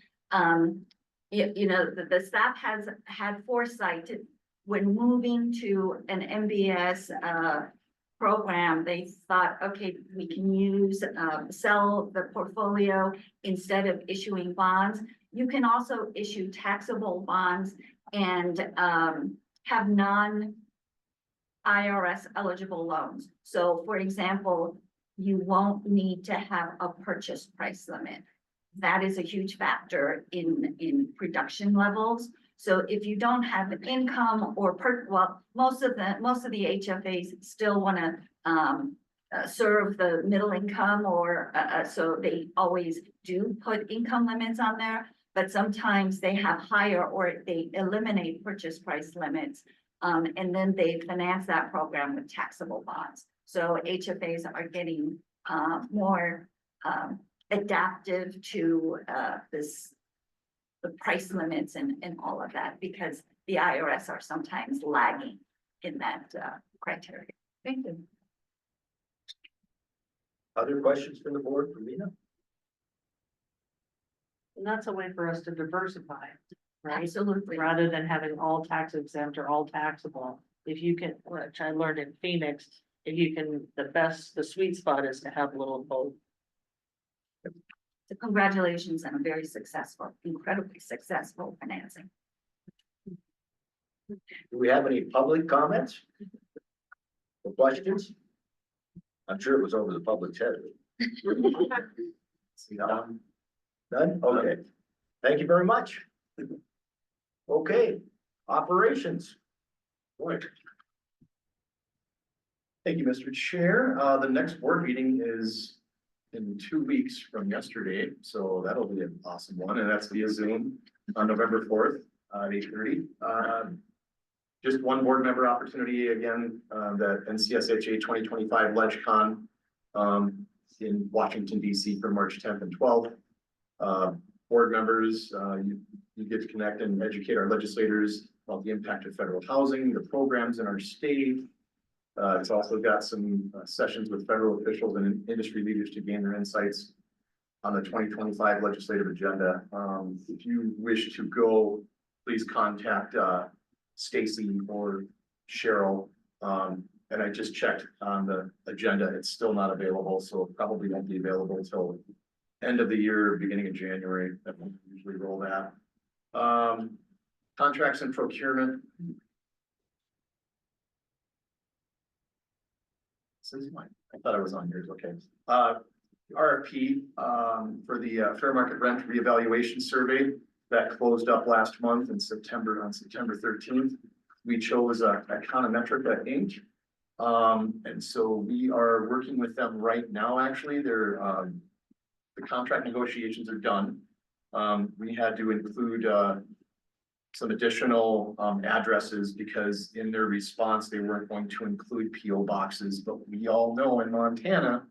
the staff has had foresight to, when moving to an MBS program, they thought, okay, we can use, sell the portfolio instead of issuing bonds. You can also issue taxable bonds and have non-IRS eligible loans. So for example, you won't need to have a purchase price limit. That is a huge factor in production levels. So if you don't have income or most of the HFAs still want to serve the middle income, or so they always do put income limits on there. But sometimes they have higher, or they eliminate purchase price limits, and then they finance that program with taxable bonds. So HFAs are getting more adaptive to the price limits and all of that, because the IRS are sometimes lagging in that criteria. Thank you. Other questions from the board for Mina? And that's a way for us to diversify, right? Absolutely. Rather than having all tax exempt or all taxable. If you can, which I learned in Phoenix, if you can, the sweet spot is to have a little of both. So congratulations on a very successful, incredibly successful financing. Do we have any public comments or questions? I'm sure it was over the public's head. See none? None? Okay. Thank you very much. Okay, operations. Boy. Thank you, Mr. Chair. The next board meeting is in 2 weeks from yesterday, so that'll be an awesome one, and that's via Zoom on November 4th, at 8:30. Just one board member opportunity again, the NCSHA 2025 LegCon in Washington DC from March 10th and 12th. Board members, you get to connect and educate our legislators about the impact of federal housing, the programs in our state. It's also got some sessions with federal officials and industry leaders to gain their insights on the 2025 legislative agenda. If you wish to go, please contact Stacy or Cheryl. And I just checked on the agenda. It's still not available, so it probably won't be available until end of the year, beginning of January. That will usually roll that. Contracts and procurement. This is mine. I thought I was on yours. Okay. RFP for the fair market rent reevaluation survey that closed up last month in September, on September 13th. We chose Econometrica Inc. And so we are working with them right now. Actually, they're the contract negotiations are done. We had to include some additional addresses because in their response, they weren't going to include PO boxes, but we all know in Montana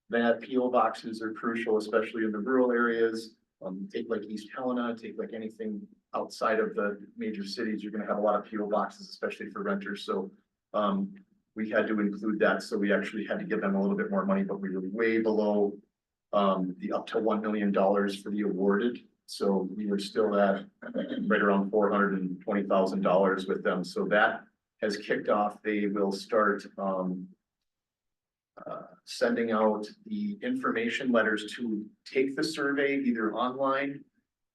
that PO boxes are crucial, especially in the rural areas. Take like East Helena, take like anything outside of the major cities, you're gonna have a lot of PO boxes, especially for renters. So we had to include that. So we actually had to give them a little bit more money, but we were way below the up to $1 million for the awarded. So we were still at right around $420,000 with them. So that has kicked off. They will start sending out the information letters to take the survey either online.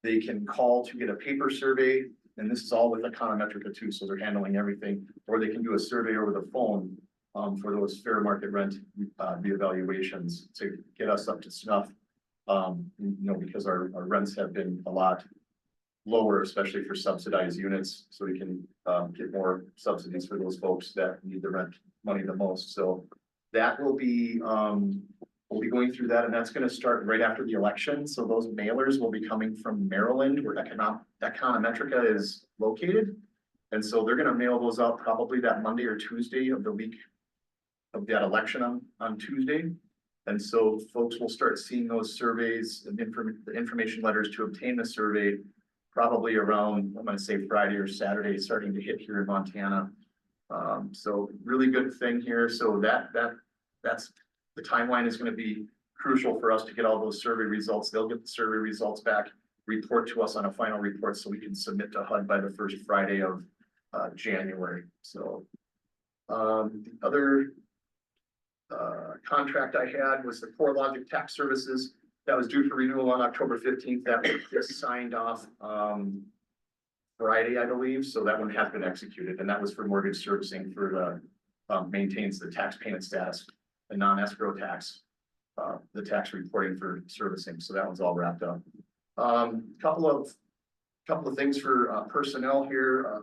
They can call to get a paper survey, and this is all with Econometrica too, so they're handling everything. Or they can do a survey over the phone for those fair market rent reevaluations to get us up to snuff. You know, because our rents have been a lot lower, especially for subsidized units, so we can get more subsidies for those folks that need the rent money the most. So that will be, we'll be going through that, and that's going to start right after the election. So those mailers will be coming from Maryland, where Econometrica is located. And so they're going to mail those out probably that Monday or Tuesday of the week of that election on Tuesday. And so folks will start seeing those surveys and the information letters to obtain the survey probably around, I'm going to say Friday or Saturday, starting to hit here in Montana. So really good thing here. So that's the timeline is going to be crucial for us to get all those survey results. They'll get the survey results back, report to us on a final report so we can submit to HUD by the first Friday of January. So the other contract I had was the CoreLogic Tax Services that was due for renewal on October 15th. That was just signed off Friday, I believe. So that one has been executed, and that was for mortgage servicing for maintains the tax payment status, the non-escrow tax, the tax reporting for servicing. So that one's all wrapped up. Couple of things for personnel here.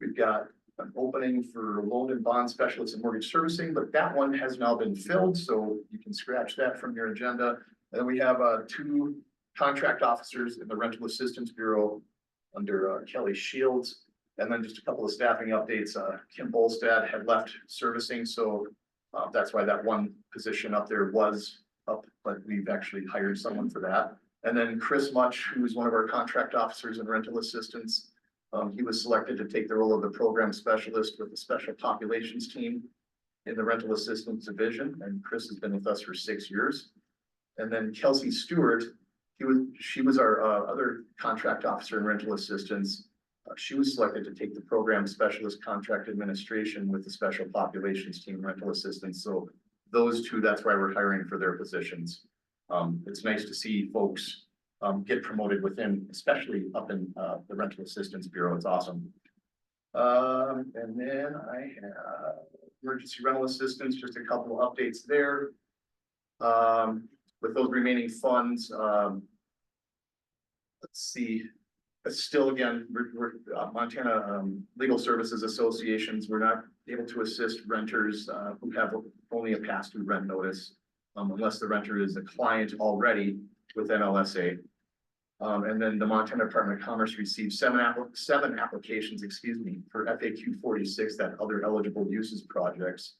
We've got an opening for loan and bond specialists in mortgage servicing, but that one has now been filled, so you can scratch that from your agenda. And then we have 2 contract officers in the Rental Assistance Bureau under Kelly Shields. And then just a couple of staffing updates. Kim Bolstad had left servicing, so that's why that one position up there was up, but we've actually hired someone for that. And then Chris Much, who's one of our contract officers in rental assistance. He was selected to take the role of the program specialist with the special populations team in the rental assistance division. And Chris has been with us for 6 years. And then Kelsey Stewart, she was our other contract officer in rental assistance. She was selected to take the program specialist contract administration with the special populations team rental assistance. So those 2, that's why we're hiring for their positions. It's nice to see folks get promoted within, especially up in the Rental Assistance Bureau. It's awesome. And then I have emergency rental assistance, just a couple of updates there. With those remaining funds, let's see, still again, we're Montana Legal Services Associations, we're not able to assist renters who have only a pass-through rent notice, unless the renter is a client already with NLSA. And then the Montana Department of Commerce received seven applications, excuse me, for FAQ 46, that other eligible uses projects.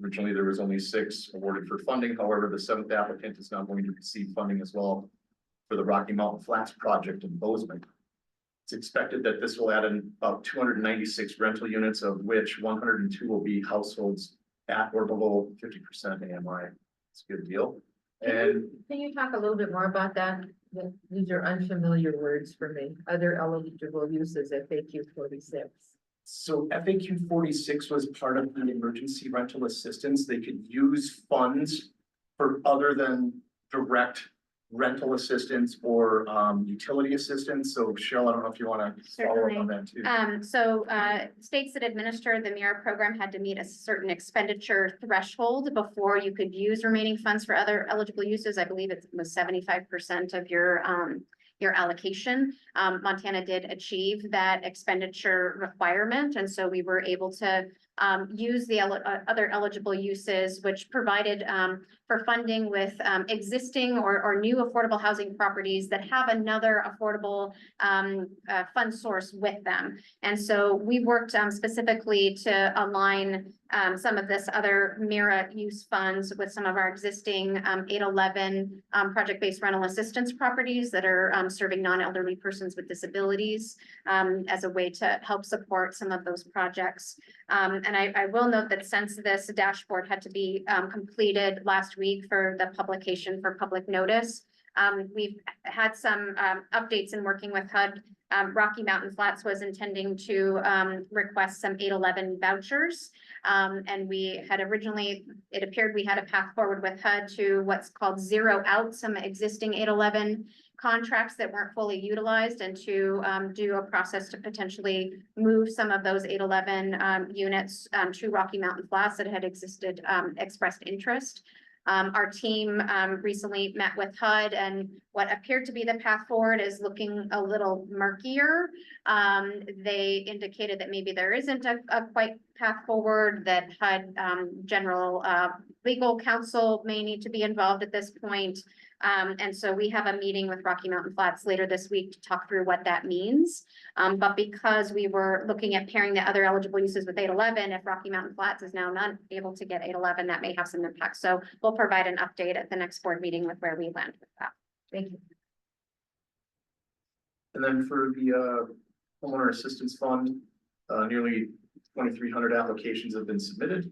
Originally, there was only 6 awarded for funding. However, the 7th applicant is now going to receive funding as well for the Rocky Mountain Flats project in Bozeman. It's expected that this will add in about 296 rental units, of which 102 will be households at or below 50% AMI. It's a good deal. And Can you talk a little bit more about that? These are unfamiliar words for me. Other eligible uses at FAQ 46. so FAQ 46 was part of the emergency rental assistance. They could use funds for other than direct rental assistance or utility assistance. So Cheryl, I don't know if you want to follow up on that too. States that administer the MIRA program had to meet a certain expenditure threshold before you could use remaining funds for other eligible uses. I believe it was 75% of your allocation. Montana did achieve that expenditure requirement, and so we were able to use the other eligible uses, which provided for funding with existing or new affordable housing properties that have another affordable fund source with them. And so we worked specifically to align some of this other MIRA use funds with some of our existing 811 project-based rental assistance properties that are serving non-elderly persons with disabilities as a way to help support some of those projects. And I will note that since this dashboard had to be completed last week for the publication for public notice, we've had some updates in working with HUD. Rocky Mountain Flats was intending to request some 811 vouchers. And we had originally, it appeared we had a path forward with HUD to what's called zero out some existing 811 contracts that weren't fully utilized, and to do a process to potentially move some of those 811 units to Rocky Mountain Flats that had expressed interest. Our team recently met with HUD, and what appeared to be the path forward is looking a little murkier. They indicated that maybe there isn't a quite path forward, that HUD general legal counsel may need to be involved at this point. And so we have a meeting with Rocky Mountain Flats later this week to talk through what that means. But because we were looking at pairing the other eligible uses with 811, if Rocky Mountain Flats is now not able to get 811, that may have some impact. So we'll provide an update at the next board meeting with where we land with that. Thank you. And then for the homeowner assistance fund, nearly 2,300 applications have been submitted.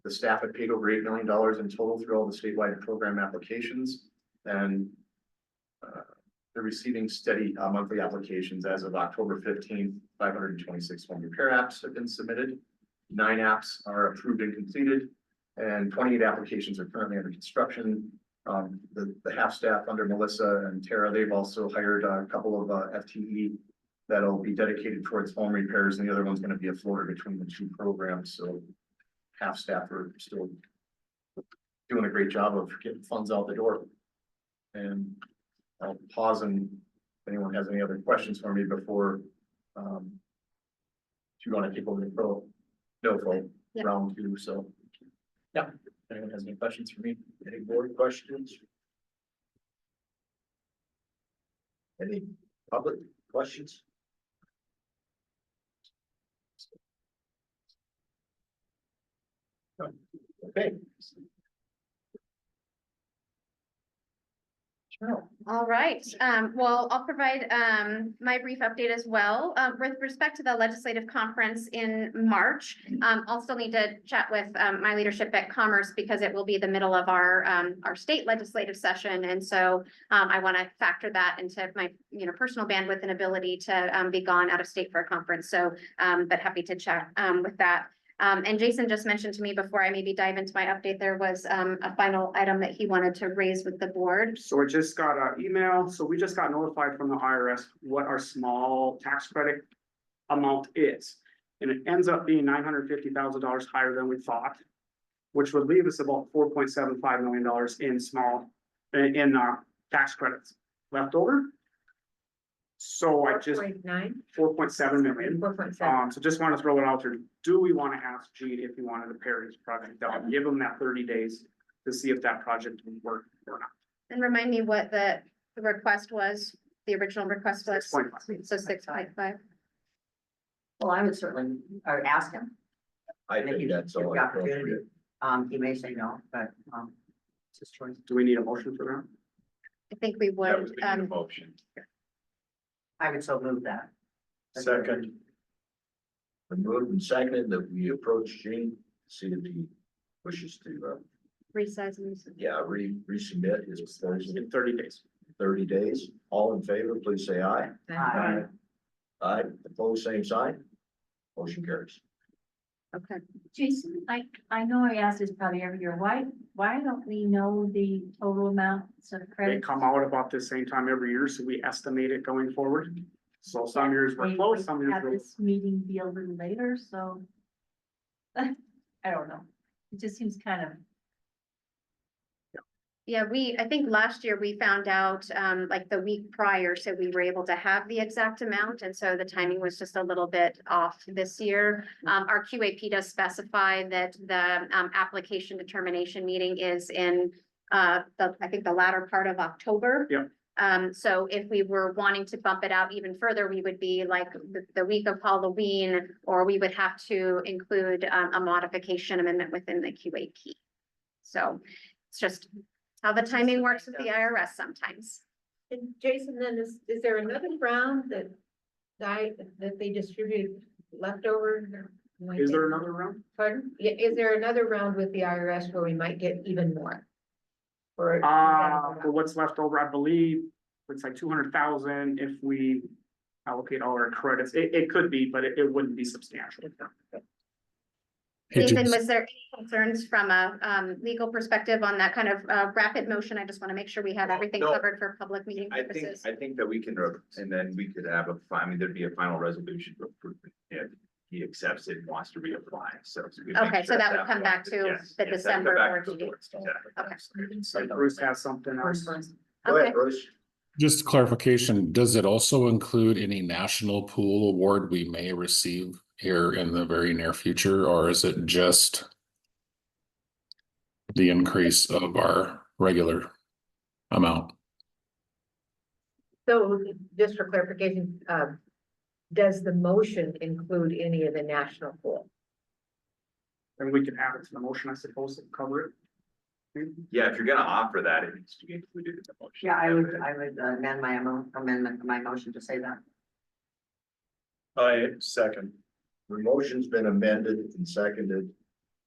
The staff had paid over $8 million in total through all the statewide program applications, and they're receiving steady monthly applications. As of October 15th, 526 home repair apps have been submitted. 9 apps are approved and completed, and 28 applications are currently under construction. The half staff under Melissa and Tara, they've also hired a couple of FTE that'll be dedicated towards home repairs, and the other one's going to be a floater between the 2 programs. So half staff are still doing a great job of getting funds out the door. And I'll pause, and if anyone has any other questions for me before if you want to take over the round 2. So yeah, if anyone has any questions for me, any board questions? Any public questions? Okay. All right, well, I'll provide my brief update as well. With respect to the legislative conference in March, I'll still need to chat with my leadership at Commerce, because it will be the middle of our state legislative session. And so I want to factor that into my personal bandwidth and ability to be gone out of state for a conference. So but happy to chat with that. And Jason just mentioned to me before I maybe dive into my update, there was a final item that he wanted to raise with the board. So I just got an email. So we just got notified from the IRS what our small tax credit amount is. And it ends up being $950,000 higher than we thought. which would leave us about $4.75 million in tax credits left over. So I just, 4.9, 4.7 million. 4.7. So just want to throw it out there. Do we want to ask Gene if he wanted to pare his project down, give him that 30 days to see if that project would work or not? And remind me what the request was, the original request was. 6.5. So 6.5. Well, I would certainly, or ask him. I think that's all. The opportunity. He may say no, but, it's his choice. Do we need a motion for that? I think we would, Motion. I would so move that. Second. Been moved and seconded that we approach Gene, see if he wishes to, resize and resubmit his proposal In 30 days. 30 days. All in favor, please say aye. Aye. Aye, opposed, same sign. Motion carries. Okay. Jason, I know I ask this probably every year, why don't we know the total amounts of They credits? come out about the same time every year, so we estimate it going forward. So some years we're Maybe close, we some years have we're. this meeting be a little later, so. I don't know, it just seems kind of. Yeah, I think last year we found out, like the week prior, so we were able to have the exact amount, and so the timing was just a little bit off this year. Our QAP does specify that the, application determination meeting is in, I think the latter part of October. Yeah. So if we were wanting to bump it out even further, we would be like the week of Halloween, or we would have to include, a modification amendment within the QAP. So it's just how the timing works with the IRS sometimes. And Jason, then is there another round that they distribute leftover? Is there another round? Pardon? Yeah, is there another round with the IRS where we might get even more? Or? For what's left over, I believe it's like 200,000 if we allocate all our credits. It could be, but it wouldn't be substantial. Hey, Nathan, Jason. was there any concerns from a legal perspective on that kind of rapid motion? I just want to make sure we have everything No. covered for public meeting purposes. I think that we can, and then we could have there'd be a final resolution to approve it if he accepts it and wants to reapply, so. we make Okay, so sure that at would come back point- to yes, the yes, that'd come December back board to the meeting. board, exactly. Okay. So Bruce has something else. Go Okay. ahead, Bruce. Just clarification, does it also include any national pool award we may receive here in the very near future, or is it just the increase of our regular amount? So just for clarification, does the motion include any of the national pool? And we can add it to the motion, I suppose, to cover it. Yeah, if you're gonna offer that, it needs to be included in the motion. Yeah, I would amend my amendment, my motion to say that. I second. The motion's been amended and seconded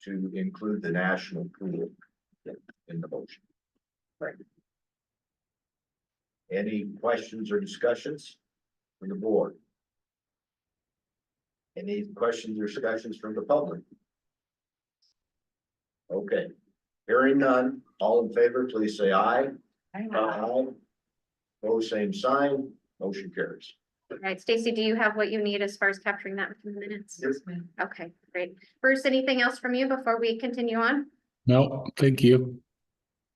to include the national pool in the motion. Right. Any questions or discussions from the board? Any questions or discussions from the public? Okay, hearing none, all in favor, please say aye. Aye. Opposed, same sign, motion carries. All right, Stacy, do you have what you need as far as capturing that within the minutes? Yes, ma'am. Okay, great. Bruce, anything else from you before we continue on? No, thank you.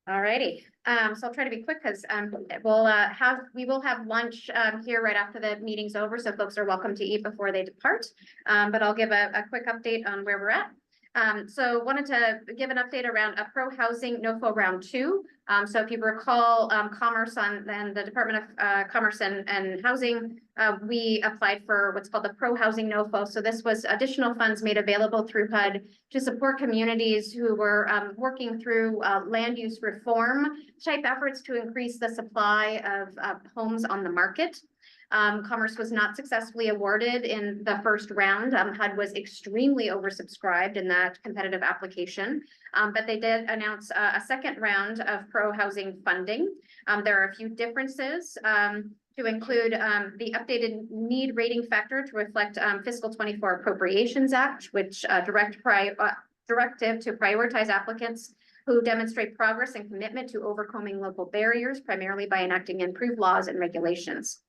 All righty, so I'll try to be quick because we will have lunch here right after the meeting's over, so folks are welcome to eat before they depart. But I'll give a quick update on where we're at. So wanted to give an update around a pro housing NOFO round 2. So if you recall, Commerce and the Department of Commerce and Housing, we applied for what's called the pro housing NOFO. So this was additional funds made available through HUD to support communities who were working through land use reform type efforts to increase the supply of homes on the market. Commerce was not successfully awarded in the first round. HUD was extremely oversubscribed in that competitive application, but they did announce a second round of pro housing funding. There are a few differences to include the updated need rating factor to reflect fiscal 24 Appropriations Act, which directive to prioritize applicants who demonstrate progress and commitment to overcoming local barriers, primarily by enacting improved laws and regulations.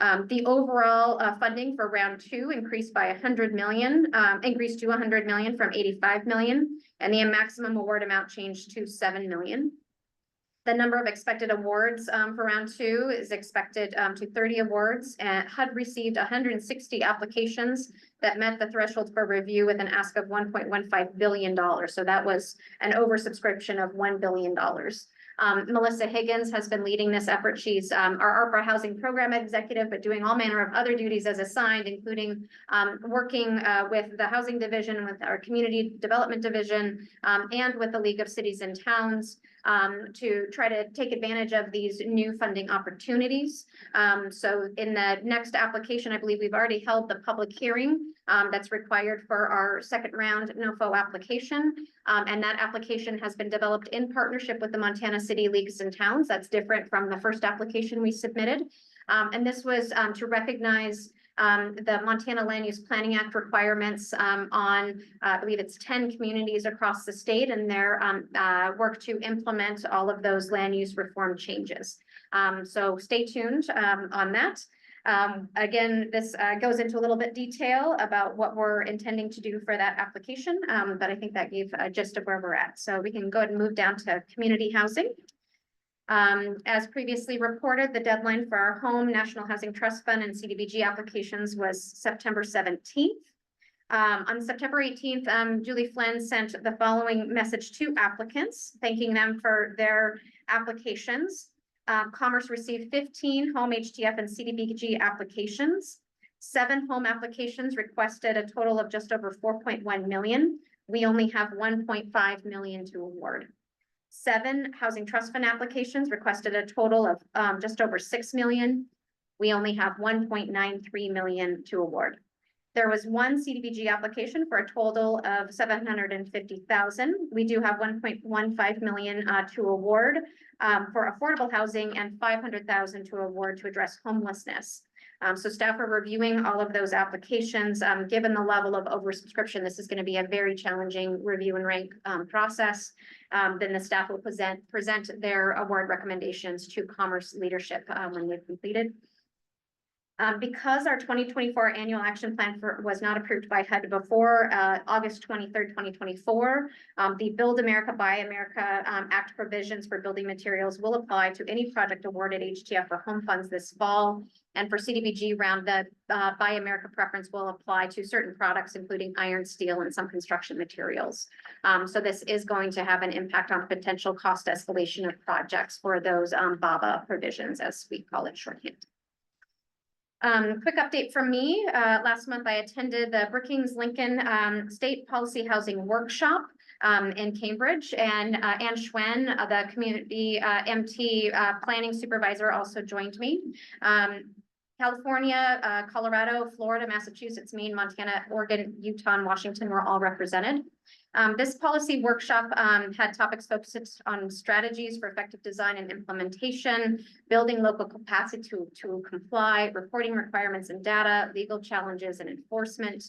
The overall funding for round 2 increased by 100 million, increased to 100 million from 85 million, and the maximum award amount changed to 7 million. The number of expected awards for round 2 is expected to 30 awards, and HUD received 160 applications that met the threshold for review with an ask of $1.15 billion. So that was an oversubscription of $1 billion. Melissa Higgins has been leading this effort. She's our ARPA housing program executive, but doing all manner of other duties as assigned, including working with the housing division, with our community development division, and with the League of Cities and Towns to try to take advantage of these new funding opportunities. So in the next application, I believe we've already held the public hearing that's required for our second round NOFO application. And that application has been developed in partnership with the Montana City Leagues and Towns. That's different from the first application we submitted. And this was to recognize the Montana Land Use Planning Act requirements on, I believe it's 10 communities across the state, and their work to implement all of those land use reform changes. So stay tuned on that. Again, this goes into a little bit detail about what we're intending to do for that application, but I think that gave a gist of where we're at. So we can go ahead and move down to community housing. As previously reported, the deadline for our home, National Housing Trust Fund, and CDBG applications was September 17th. On September 18th, Julie Flynn sent the following message to applicants, thanking them for their applications. Commerce received 15 home HTF and CDBG applications. 7 home applications requested a total of just over 4.1 million. We only have 1.5 million to award. 7 housing trust fund applications requested a total of just over 6 million. We only have 1.93 million to award. There was 1 CDBG application for a total of 750,000. We do have 1.15 million to award for affordable housing and 500,000 to award to address homelessness. So staff are reviewing all of those applications. Given the level of oversubscription, this is going to be a very challenging review and rank process. Then the staff will present their award recommendations to Commerce leadership when they've completed. Because our 2024 annual action plan was not approved by HUD before August 23rd, 2024, the Build America, Buy America Act provisions for building materials will apply to any project awarded HTF or home funds this fall. And for CDBG round, the Buy America preference will apply to certain products, including iron, steel, and some construction materials. So this is going to have an impact on potential cost escalation of projects for those BABA provisions, as we call it shorthand. Quick update from me. Last month, I attended the Brookings Lincoln State Policy Housing Workshop in Cambridge, and Ann Schwen, the community MT planning supervisor, also joined me. California, Colorado, Florida, Massachusetts, Maine, Montana, Oregon, Utah, and Washington were all represented. This policy workshop had topics focused on strategies for effective design and implementation, building local capacity to comply, reporting requirements and data, legal challenges and enforcement,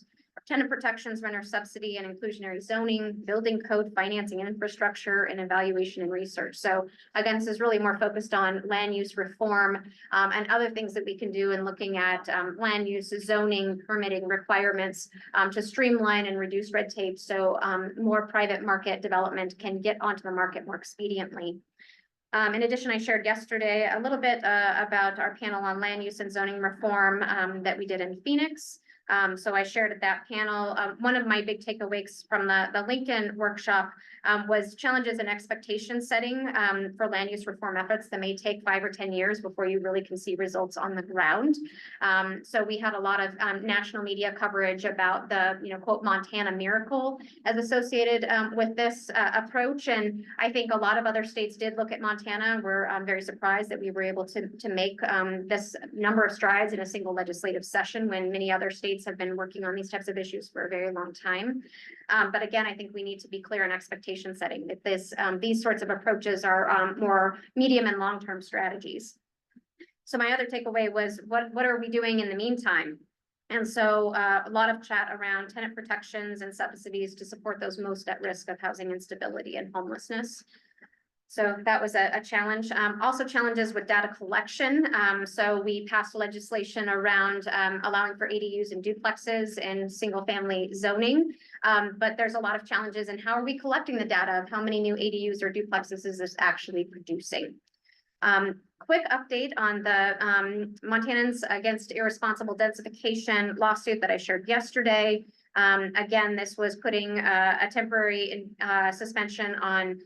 tenant protections, renter subsidy and inclusionary zoning, building code, financing and infrastructure, and evaluation and research. So again, this is really more focused on land use reform and other things that we can do in looking at land use, zoning, permitting requirements to streamline and reduce red tape so more private market development can get onto the market more expediently. In addition, I shared yesterday a little bit about our panel on land use and zoning reform that we did in Phoenix. So I shared at that panel, one of my big takeaways from the Lincoln workshop was challenges and expectation setting for land use reform efforts that may take 5 or 10 years before you really can see results on the ground. So we had a lot of national media coverage about the, quote, Montana miracle as associated with this approach. And I think a lot of other states did look at Montana. We're very surprised that we were able to make this number of strides in a single legislative session when many other states have been working on these types of issues for a very long time. But again, I think we need to be clear on expectation setting that these sorts of approaches are more medium and long-term strategies. So my other takeaway was what are we doing in the meantime? And so a lot of chat around tenant protections and subsidies to support those most at risk of housing instability and homelessness. So that was a challenge. Also challenges with data collection. So we passed legislation around allowing for ADUs and duplexes and single family zoning. But there's a lot of challenges in how are we collecting the data of how many new ADUs or duplexes is this actually producing? Quick update on the Montanans Against Irresponsible Densification lawsuit that I shared yesterday. Again, this was putting a temporary suspension on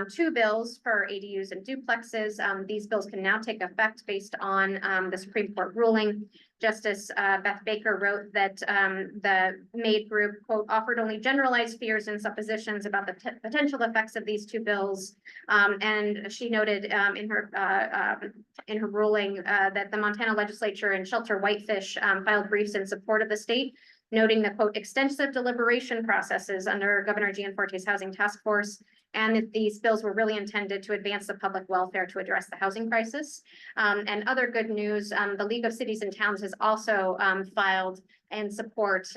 two bills for ADUs and duplexes. These bills can now take effect based on the Supreme Court ruling. Justice Beth Baker wrote that the MAID group, quote, offered only generalized fears and suppositions about the potential effects of these two bills. And she noted in her ruling that the Montana legislature and Shelter Whitefish filed briefs in support of the state, noting the quote, extensive deliberation processes under Governor Gianforte's housing task force, and that these bills were really intended to advance the public welfare to address the housing crisis. And other good news, the League of Cities and Towns has also filed in support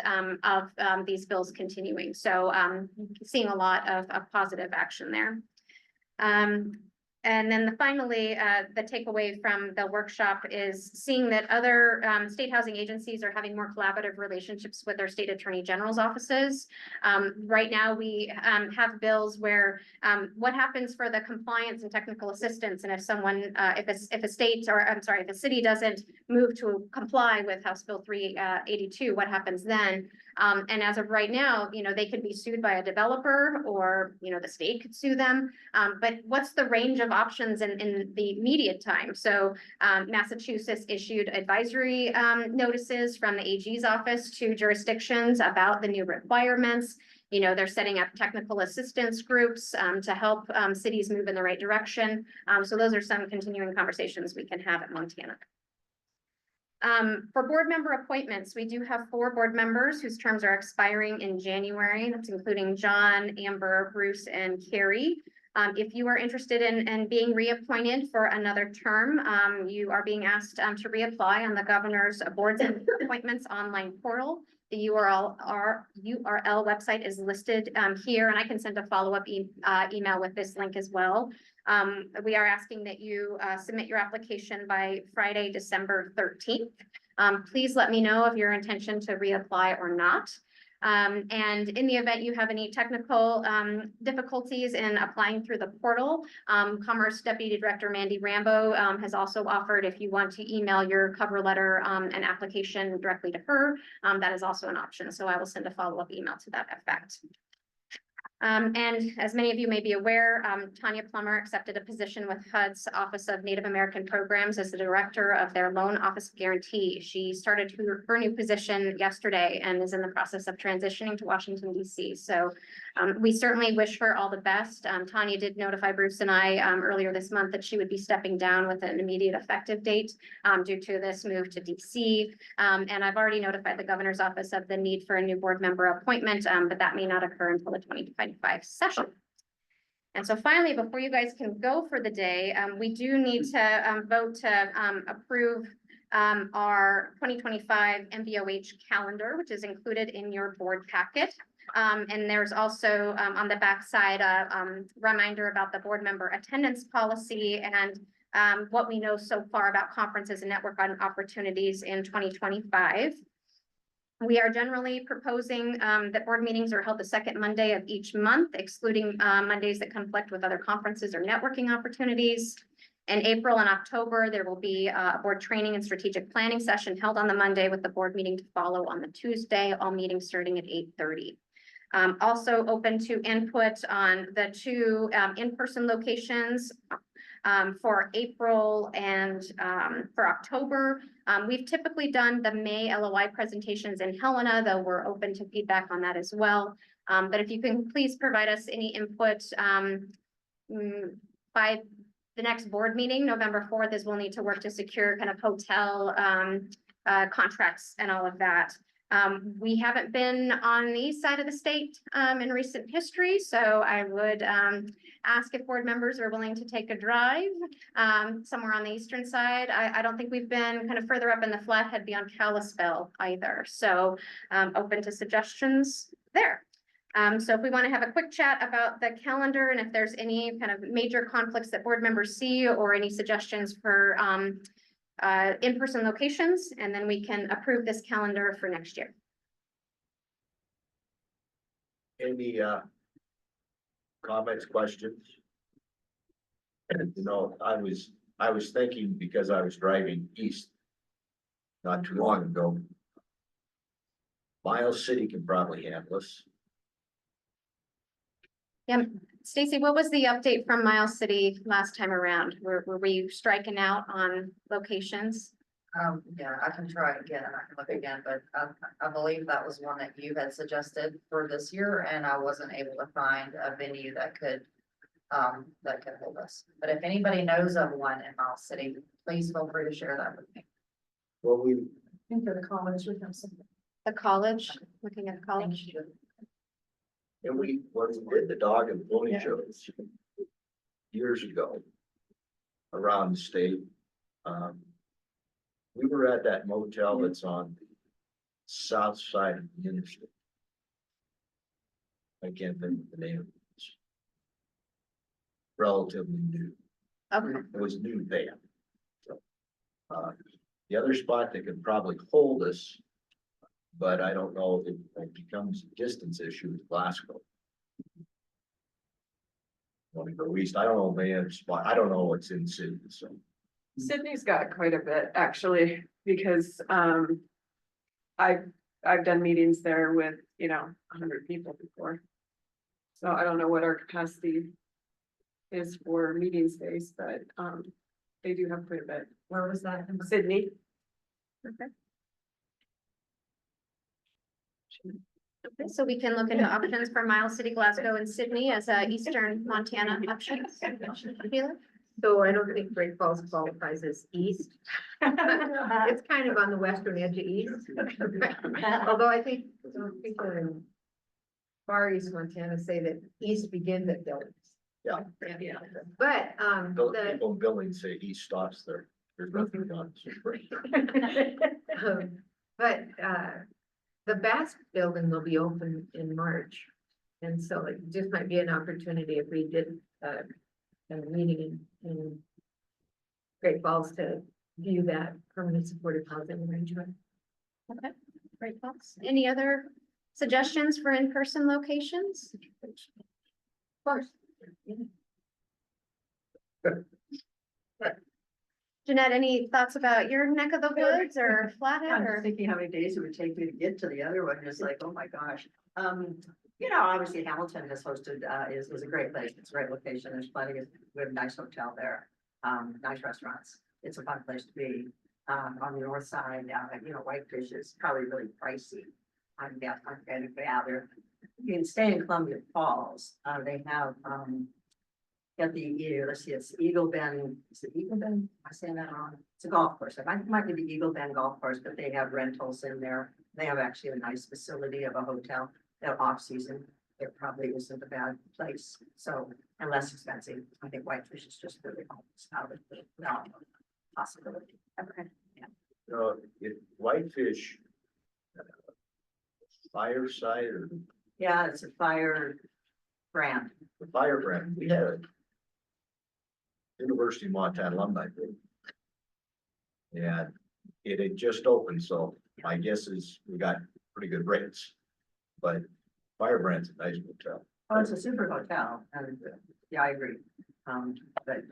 of these bills continuing. So seeing a lot of positive action there. And then finally, the takeaway from the workshop is seeing that other state housing agencies are having more collaborative relationships with their state attorney general's offices. Right now, we have bills where what happens for the compliance and technical assistance, and if someone, if a state, or I'm sorry, if a city doesn't move to comply with House Bill 382, what happens then? And as of right now, you know, they could be sued by a developer, or, you know, the state could sue them. But what's the range of options in the immediate time? So Massachusetts issued advisory notices from the AG's office to jurisdictions about the new requirements. You know, they're setting up technical assistance groups to help cities move in the right direction. So those are some continuing conversations we can have at Montana. For board member appointments, we do have 4 board members whose terms are expiring in January. That's including John, Amber, Bruce, and Carrie. If you are interested in being reappointed for another term, you are being asked to reapply on the governor's boards and appointments online portal. The URL website is listed here, and I can send a follow-up email with this link as well. We are asking that you submit your application by Friday, December 13th. Please let me know of your intention to reapply or not. And in the event you have any technical difficulties in applying through the portal, Commerce Deputy Director Mandy Rambo has also offered, if you want to email your cover letter and application directly to her, that is also an option. So I will send a follow-up email to that effect. And as many of you may be aware, Tanya Plummer accepted a position with HUD's Office of Native American Programs as the director of their Loan Office Guarantee. She started her new position yesterday and is in the process of transitioning to Washington, D.C. So we certainly wish her all the best. Tanya did notify Bruce and I earlier this month that she would be stepping down with an immediate effective date due to this move to D.C. And I've already notified the governor's office of the need for a new board member appointment, but that may not occur until the 2025 session. And so finally, before you guys can go for the day, we do need to vote to approve our 2025 MBOH calendar, which is included in your board packet. And there's also on the back side a reminder about the board member attendance policy and what we know so far about conferences and network opportunities in 2025. We are generally proposing that board meetings are held the second Monday of each month, excluding Mondays that conflict with other conferences or networking opportunities. In April and October, there will be a board training and strategic planning session held on the Monday with the board meeting to follow on the Tuesday, all meetings starting at 8:30. Also open to input on the 2 in-person locations for April and for October. We've typically done the May LOI presentations in Helena, though we're open to feedback on that as well. But if you can please provide us any input by the next board meeting, November 4th, as we'll need to work to secure kind of hotel contracts and all of that. We haven't been on the east side of the state in recent history, so I would ask if board members are willing to take a drive somewhere on the eastern side. I don't think we've been kind of further up in the Flathead beyond Kalispell either, so open to suggestions there. So if we want to have a quick chat about the calendar and if there's any kind of major conflicts that board members see or any suggestions for in-person locations, and then we can approve this calendar for next year. Any comments, questions? You know, I was thinking because I was driving east not too long ago. Miles City can probably handle us. Yeah, Stacy, what was the update from Miles City last time around? Were we striking out on locations? Yeah, I can try again, I can look again, but I believe that was one that you had suggested for this year, and I wasn't able to find a venue that could hold us. But if anybody knows of one in Miles City, please feel free to share that with me. Well, we, I think for the college, we have something. The college, looking at the college. and when we did the dog and pony shows years ago around the state, we were at that motel that's on the south side of the interstate. I can't think of the name of it. It's relatively new. Okay, It was new then. So, the other spot that could probably hold us, but I don't know if it becomes a distance issue with Glasgow. Want to go east? I don't know, man, spot, I don't know what's in Sydney, so. Sydney's got quite a bit actually, because I've done meetings there with, 100 people before. So I don't know what our capacity is for meeting space, but they do have quite a bit. Where was that? Sydney. okay. Okay, so we can look into options for Miles City, Glasgow, and Sydney as eastern Montana options. Sheila? So I don't think Great Falls qualifies as east. It's kind of on the western edge of east. Although I think some people in far east Montana say that east begins at Billings. Yeah. Yeah. But, Those people in Billings say he stops there. There's nothing on. But, the Bass building will be open in March. And so it just might be an opportunity if we did, a meeting in Great Falls to view that permanent supportive housing arrangement. Okay, great thoughts. Any other suggestions for in-person locations? Of course. Jeanette, any thoughts about your neck of the woods or Flathead I'm or? just thinking how many days it would take me to get to the other one, just like, oh my gosh. Obviously Hamilton has hosted, is a great place, it's a great location, there's plenty of, we have a nice hotel there, nice restaurants, it's a fun place to be. On the north side, Whitefish is probably really pricey. I'm getting out there. You can stay in Columbia Falls, they have, got it's Eagle Bend, is it Eagle Bend? Am I saying that wrong? It's a golf course. It might be the Eagle Bend Golf Course, but they have rentals in there. They have actually a nice facility of a hotel. They're off season. It probably isn't a bad place. So, and less expensive. I think Whitefish is just really almost out of the possibility. Okay. If Whitefish, Fireside or Yeah, it's a fire brand. the Fire Brand, we had a University of Montana alumni group. And it had just opened, so my guess is we got pretty good rates. But Firebrand's a nice hotel. Oh, it's a super hotel, and yeah, I agree. But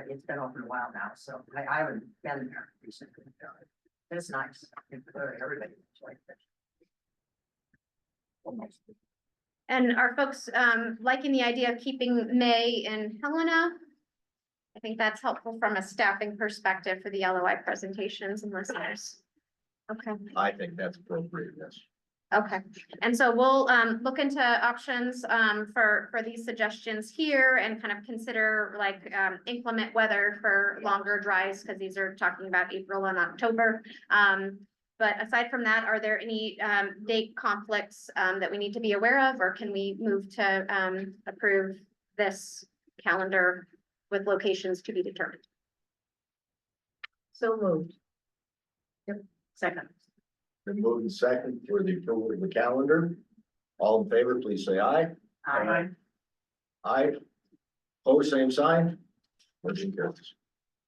it's been open a while now, so I haven't been there recently. It's nice. Everybody likes it. And are folks liking the idea of keeping May in Helena? I think that's helpful from a staffing perspective for the LOI presentations and listeners. Okay. I think that's appropriate, yes. Okay, and so we'll look into options for these suggestions here and kind of consider like inclement weather for longer drives, because these are talking about April and October. But aside from that, are there any date conflicts that we need to be aware of, or can we move to approve this calendar with locations to be determined? So moved. Second. Been moved and second for the approval of the calendar. All in favor, please say aye. Aye. Aye. Pose same sign. Motion carries.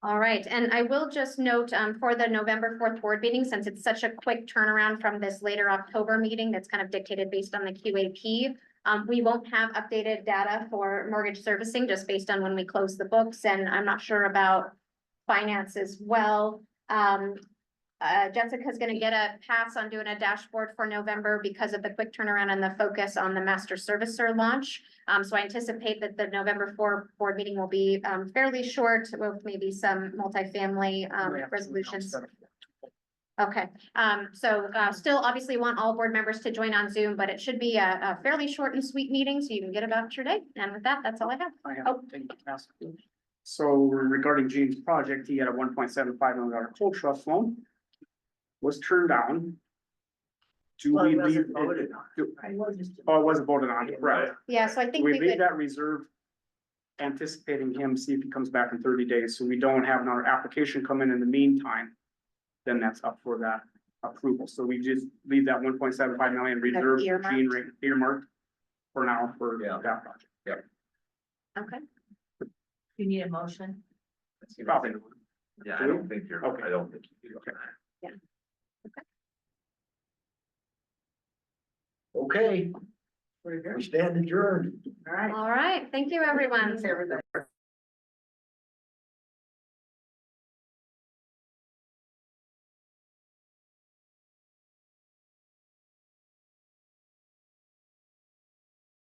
All right, and I will just note, for the November 4th board meeting, since it's such a quick turnaround from this later October meeting that's kind of dictated based on the QAP. We won't have updated data for mortgage servicing just based on when we close the books, and I'm not sure about finance as well. Jessica's gonna get a pass on doing a dashboard for November because of the quick turnaround and the focus on the master servicer launch. So I anticipate that the November 4 board meeting will be fairly short with maybe some multifamily resolutions. Okay, still obviously want all board members to join on Zoom, but it should be a fairly short and sweet meeting, so you can get about your day. And with that, that's all I have. Oh. So regarding Gene's project, he had a $1.75 million cold trust loan. Was turned down. Do Well, we it leave? wasn't voted on. Oh, it wasn't voted on, right? Yeah, so I think We we leave could, that reserve. Anticipating him, see if he comes back in 30 days, so we don't have another application come in the meantime. Then that's up for that approval, so we just leave that 1.75 million reserved for Gene earmarked. For now, for that project. Yep. okay. You need a motion? Probably. Yeah, I don't think you're, Okay. I don't think you do. Okay. Okay, we stand adjourned. All right. All right, thank you, everyone. Thanks, everybody.